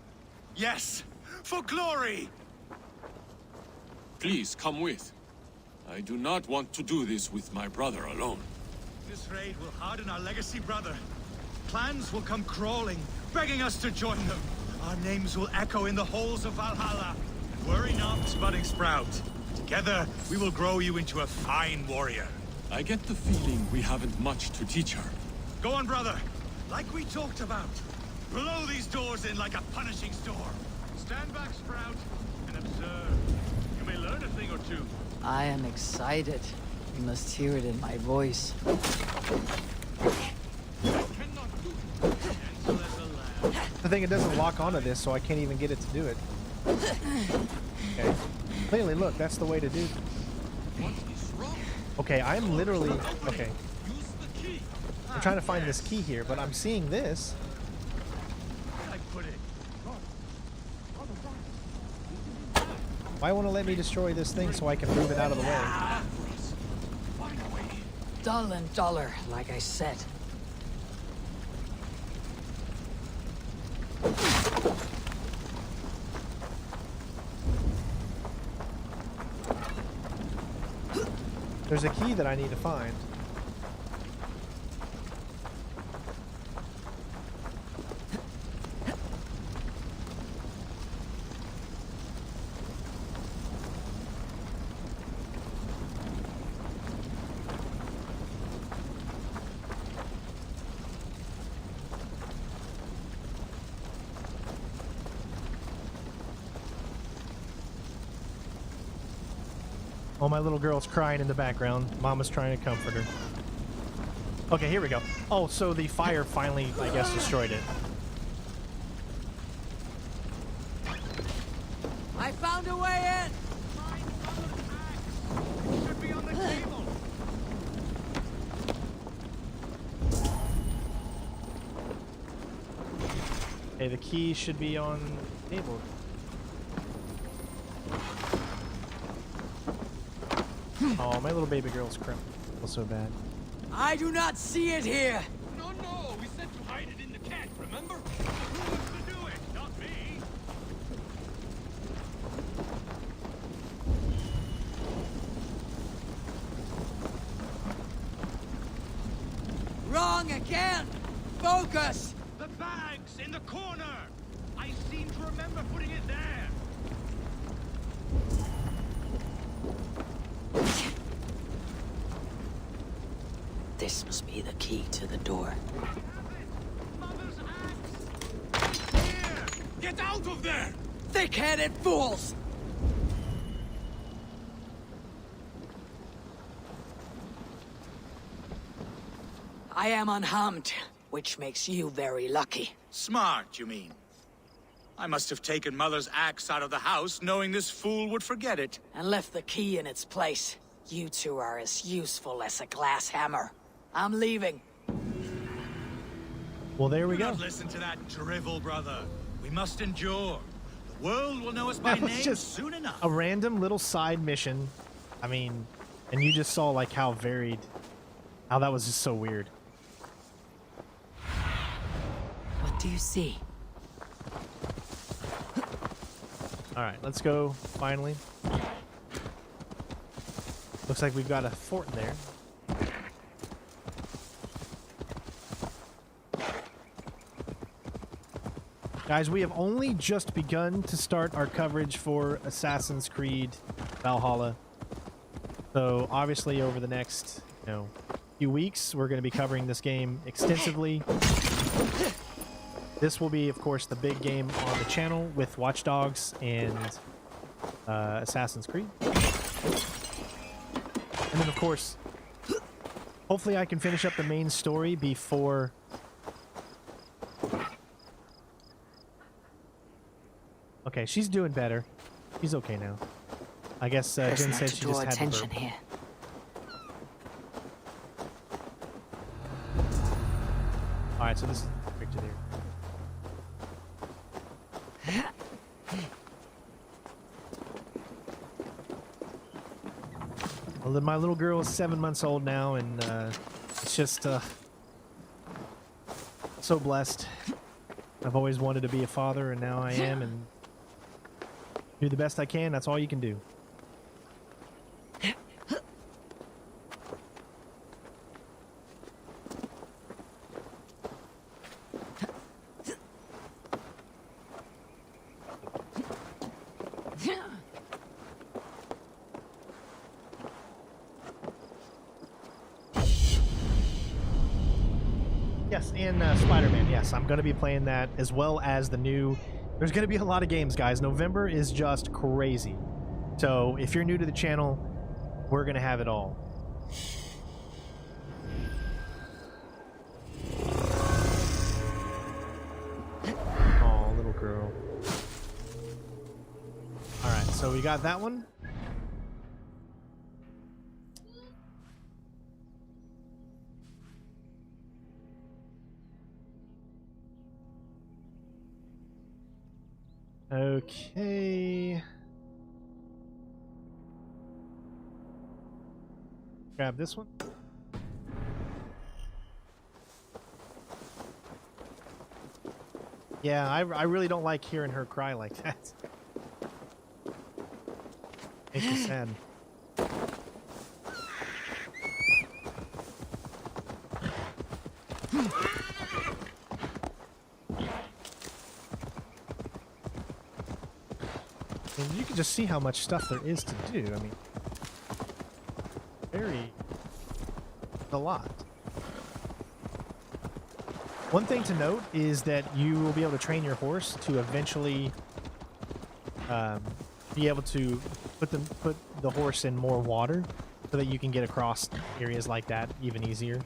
Yes, for glory! Please come with. I do not want to do this with my brother alone. This raid will harden our legacy, brother. Clans will come crawling, begging us to join them. Our names will echo in the halls of Valhalla. Worry not, budding Sprout. Together, we will grow you into a fine warrior. I get the feeling we haven't much to teach her. Go on, brother. Like we talked about. Blow these doors in like a punishing storm. Stand back, Sprout, and observe. You may learn a thing or two. I am excited. You must hear it in my voice. The thing, it doesn't lock onto this, so I can't even get it to do it. Okay. Clearly, look, that's the way to do it. Okay, I'm literally... Okay. I'm trying to find this key here, but I'm seeing this. Why won't it let me destroy this thing so I can move it out of the way? Dull and duller, like I said. There's a key that I need to find. Oh, my little girl's crying in the background. Mama's trying to comfort her. Okay, here we go. Oh, so the fire finally, I guess, destroyed it. I found a way in! Should be on the table. Okay, the key should be on the table. Oh, my little baby girl's crying. I feel so bad. I do not see it here! No, we said to hide it in the cat, remember? Who wants to do it? Not me. Wrong again! Focus! The bag's in the corner. I seem to remember putting it there. This must be the key to the door. Here! Get out of there! Thick-headed fools! I am unharmed, which makes you very lucky. Smart, you mean? I must have taken Mother's axe out of the house, knowing this fool would forget it. And left the key in its place. You two are as useful as a glass hammer. I'm leaving. Well, there we Do go. not listen to that drivel, brother. We must endure. The world will know us by That was name just soon enough. a random little side mission. I mean, and you just saw like how varied, how that was just so weird. What do you see? All right, let's go finally. Looks like we've got a fort there. Guys, we have only just begun to start our coverage for Assassin's Creed Valhalla. So obviously over the next, few weeks, we're going to be covering this game extensively. This will be, of course, the big game on the channel with Watch Dogs and Assassin's Creed. And then, of course, hopefully I can finish up the main story before... Okay, she's doing better. She's okay now. I guess Jen said she just had to burp. Here. Alright, so this is the picture there. Well, then my little girl is 7 months old now, and it's just so blessed. I've always wanted to be a father, and now I am, and do the best I can. That's all you can do. yes, and Spider-Man. Yes, I'm going to be playing that as well as the new... There's going to be a lot of games, guys. November is just crazy. So if you're new to the channel, we're going to have it all. Oh, little girl. All right, so we got that one. Okay. Grab this one. Yeah, I really don't like hearing her cry like that. Makes me sad. And you can just see how much stuff there is to do. I mean, a lot. One thing to note is that you will be able to train your horse to eventually be able to put the horse in more water so that you can get across areas like that even easier.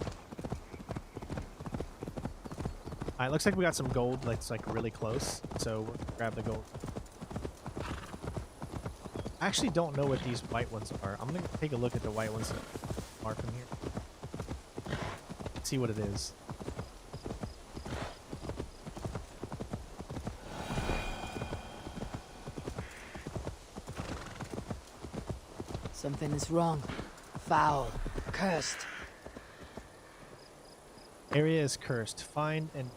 Alright, looks like we got some gold that's like really close, so we'll grab the gold. I actually don't know what these white ones are. I'm gonna take a look at the white ones and mark them here. See what it is. Something is wrong. Foul. Cursed. Area is cursed. Find and...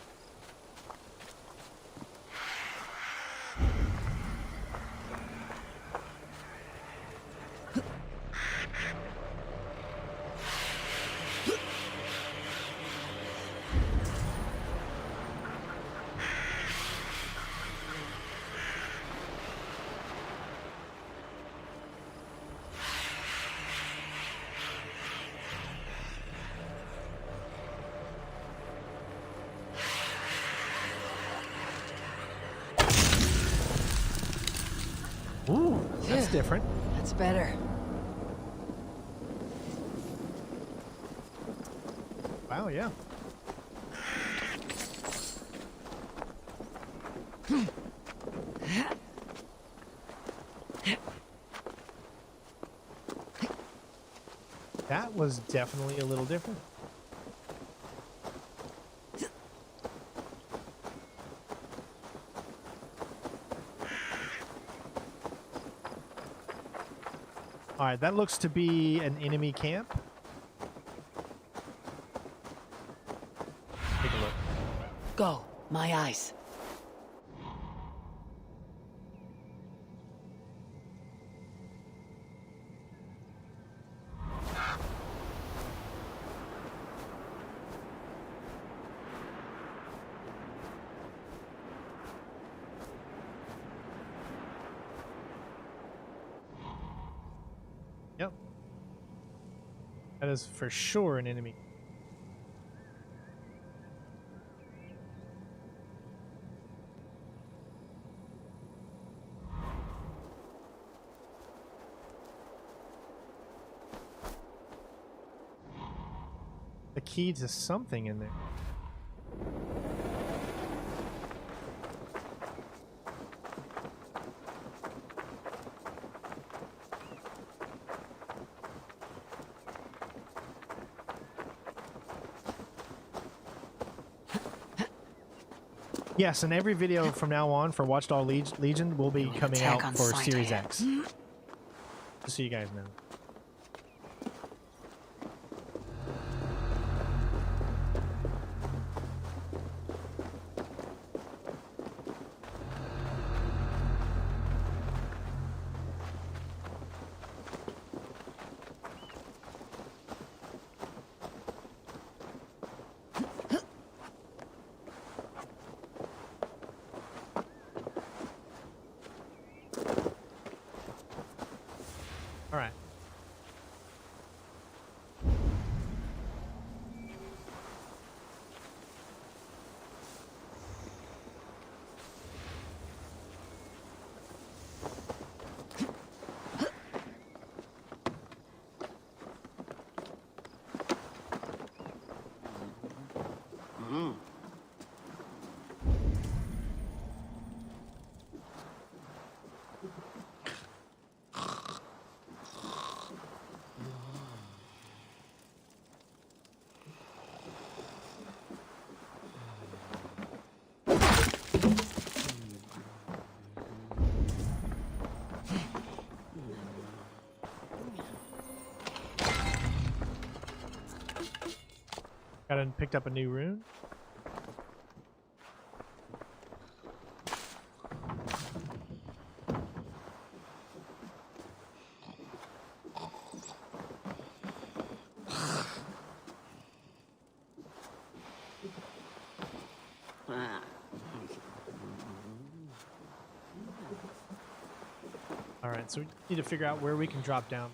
Ooh, that's different. That's better. Wow, yeah. That was definitely a little different. Alright, that looks to be an enemy camp. Take a look. Go, my eyes. Yep. That is for sure an enemy. The key to something in there. Yes, and every video from now on for Watchdog Legion will be coming out for Series X. Just so you guys know. All right. Picked up a new rune. All right, so we need to figure out where we can drop down.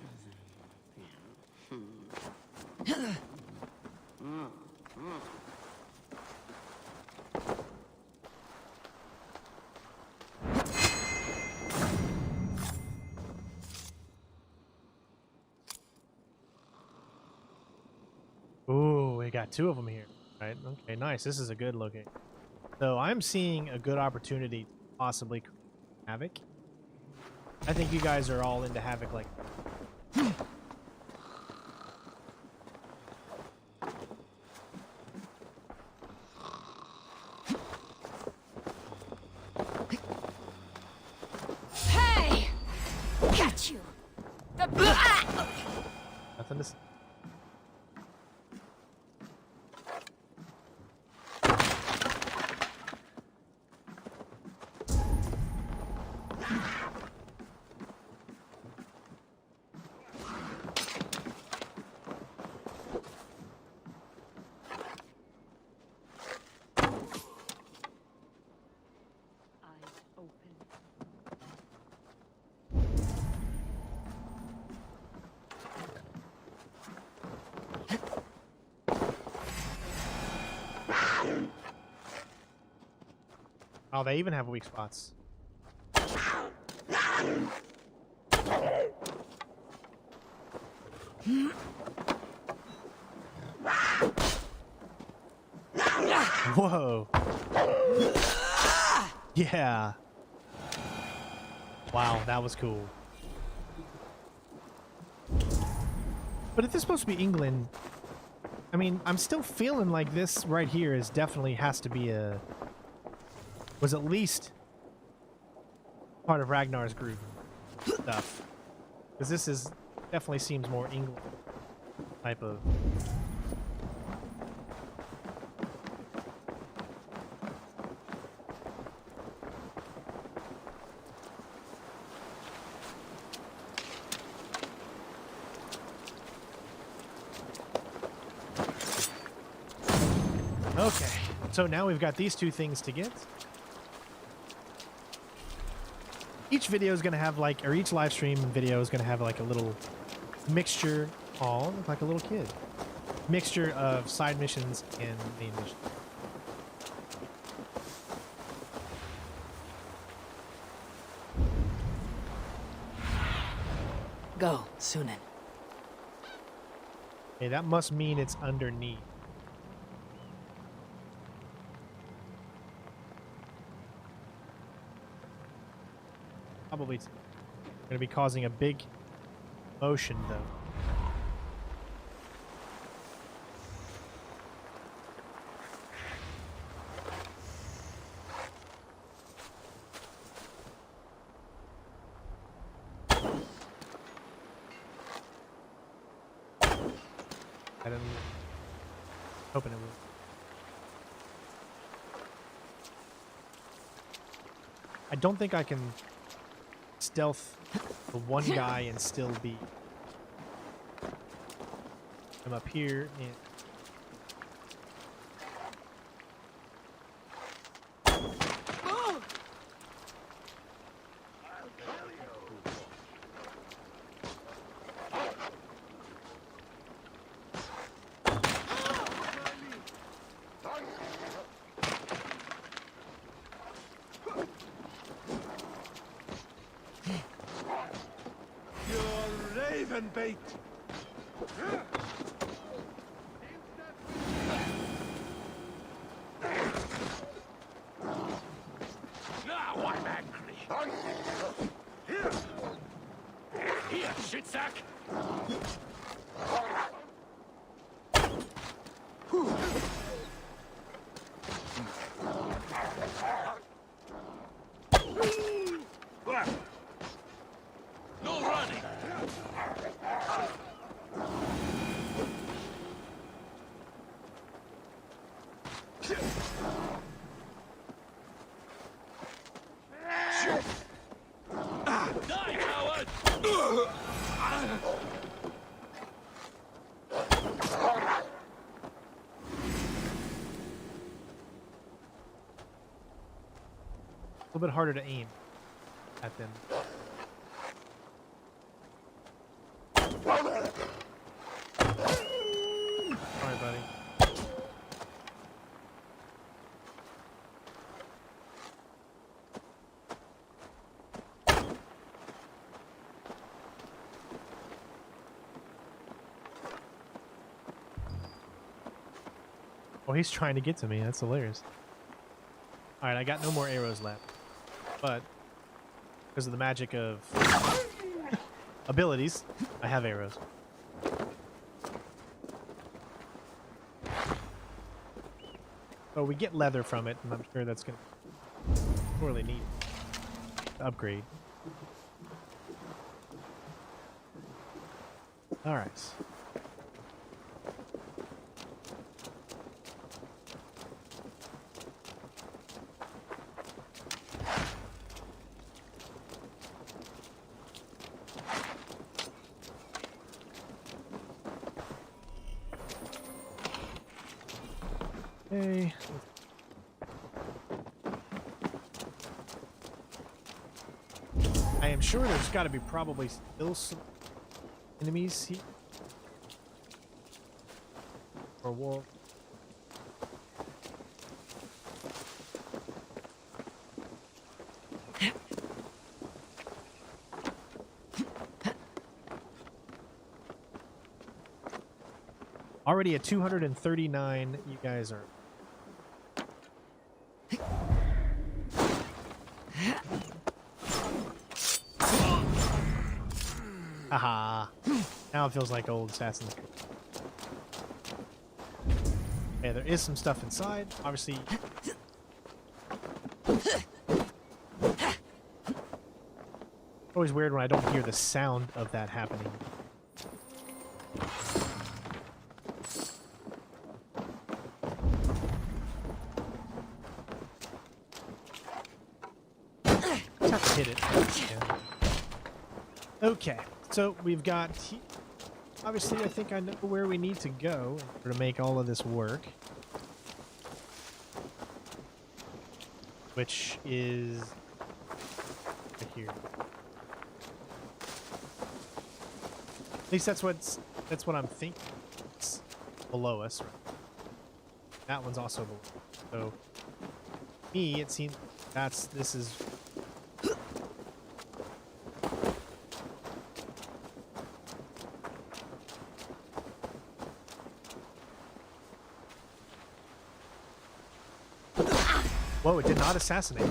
Ooh, we got 2 of them here. Right? Okay, nice. This is a good location. So I'm seeing a good opportunity to possibly create havoc. I think you guys are all into havoc like Hey! Catch you! nothing to say. Oh, they even have weak spots. Whoa. Yeah. Wow, that was cool. But if this is supposed to be England, I mean, I'm still feeling like this right here is definitely has to be was at least part of Ragnar's group stuff. Because this is definitely seems more England type of. Okay, so now we've got these 2 things to get. Each video is going to have like, or each live stream video is going to have like a little mixture, all like a little kid, mixture of side missions and main missions. Go, Sunan. Okay, that must mean it's underneath. Probably going to be causing a big motion, though. I don't know. Hoping it will. I don't think I can stealth the one guy and still be. I'm up here and. Raven bait! Now I'm angry. Here, shitsack! No running! Die, coward! A little bit harder to aim at them. Sorry, buddy. Oh, he's trying to get to me. That's hilarious. All right, I got no more arrows left, but because of the magic of abilities, I have arrows. So we get leather from it, and I'm sure that's going to sorely need to upgrade. All right. Okay. I am sure there's got to be probably still some enemies here. Or wolf. Already at 239, you guys are. Haha. Now it feels like old Assassin's Creed. Okay, there is some stuff inside. Obviously. Always weird when I don't hear the sound of that happening. Just hit it. Yeah. Okay, so we've got. Obviously, I think I know where we need to go in order to make all of this work. Which is right here. At least that's what I'm thinking. It's below us. That one's also below. So me, it seems this is. Whoa, it did not assassinate.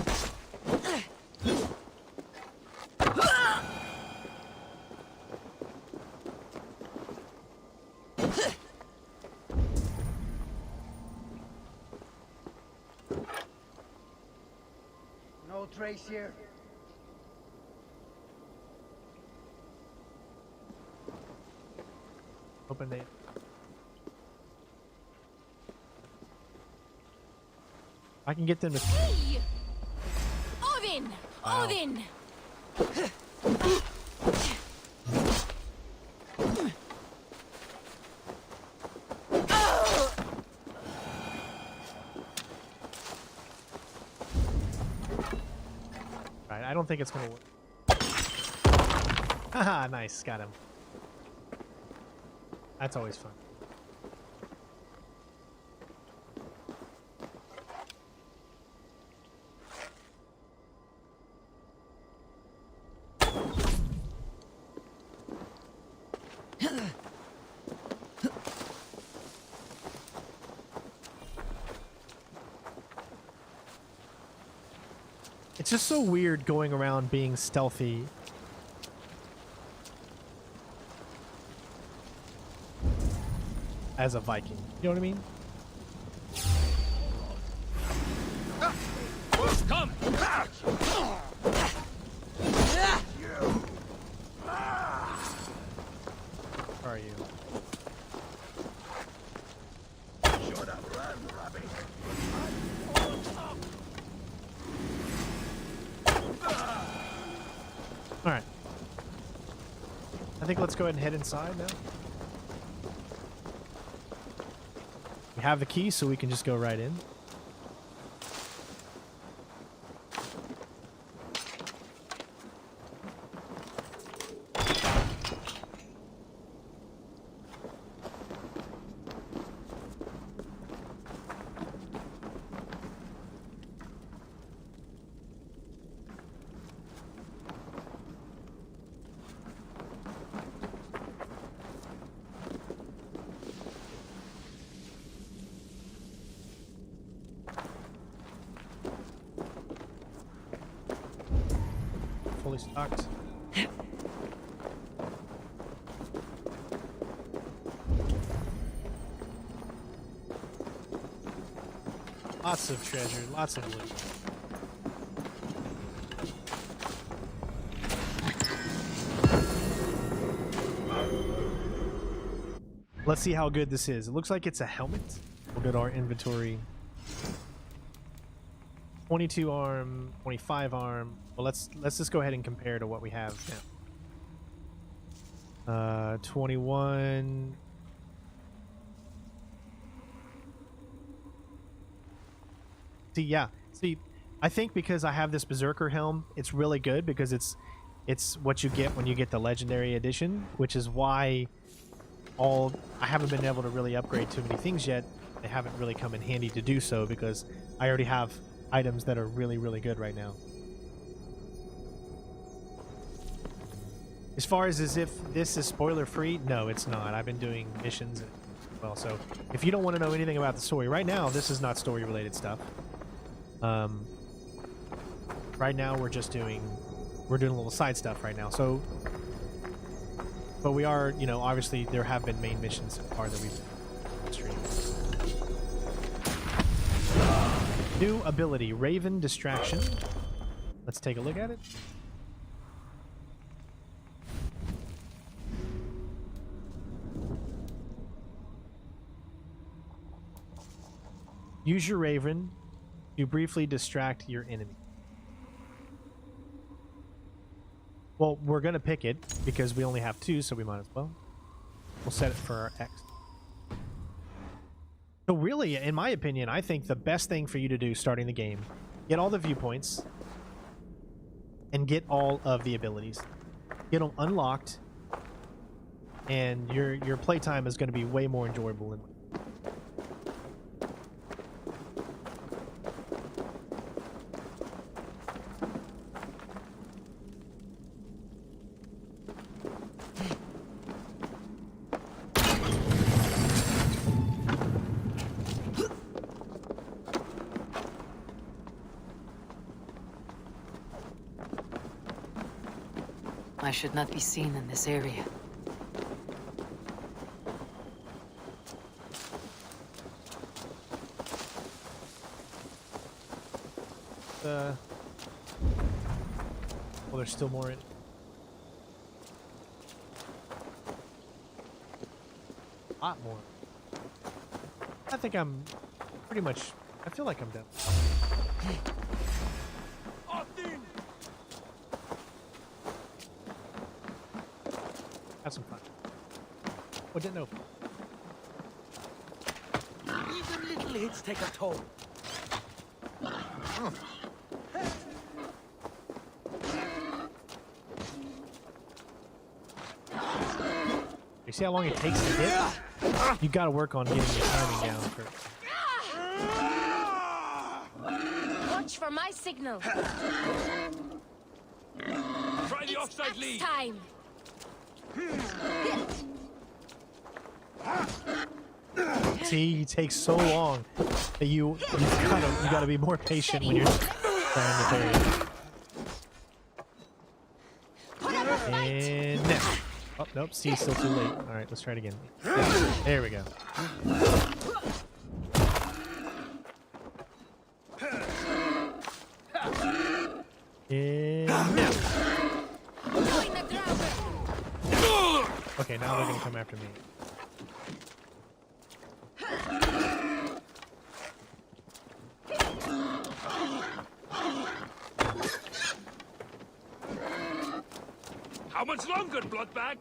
No trace here. Open it. I can get them to. Hey! Odin! Wow. Odin! Right, I don't think it's gonna work. Haha, nice, got him. That's always fun. It's just so weird going around being stealthy. As a Viking. You know what I mean? Come! Where are you? Should have run, Robbie. Alright. I think let's go ahead and head inside now. We have the key, so we can just go right in. Fully stocked. Lots of treasure, lots of loot. Let's see how good this is. It looks like it's a helmet. We'll go to our inventory. 22 arm, 25 arm. Well, let's just go ahead and compare to what we have now. 21. See, I think because I have this Berserker helm, it's really good because it's what you get when you get the Legendary Edition, which is why I haven't been able to really upgrade too many things yet. They haven't really come in handy to do so because I already have items that are really, really good right now. As far as if this is spoiler free, no, it's not. I've been doing missions as well, so if you don't want to know anything about the story right now, this is not story related stuff. Right now we're doing a little side stuff right now. So, but we are, you know, obviously there have been main missions so far that we've streamed. New ability, Raven Distraction. Let's take a look at it. Use your Raven to briefly distract your enemy. Well, we're going to pick it because we only have 2, so we might as well. We'll set it for our X. So really, in my opinion, I think the best thing for you to do starting the game, get all the viewpoints and get all of the abilities. Get them unlocked, and your playtime is going to be way more enjoyable than I should not be seen in this area. well, there's still more in. A lot more. I think I'm pretty much. I feel like I'm done. Have some fun. Oh, didn't know. Even little hits take a toll. You see how long it takes to hit? You got to work on getting your timing down first. Watch for my signal. Try the offside lead. Time. See, he takes so long that you gotta be more patient when you're trying to parry. And now. Oh nope, see, still too late. All right, let's try it again. There we go. And now. Okay, now they're gonna come after me. How much longer, Bloodbag?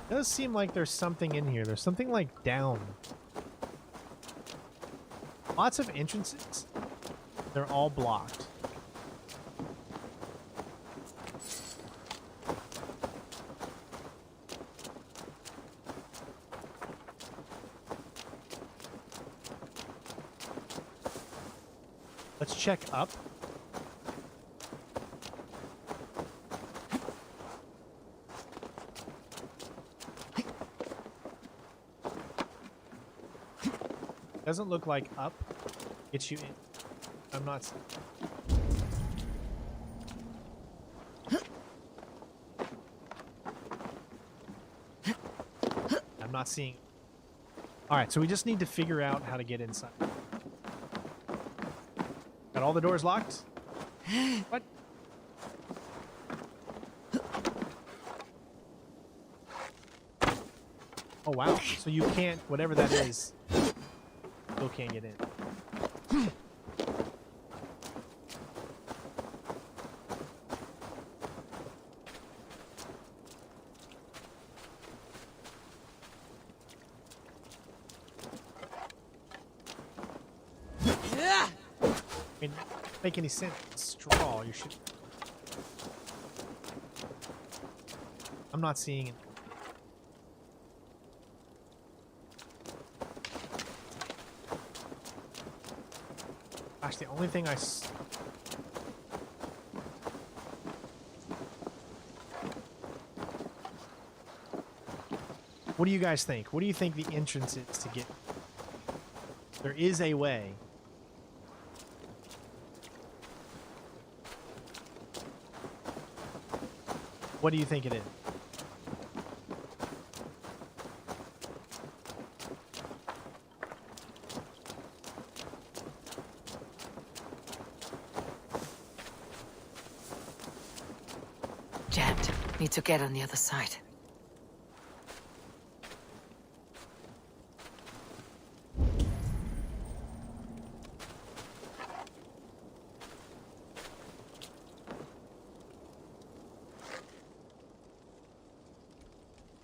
It does seem like there's something in here. There's something like down. Lots of entrances. They're all blocked. Let's check up. Doesn't look like up gets you in. I'm not. I'm not seeing. All right, so we just need to figure out how to get inside. Got all the doors locked? What? Oh wow! So you can't, whatever that is. Still can't get in. Yeah. I mean, make any sense? Straw. You should. I'm not seeing it. Gosh, the only thing What do you guys think? What do you think the entrance is to get? There is a way. What do you think it is? Jammed. Need to get on the other side.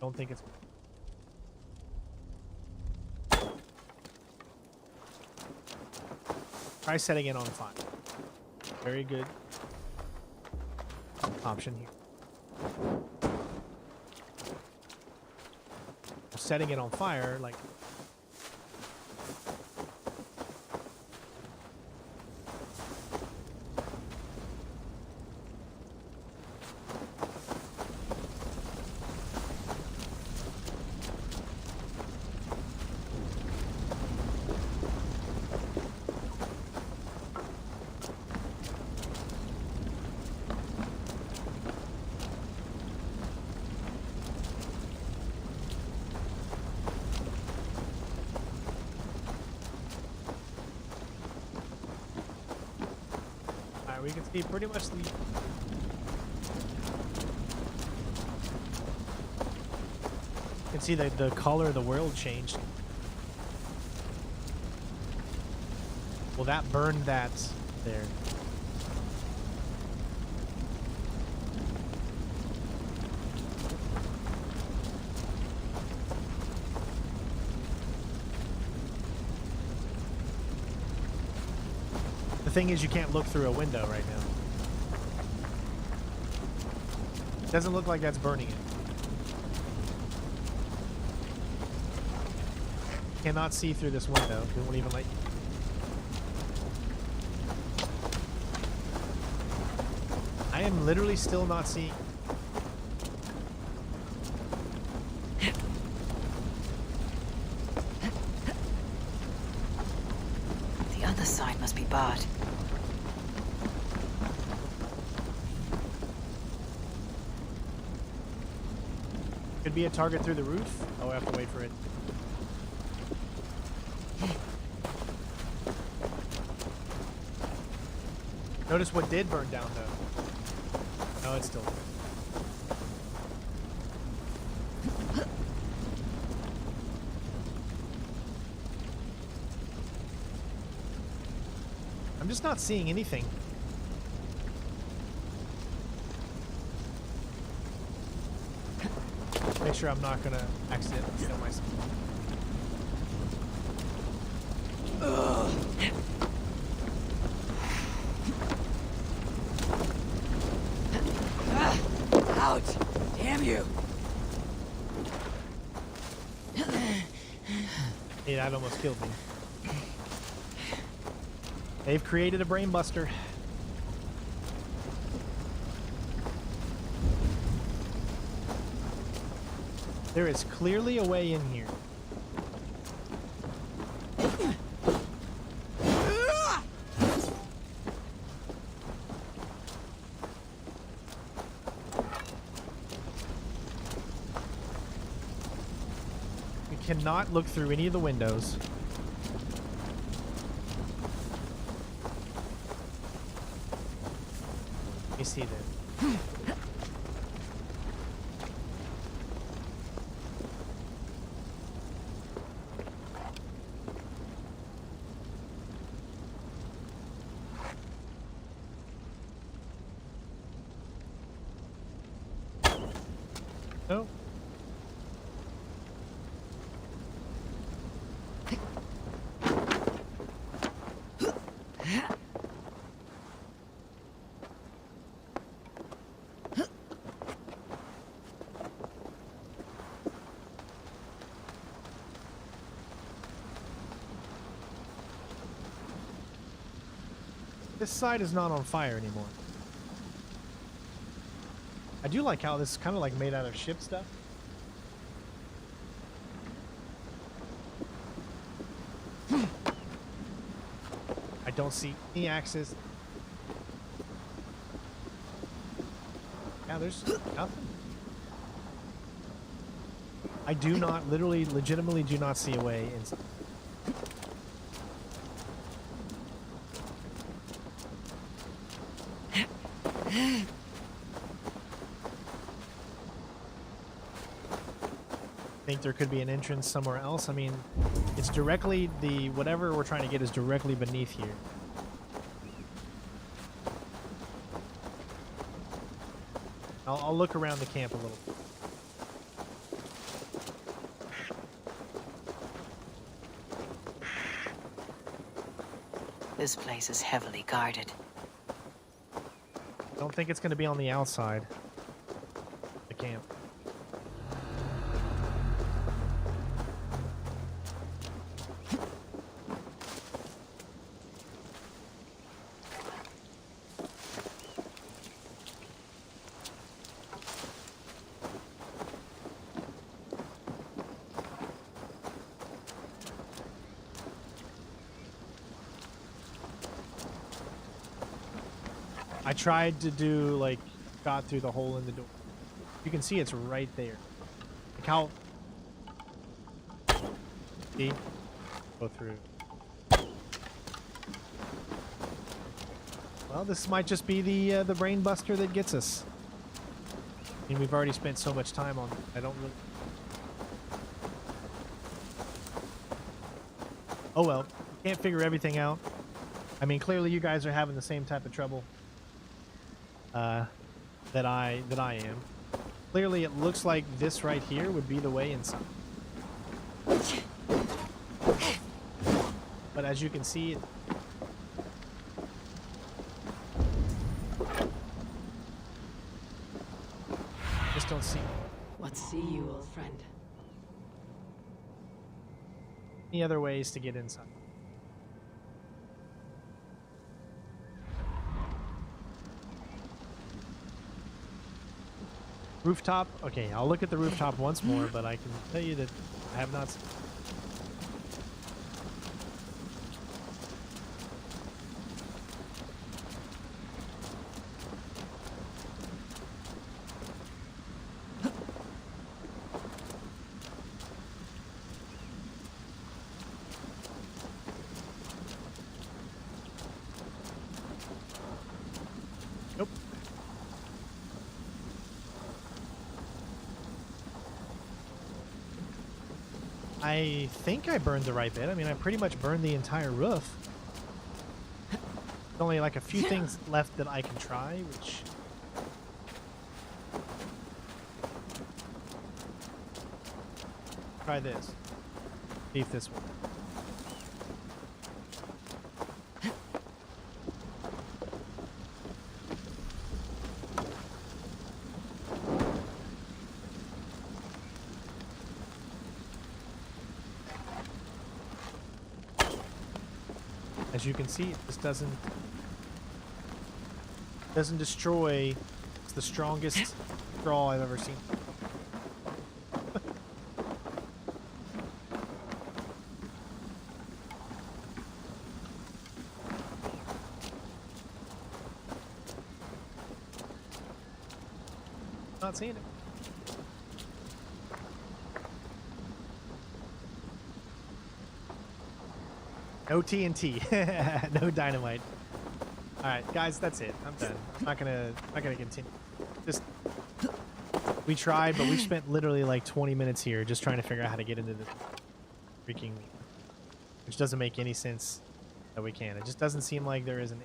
Don't think it's. Try setting it on fire. Very good option here. Setting it on fire, like. We can see pretty much the. You can see the color of the world changed. Well, that burned that there. The thing is, you can't look through a window right now. Doesn't look like that's burning it. Cannot see through this window. It won't even let you. I am literally still not seeing. The other side must be barred. Could be a target through the roof. Oh, I have to wait for it. Notice what did burn down, though. No, it's still there. I'm just not seeing anything. Make sure I'm not gonna accidentally kill myself. Ouch! Damn you! Hey, that almost killed me. They've created a brain buster. There is clearly a way in here. We cannot look through any of the windows. Let me see this. No. This side is not on fire anymore. I do like how this is kind of like made out of ship stuff. I don't see any axes. Yeah, there's nothing. I do not, literally, legitimately do not see a way inside. Think there could be an entrance somewhere else. I mean, it's directly whatever we're trying to get is directly beneath here. I'll look around the camp a little bit. This place is heavily guarded. Don't think it's going to be on the outside. The camp. I tried to do, like, got through the hole in the door. You can see it's right there. Like how... See? Go through. Well, this might just be the brain buster that gets us. I mean, we've already spent so much time on it. I don't really... Oh well, can't figure everything out. I mean, clearly you guys are having the same type of trouble that I am. Clearly it looks like this right here would be the way inside. But as you can see, just don't see. What see you, old friend? Any other ways to get inside? Rooftop? Okay, I'll look at the rooftop once more, but I can tell you that I have not seen. I think I burned the right bit. I mean, I pretty much burned the entire roof. There's only like a few things left that I can try, which... Try this. See if this works. As you can see, it just doesn't destroy. It's the strongest straw I've ever seen. Not seeing it. No TNT, no dynamite. All right, guys, that's it. I'm done. I'm not gonna continue. Just we tried, but we spent literally like 20 minutes here just trying to figure out how to get into this freaking, which doesn't make any sense that we can. It just doesn't seem like there is an.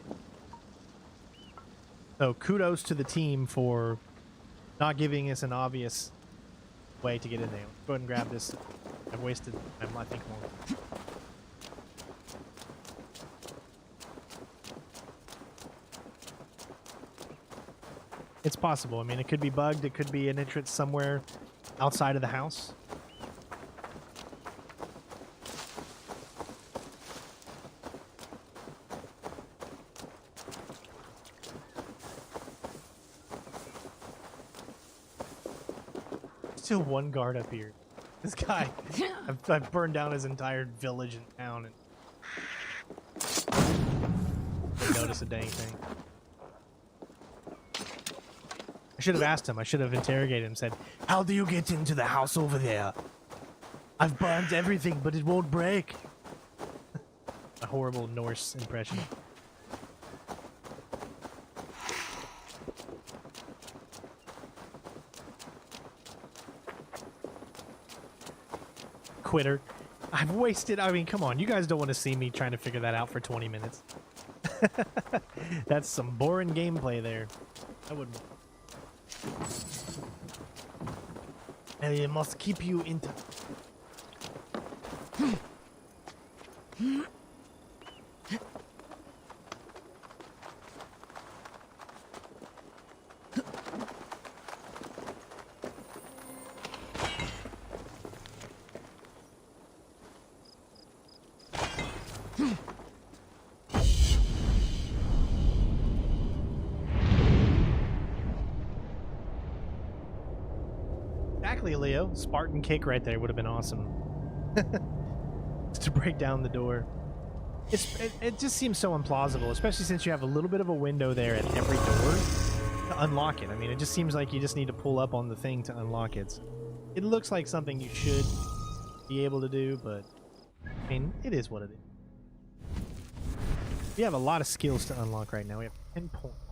So kudos to the team for not giving us an obvious way to get in there. Go ahead and grab this. I've wasted time, I think, more. It's possible. I mean, it could be bugged. It could be an entrance somewhere outside of the house. Still one guard up here. This guy, I've burned down his entire village and town and didn't notice a dang thing. I should have asked him. I should have interrogated him. Said, "How do you get into the house over there? I've burned everything, but it won't break." A horrible Norse impression. Quitter. I've wasted. I mean, come on. You guys don't want to see me trying to figure that out for 20 minutes. That's some boring gameplay there. I wouldn't. And it must keep you into. Exactly, Leo. Spartan kick right there would have been awesome. Just to break down the door. It just seems so implausible, especially since you have a little bit of a window there at every door to unlock it. I mean, it just seems like you just need to pull up on the thing to unlock it. It looks like something you should be able to do, but I mean, it is what it is. We have a lot of skills to unlock right now. We have 10 points.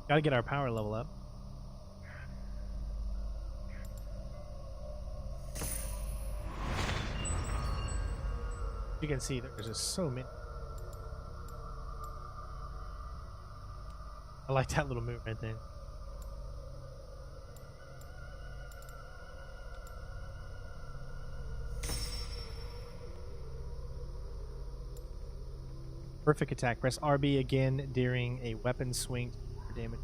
Gotta get our power level up. You can see there's just so many. I like that little move right there. Perfect attack. Press RB again during a weapon swing for damage.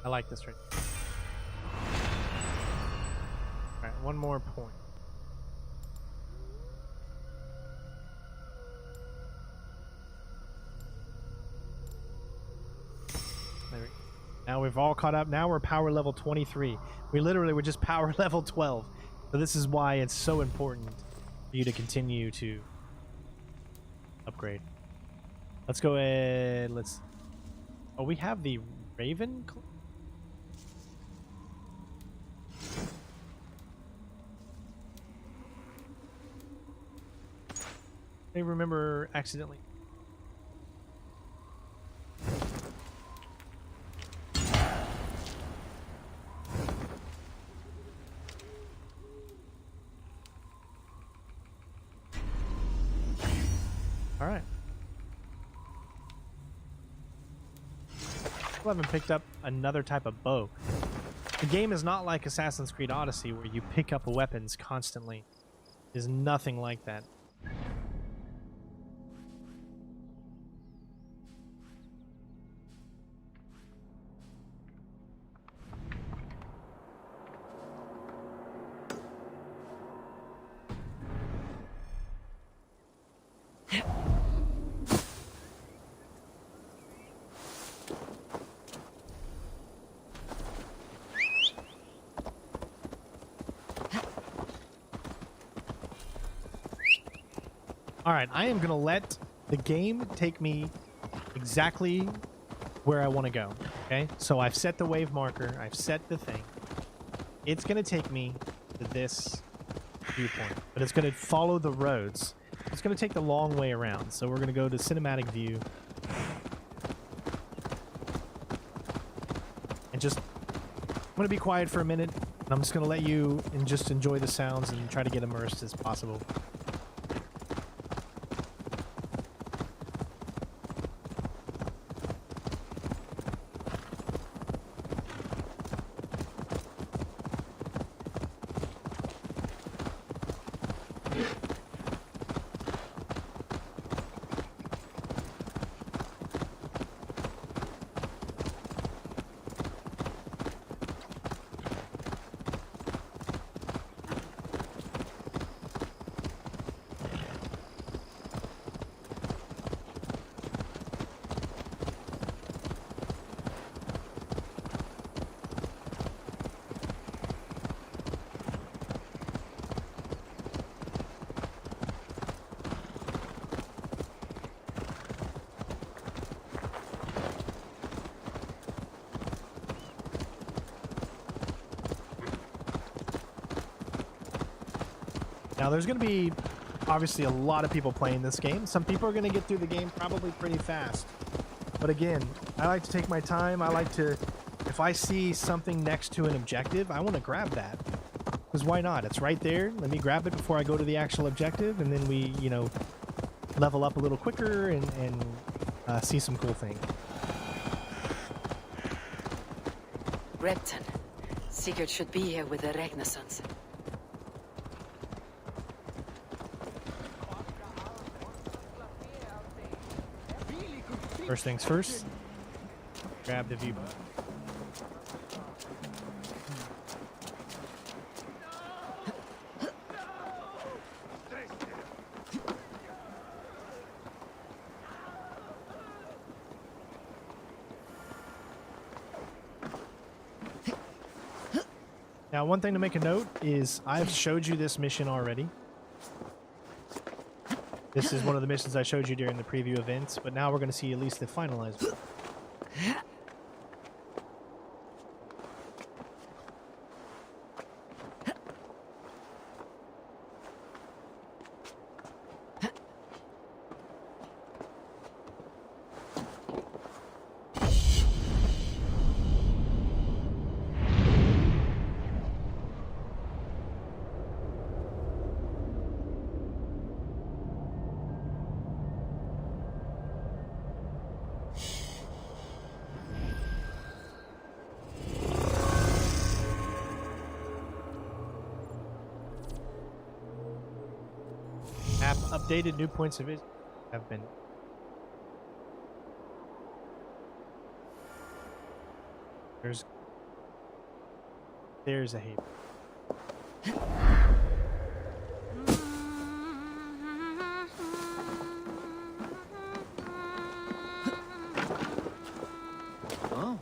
I like this right now. Alright, one more point. There we go. Now we've all caught up. Now we're power level 23. We literally were just power level 12. So this is why it's so important for you to continue to upgrade. Let's go ahead. Let's... Oh, we have the Raven... I remember accidentally. All right. Still haven't picked up another type of bow. The game is not like Assassin's Creed Odyssey where you pick up weapons constantly. There's nothing like that. Alright, I am going to let the game take me exactly where I want to go, okay? So I've set the wave marker, I've set the thing. It's going to take me to this viewpoint, but it's going to follow the roads. It's going to take the long way around, so we're going to go to cinematic view. And just, I'm going to be quiet for a minute, and I'm just going to let you just enjoy the sounds and try to get immersed as possible. Now, there's going to be, obviously, a lot of people playing this game. Some people are going to get through the game probably pretty fast. But again, I like to take my time. I like to, if I see something next to an objective, I want to grab that. Because why not? It's right there. Let me grab it before I go to the actual objective. And then we, you know, level up a little quicker and see some cool things. Repton. Sigurd should be here with the Regnasons. First things first, grab the view button. Now, one thing to make a note is I've showed you this mission already. This is one of the missions I showed you during the preview events, but now we're going to see at least the finalized one. Updated new points of visit have been. There's a haven. Oh.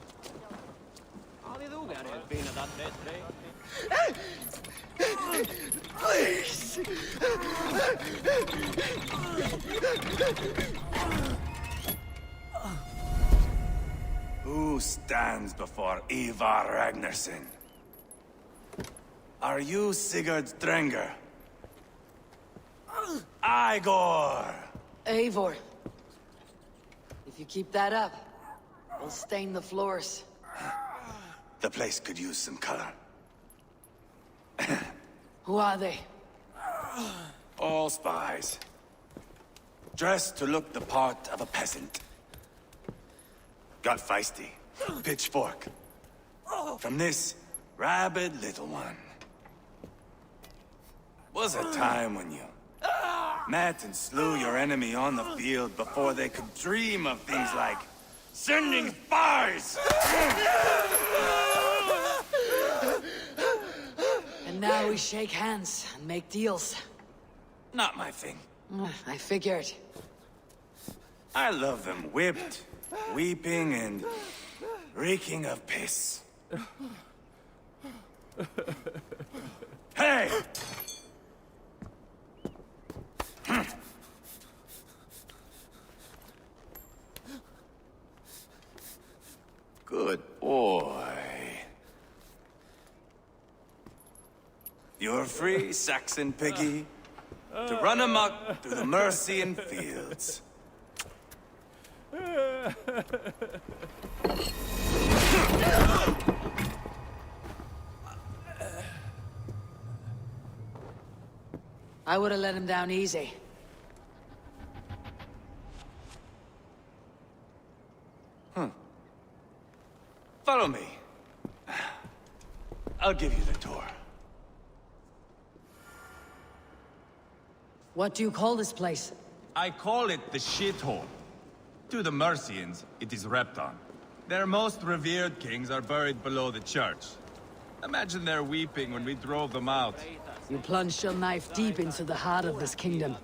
Who stands before Ivar Ragnarsson? Are you Sigurd Drenger? Igor! Eivor. If you keep that up, we'll stain the floors. The place could use some color. Who are they? All spies. Dressed to look the part of a peasant. Got feisty. Pitchfork. From this rabid little one. Was a time when you met and slew your enemy on the field before they could dream of things like sending spies! And now we shake hands and make deals. Not my thing. I figured. I love them whipped, weeping, and reeking of piss. Hey! Good boy. You're free, Saxon piggy, to run amok through the Mercian fields. I would have let him down easy. Follow me. I'll give you the tour. What do you call this place? I call it the shithole. To the Mercians, it is Repton. Their most revered kings are buried below the church. Imagine their weeping when we drove them out. You plunged your knife deep into the heart of this kingdom.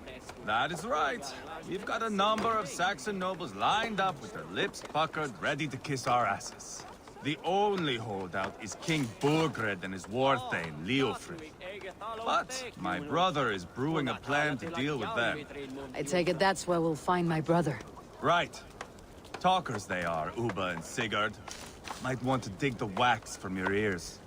That is right. We've got a number of Saxon nobles lined up with their lips puckered, ready to kiss our asses. The only holdout is King Burgred and his war thane, Leofrid. But my brother is brewing a plan to deal with them. I take it that's where we'll find my brother. Right. Talkers they are, Uba and Sigurd. Might want to dig the wax from your ears.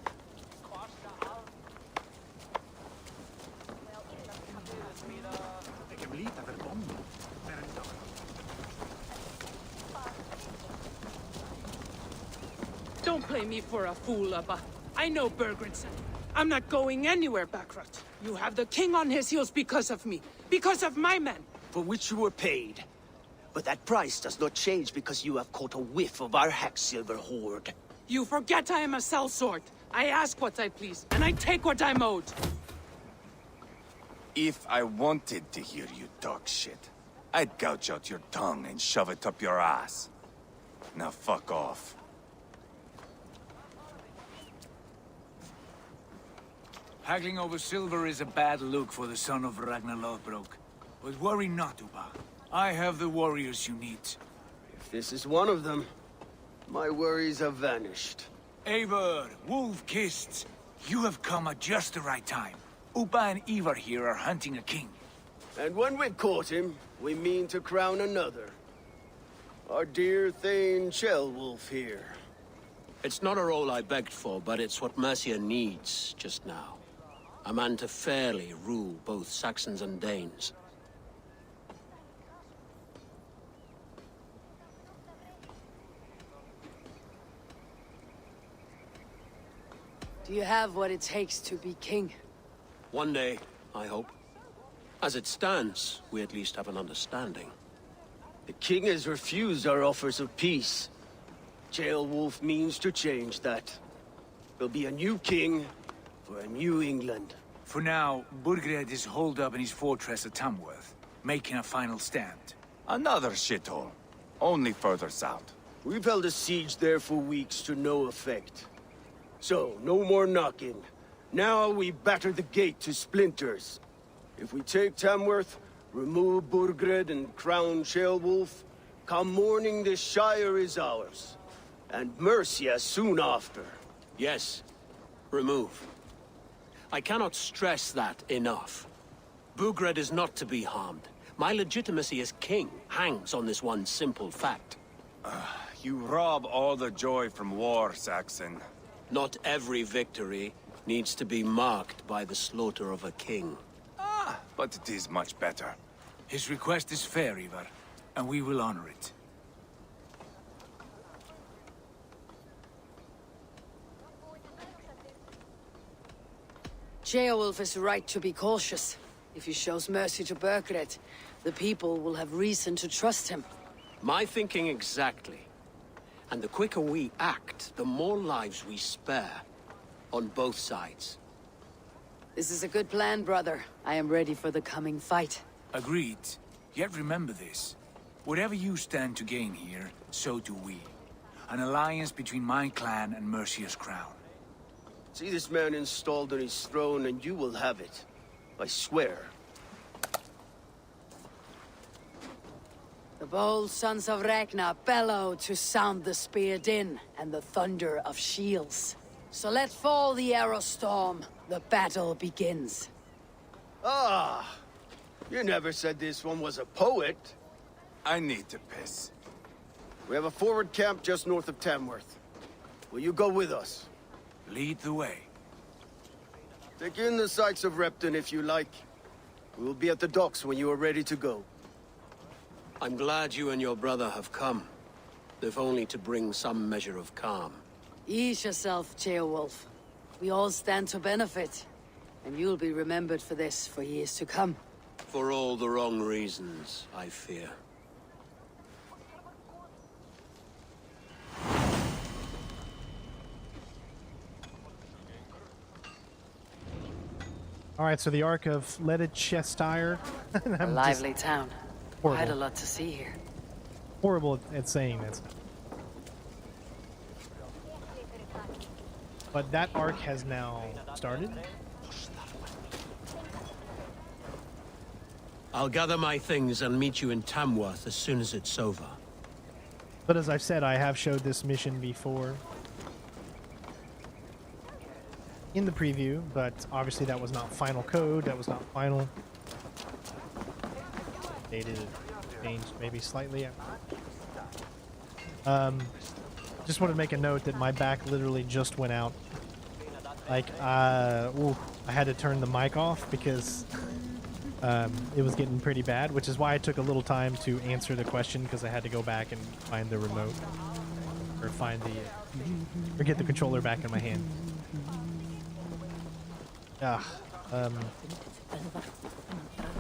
Don't play me for a fool, Abba. I know Bergrenson. I'm not going anywhere, Backrot. You have the king on his heels because of me. Because of my men. For which you were paid. But that price does not change because you have caught a whiff of our Hacksilver hoard. You forget I am a sellsword. I ask what I please, and I take what I'm owed. If I wanted to hear you talk shit, I'd gouge out your tongue and shove it up your ass. Now fuck off. Haggling over silver is a bad look for the son of Ragnar Lothbrok. But worry not, Uba. I have the warriors you need. If this is one of them, my worries have vanished. Eivor, Wolf-Kissed, you have come at just the right time. Uba and Ivar here are hunting a king. And when we've caught him, we mean to crown another. Our dear Thane Ceolwulf here. It's not a role I begged for, but it's what Mercia needs just now. A man to fairly rule both Saxons and Danes. Do you have what it takes to be king? One day, I hope. As it stands, we at least have an understanding. The king has refused our offers of peace. Ceolwulf means to change that. There'll be a new king for a new England. For now, Burgred is holed up in his fortress at Tamworth, making a final stand. Another shithole. Only further south. We've held a siege there for weeks to no effect. So, no more knocking. Now we batter the gate to splinters. If we take Tamworth, remove Burgred and crown Ceolwulf, come morning the Shire is ours. And Mercia soon after. Yes, remove. I cannot stress that enough. Bugred is not to be harmed. My legitimacy as king hangs on this one simple fact. You rob all the joy from war, Saxon. Not every victory needs to be marked by the slaughter of a king. But it is much better. His request is fair, Ivar, and we will honor it. Ceolwulf is right to be cautious. If he shows mercy to Bergred, the people will have reason to trust him. My thinking exactly. And the quicker we act, the more lives we spare. On both sides. This is a good plan, brother. I am ready for the coming fight. Agreed. Yet remember this. Whatever you stand to gain here, so do we. An alliance between my clan and Mercia's crown. See this man installed on his throne and you will have it. I swear. The bold sons of Ragnar bellow to sound the spear din and the thunder of shields. So let fall the arrow storm. The battle begins. Ah! You never said this one was a poet. I need to piss. We have a forward camp just north of Tamworth. Will you go with us? Lead the way. Take in the sights of Repton if you like. We will be at the docks when you are ready to go. I'm glad you and your brother have come. If only to bring some measure of calm. Ease yourself, Ceolwulf. We all stand to benefit. And you'll be remembered for this for years to come. For all the wrong reasons, I fear. All right, so the Ark of Leicester. A lively town. Horrible. Quite a lot to see here. Horrible at saying that. But that arc has now started. I'll gather my things and meet you in Tamworth as soon as it's over. But as I've said, I have showed this mission before in the preview, but obviously that was not final code, that was not final. Dated, changed maybe slightly. Just want to make a note that my back literally just went out. Like, I had to turn the mic off because it was getting pretty bad, which is why I took a little time to answer the question, because I had to go back and find the remote, or find the, or get the controller back in my hand.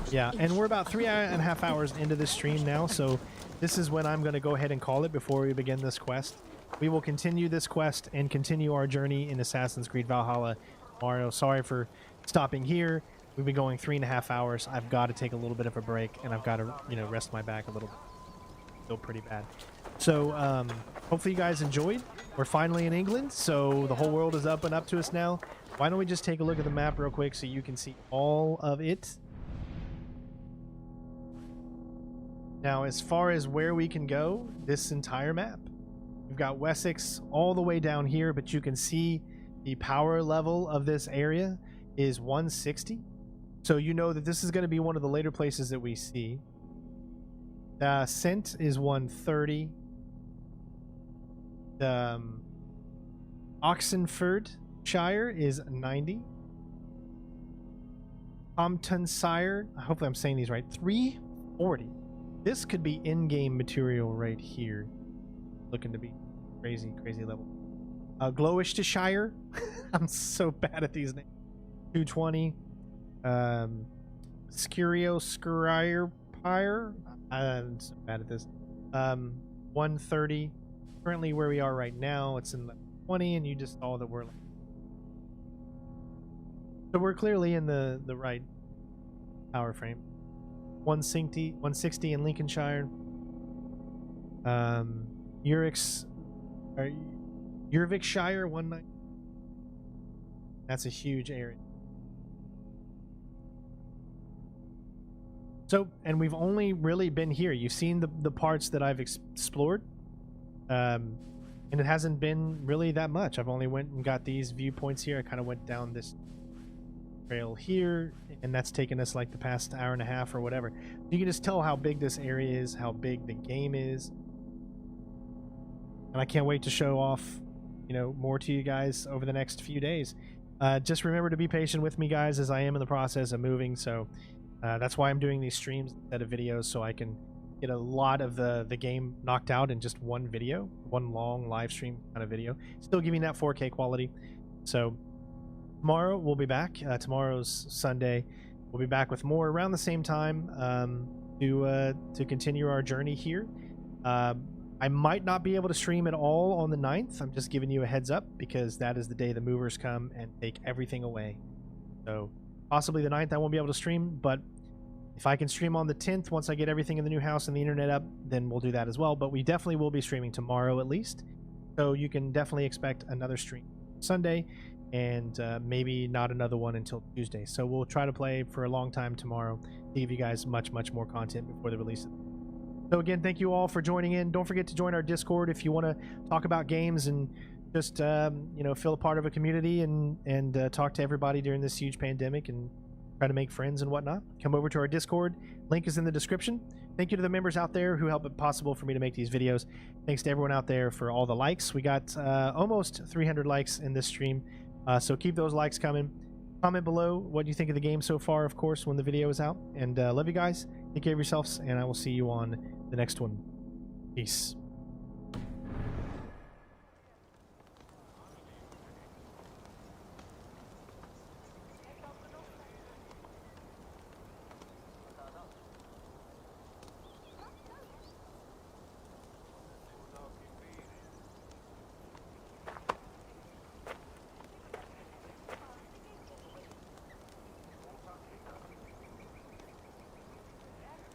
Yeah, and we're about 3.5 hours into this stream now, so this is when I'm going to go ahead and call it before we begin this quest. We will continue this quest and continue our journey in Assassin's Creed Valhalla tomorrow. Sorry for stopping here. We've been going 3.5 hours. I've got to take a little bit of a break, and I've got to, rest my back a little bit. Still pretty bad. So, hopefully you guys enjoyed. We're finally in England, so the whole world is up and up to us now. Why don't we just take a look at the map real quick so you can see all of it. Now, as far as where we can go, this entire map. We've got Wessex all the way down here, but you can see the power level of this area is 160. So you know that this is going to be one of the later places that we see. Scent is 130. Oxenfordshire is 90. Comptonshire, hopefully I'm saying these right, 340. This could be in-game material right here. Looking to be crazy level. Gloucestershire, I'm so bad at these names. 220. Skirioskirire, I'm so bad at this. 130. Currently where we are right now, it's in 20, and you just saw that we're like, so we're clearly in the right power frame. 160 in Lincolnshire. Warwickshire 190. That's a huge area. So, and we've only really been here. You've seen the parts that I've explored, and it hasn't been really that much. I've only went and got these viewpoints here. I kind of went down this trail here, and that's taken us like the past hour and a half or whatever. You can just tell how big this area is, how big the game is. And I can't wait to show off, you know, more to you guys over the next few days. Just remember to be patient with me, guys, as I am in the process of moving. So that's why I'm doing these streams instead of videos, so I can get a lot of the game knocked out in just one video, one long live stream kind of video, still giving that 4K quality. So tomorrow we'll be back. Tomorrow's Sunday. We'll be back with more around the same time to continue our journey here. I might not be able to stream at all on the 9th. I'm just giving you a heads up because that is the day the movers come and take everything away. So possibly the 9th I won't be able to stream, but if I can stream on the 10th once I get everything in the new house and the internet up, then we'll do that as well. But we definitely will be streaming tomorrow at least. So you can definitely expect another stream Sunday, and maybe not another one until Tuesday. So we'll try to play for a long time tomorrow to give you guys much more content before the release. So again, thank you all for joining in. Don't forget to join our Discord if you want to talk about games and just you know, feel a part of a community and talk to everybody during this huge pandemic and try to make friends and whatnot. Come over to our Discord. Link is in the description. Thank you to the members out there who help it possible for me to make these videos. Thanks to everyone out there for all the likes. We got almost 300 likes in this stream, so keep those likes coming. Comment below what you think of the game so far, of course, when the video is out. And love you guys. Take care of yourselves, and I will see you on the next one. Peace.